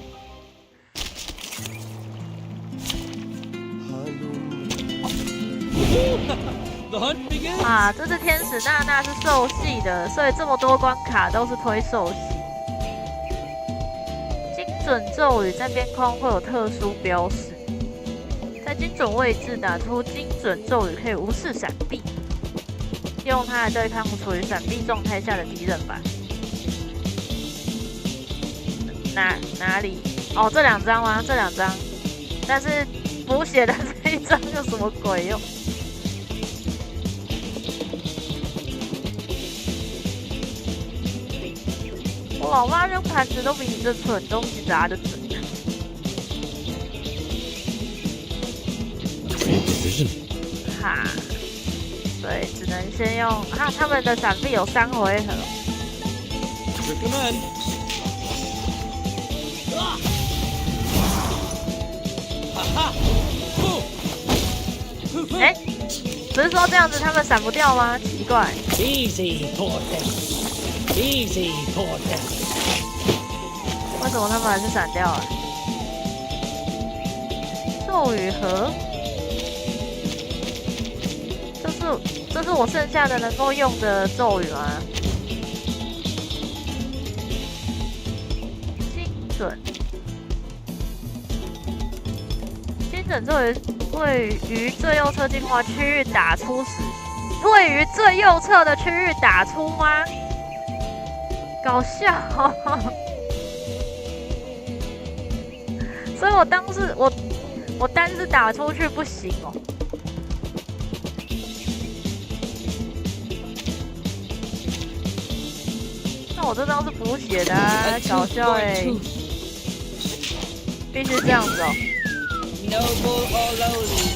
啊，这次天使娜娜是兽系的，所以这么多关卡都是推兽系。精准咒语在边框会有特殊标识，在精准位置打出精准咒语可以无视闪避，用它来对抗处于闪避状态下的敌人吧。哪里？哦，这两张吗？这两张，但是补血的这一张有什么鬼用？我老妈扔盘子都比你这蠢东西砸的准。哈，对，只能先用他们的闪避有3回合。哎，不是说这样子他们闪不掉吗？奇怪。Easy, Porter. Easy, Porter. 为什么他们还是闪掉了？咒语盒，这是我剩下的能够用的咒语吗？精准咒语位于最右侧进化区域打出时，位于最右侧的区域打出吗？搞笑、哦。所以我当时我单是打出去不行哦。那我这张是补血的、啊，搞笑哎、欸！必须这样子哦。Noble or lowly,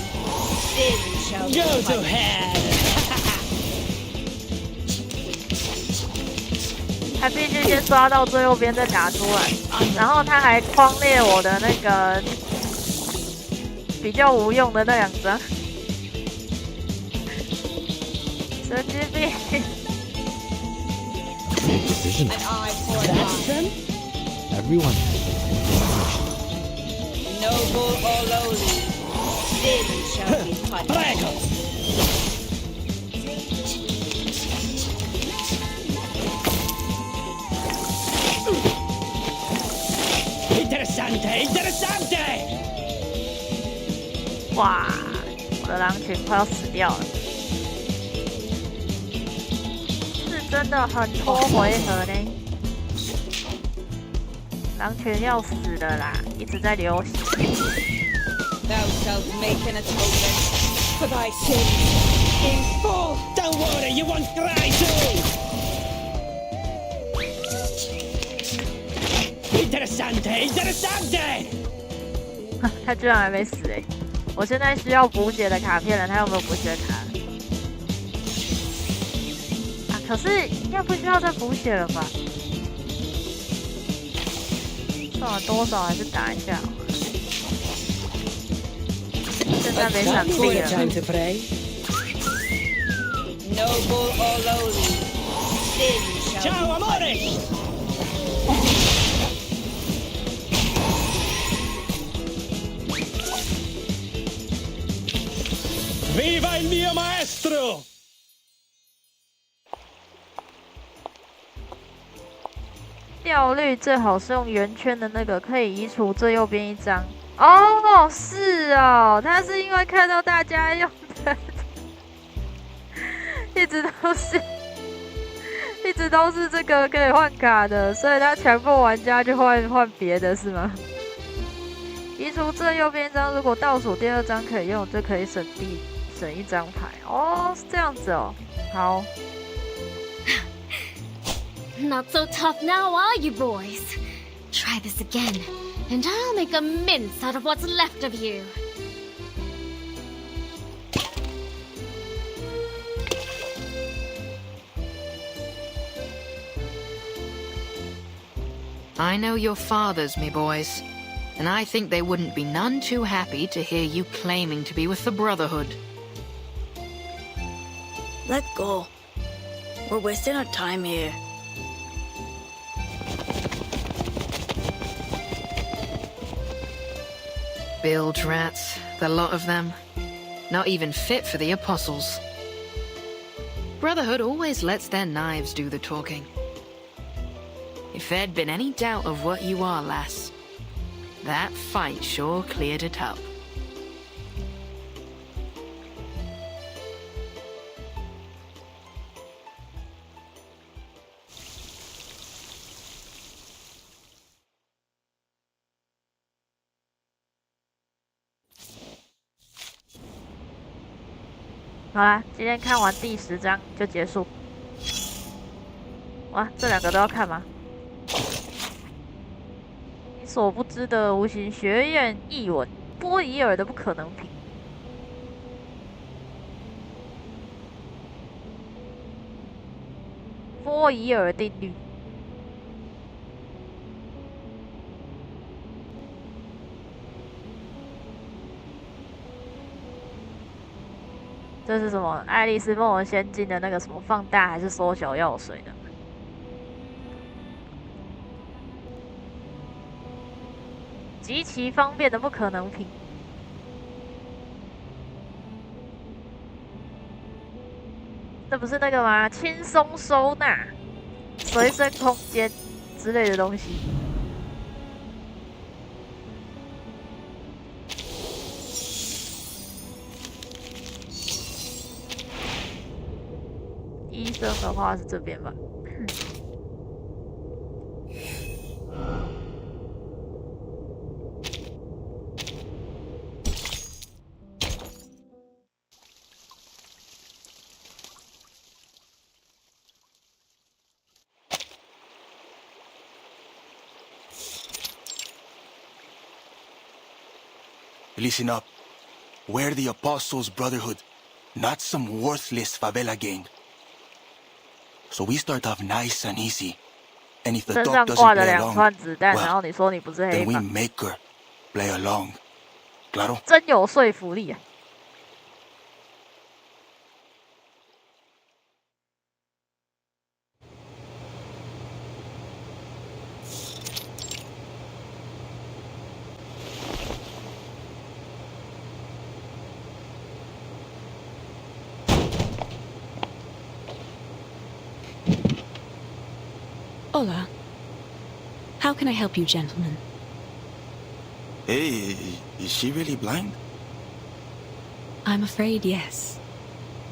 sin shall be Go to hell! 还必须先刷到最右边再打出来，然后他还框列我的那个比较无用的那2张，神经病。Make decisions. That's them? Everyone has noble or lowly, sin shall be punished. Prego! Interessante, interessante! 哇，我的狼群快要死掉了，是真的很拖回合呢。狼群要死了啦，一直在流血。Thou shalt make an atonement for thy sins in full. Don't worry, you won't cry too! Interessante, interessante! 他居然还没死哎！我现在需要补血的卡片了，他有没有补血卡？啊，可是应该不需要再补血了吧？算了，多少还是打一下好了。现在没闪避了。Noble or lowly, sin shall be Ciao, amore! Viva il mio maestro! 掉率最好是用圆圈的那个，可以移除最右边1张。哦，是哦，他是因为看到大家用的，一直都是这个可以换卡的，所以他强迫玩家去换别的，是吗？移除最右边1张，如果倒数第2张可以用，就可以省1张牌。哦，是这样子哦。好。Not so tough now, are you, boys? Try this again, and I'll make a mince out of what's left of you. I know your fathers, me boys, and I think they wouldn't be none too happy to hear you claiming to be with the Brotherhood. Let go. We're wasting our time here. Bilge rats, the lot of them. Not even fit for the apostles. Brotherhood always lets their knives do the talking. If there'd been any doubt of what you are, lass, that fight sure cleared it up. 好啦，今天看完第10章就结束。哇，这2个都要看吗？你所不知的无形学院译文，波伊尔的不可能品。波伊尔定律。这是什么？《爱丽丝梦游仙境》的那个什么放大还是缩小药水的？极其方便的不可能品。这不是那个吗？轻松收纳、随身空间之类的东西。生的话是这边吧。Listen up. We're the Apostles' Brotherhood, not some worthless favela gang. So we start off nice and easy. And if the 身 dog 上 doesn't 挂着 play 2串子弹， along, 然后你说你不是 then 黑 we 帮， make her play along. Claro? 真有说服力啊！Hola. How can I help you, gentlemen? Hey, is she really blind? I'm afraid yes.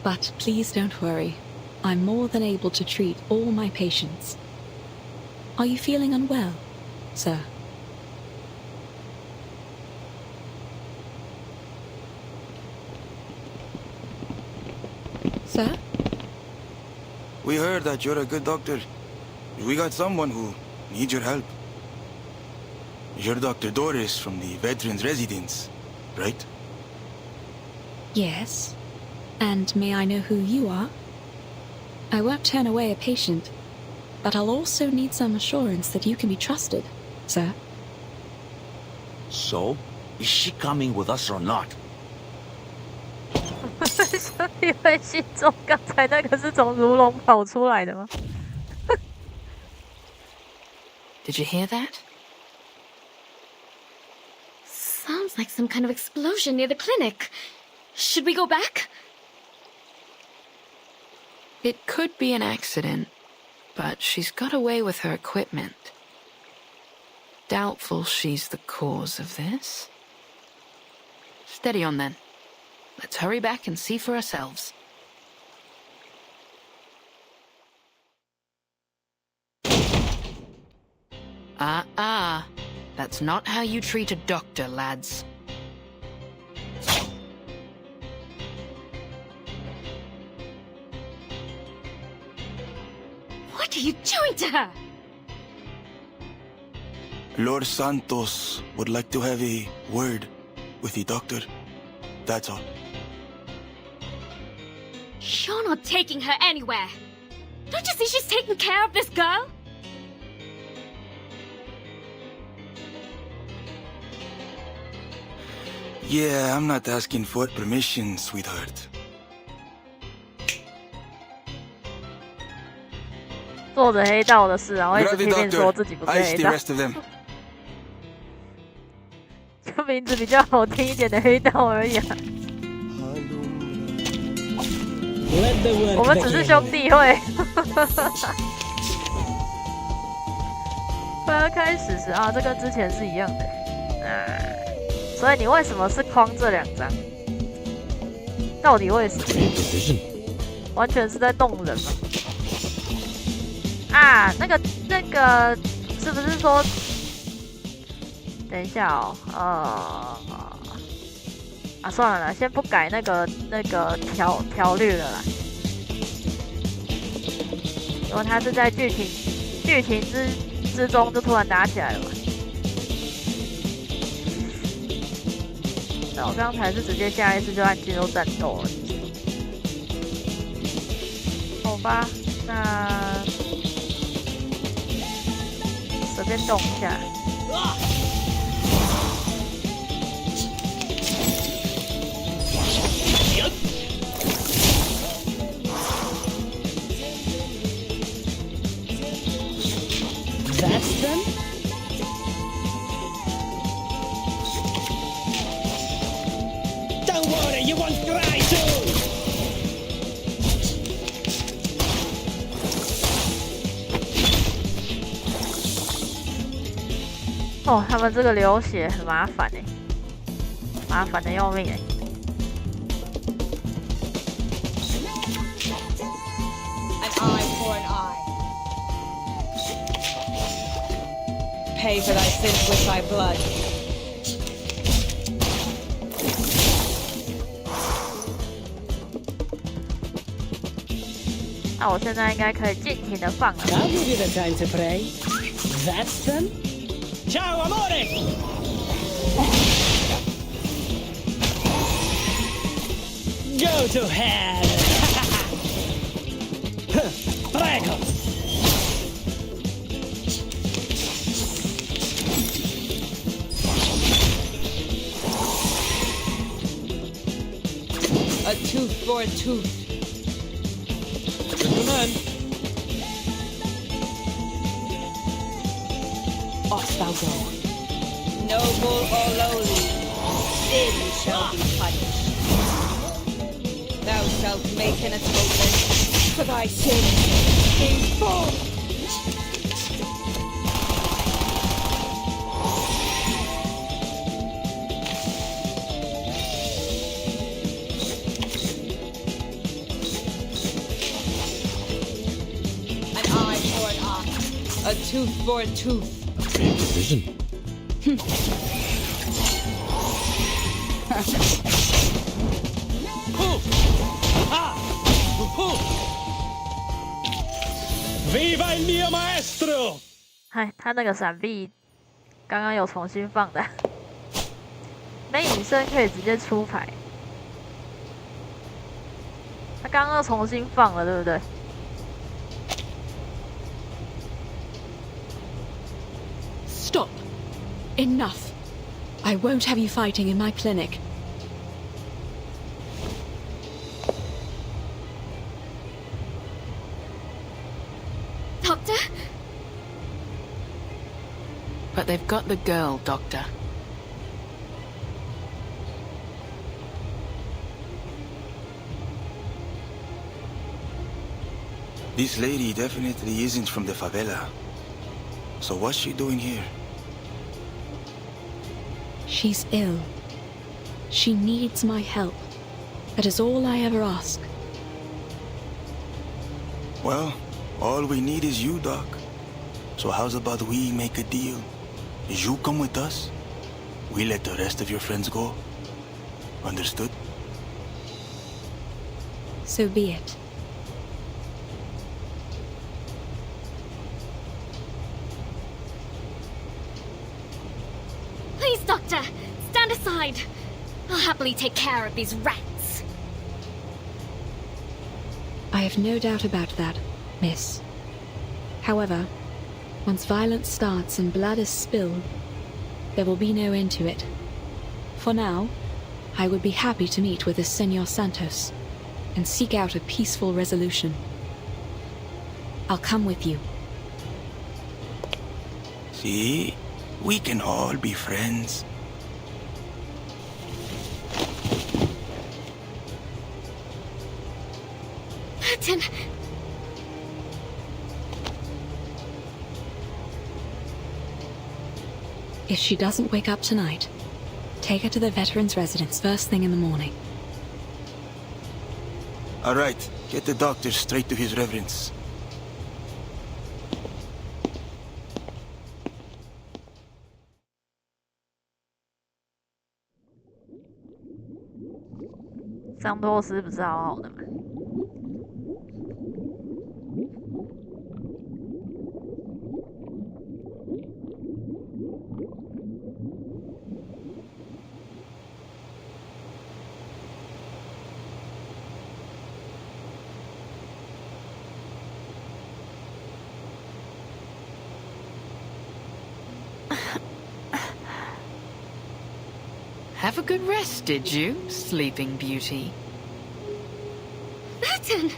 But please don't worry. I'm more than able to treat all my patients. Are you feeling unwell, sir? Sir? We heard that you're a good doctor. We got someone who needs your help. You're Dr. Doris from the Veterans Residence, right? Yes. And may I know who you are? I won't turn away a patient, but I'll also need some assurance that you can be trusted, sir. So, is she coming with us or not? 兄弟会心中刚才那个是从如龙跑出来的吗？ Did you hear that? Sounds like some kind of explosion near the clinic. Should we go back? It could be an accident, but she's got away with her equipment. Doubtful she's the cause of this. Steady on then. Let's hurry back and see for ourselves. That's not how you treat a doctor, lads. What are you doing to her? Lord Santos would like to have a word with the doctor. That's all. You're not taking her anywhere. Don't you see she's taking care of this girl? Yeah, I'm not asking for permission, sweetheart. 做着黑道的事，然后一直批评说自己不是 I 黑 see 道 the。rest of them. 就名字比较好听一点的黑道而已啊。我们只是兄弟会。快要开始时啊，这跟之前是一样的。所以你为什么是框这2张？到底为什么？完全是在动人嘛。啊，那个，是不是说？等一下哦，算了啦，先不改那个条律了啦，因为它是在剧情之中就突然打起来了嘛。那我刚才是直接下意识就按进入战斗了，好吧，那随便动一下。That's them? Don't worry, you won't cry soon! 哦，他们这个流血很麻烦哎，麻烦的要命哎。pay for thy sins with thy blood. 那我现在应该可以尽情的放了。Now give you the time to pray. That's them. Ciao, amore! Go to hell! Prego! A tooth for a tooth. Gentlemen. Off thou go. Noble or lowly, sin shall be punished. Thou shalt make an atonement for thy sins in full. An eye for an eye, a tooth for a tooth. Big decision. Viva il mio maestro! 嗨，他那个闪避刚刚有重新放的，那女生可以直接出牌。他刚刚重新放了，对不对？ Stop. Enough. I won't have you fighting in my clinic. Doctor? But they've got the girl, Doctor. This lady definitely isn't from the favela. So what's she doing here? She's ill. She needs my help. That is all I ever ask. Well, all we need is you, Doc. So how's about we make a deal? You come with us, we let the rest of your friends go. Understood? So be it. Please, Doctor, stand aside. I'll happily take care of these rats. I have no doubt about that, miss. However, once violence starts and blood is spilled, there will be no end to it. For now, I would be happy to meet with the Senor Santos and seek out a peaceful resolution. I'll come with you. See? We can all be friends. Burton. If she doesn't wake up tonight, take her to the veteran's residence first thing in the morning. All right, get the doctor straight to his reverence.桑托斯不是好好的吗？ Have a good rest, did you, Sleeping Beauty? Burton!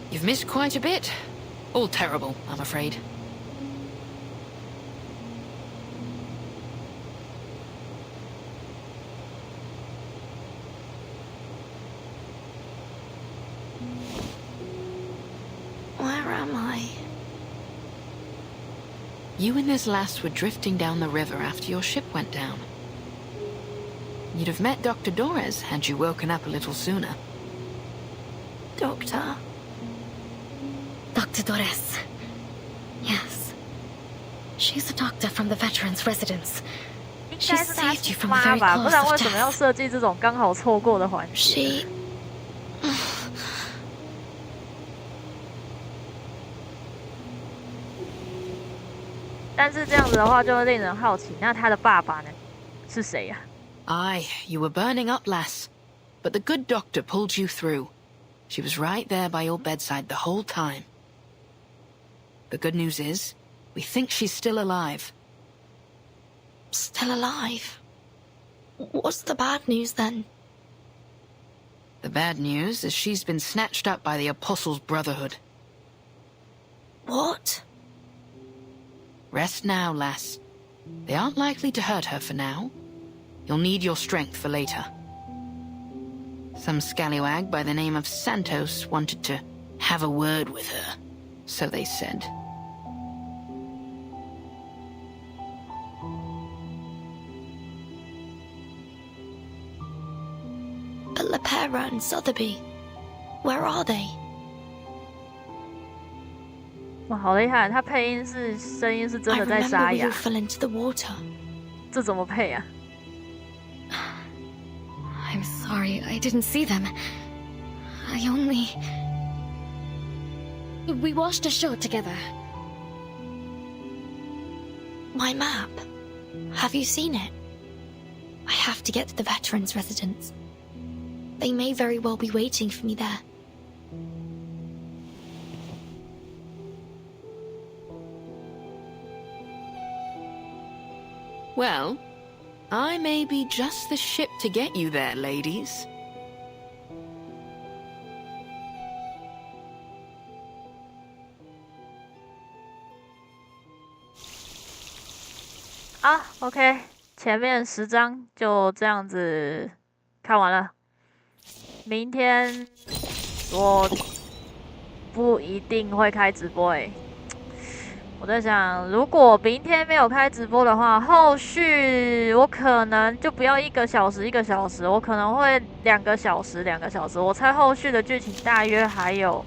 You've missed quite a bit. All terrible, I'm afraid. Where am I? You and this lass were drifting down the river after your ship went down. You'd have met Dr. Dorres had you woken up a little sooner. Doctor? Dr. Dorres. Yes. She's a doctor from the veterans' residence. 应 She 该是他 saved you from 妈 the very 吧，不 close 然 of 为什么要 death. 设计这种刚好错过的环节？ She... 但是这样子的话，就会令人好奇，那他的爸爸呢？是谁呀？Aye, you were burning up, lass. But the good doctor pulled you through. She was right there by your bedside the whole time. The good news is, we think she's still alive. Still alive? What's the bad news then? The bad news is she's been snatched up by the Apostles' Brotherhood. What? Rest now, lass. They aren't likely to hurt her for now. You'll need your strength for later. Some scallywag by the name of Santos wanted to have a word with her, so they said. But Lepera and Sotheby, where are they? 哇，好厉害！他配音是声音是真的在沙 I remember we 哑 all， fell into the water. 这怎么配啊？ I'm sorry, I didn't see them. I only... We washed ashore together. My map. Have you seen it? I have to get to the veterans' residence. They may very well be waiting for me there. Well, I may be just the ship to get you there, ladies. 好 ，OK， 前面10章就这样子看完了。明天我不一定会开直播我在想，如果明天没有开直播的话，后续我可能就不要1个小时1个小时，我可能会2个小时2个小时。我猜后续的剧情大约还有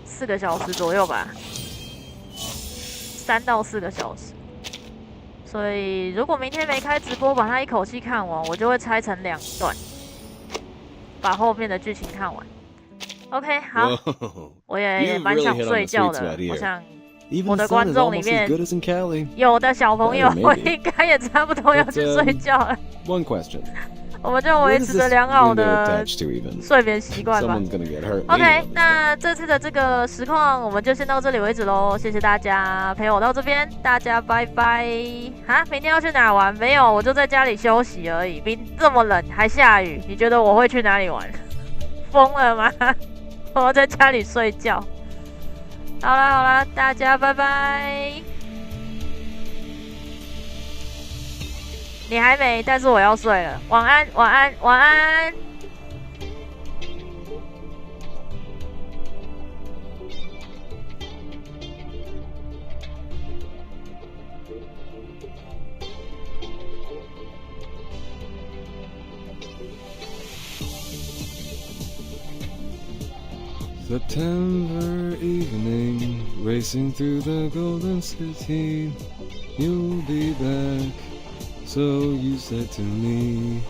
4个小时左右吧，3到4个小时。所以如果明天没开直播，把它一口气看完，我就会拆成2段，把后面的剧情看完。OK， 好，我也蛮想睡觉的，我想。我的观众里面有的小朋友，我应该也差不多要去睡觉了。One question. 我们就维持着良好的睡眠习惯吧。OK， 那这次的这个实况我们就先到这里为止喽，谢谢大家陪我到这边，大家拜拜。啊，明天要去哪玩？没有，我就在家里休息而已。这么冷还下雨，你觉得我会去哪里玩？疯了吗？我要在家里睡觉。好啦，大家拜拜。你还没，但是我要睡了。晚安，晚安，晚安。September evening, racing through the golden city. You'll be back, so you said to me.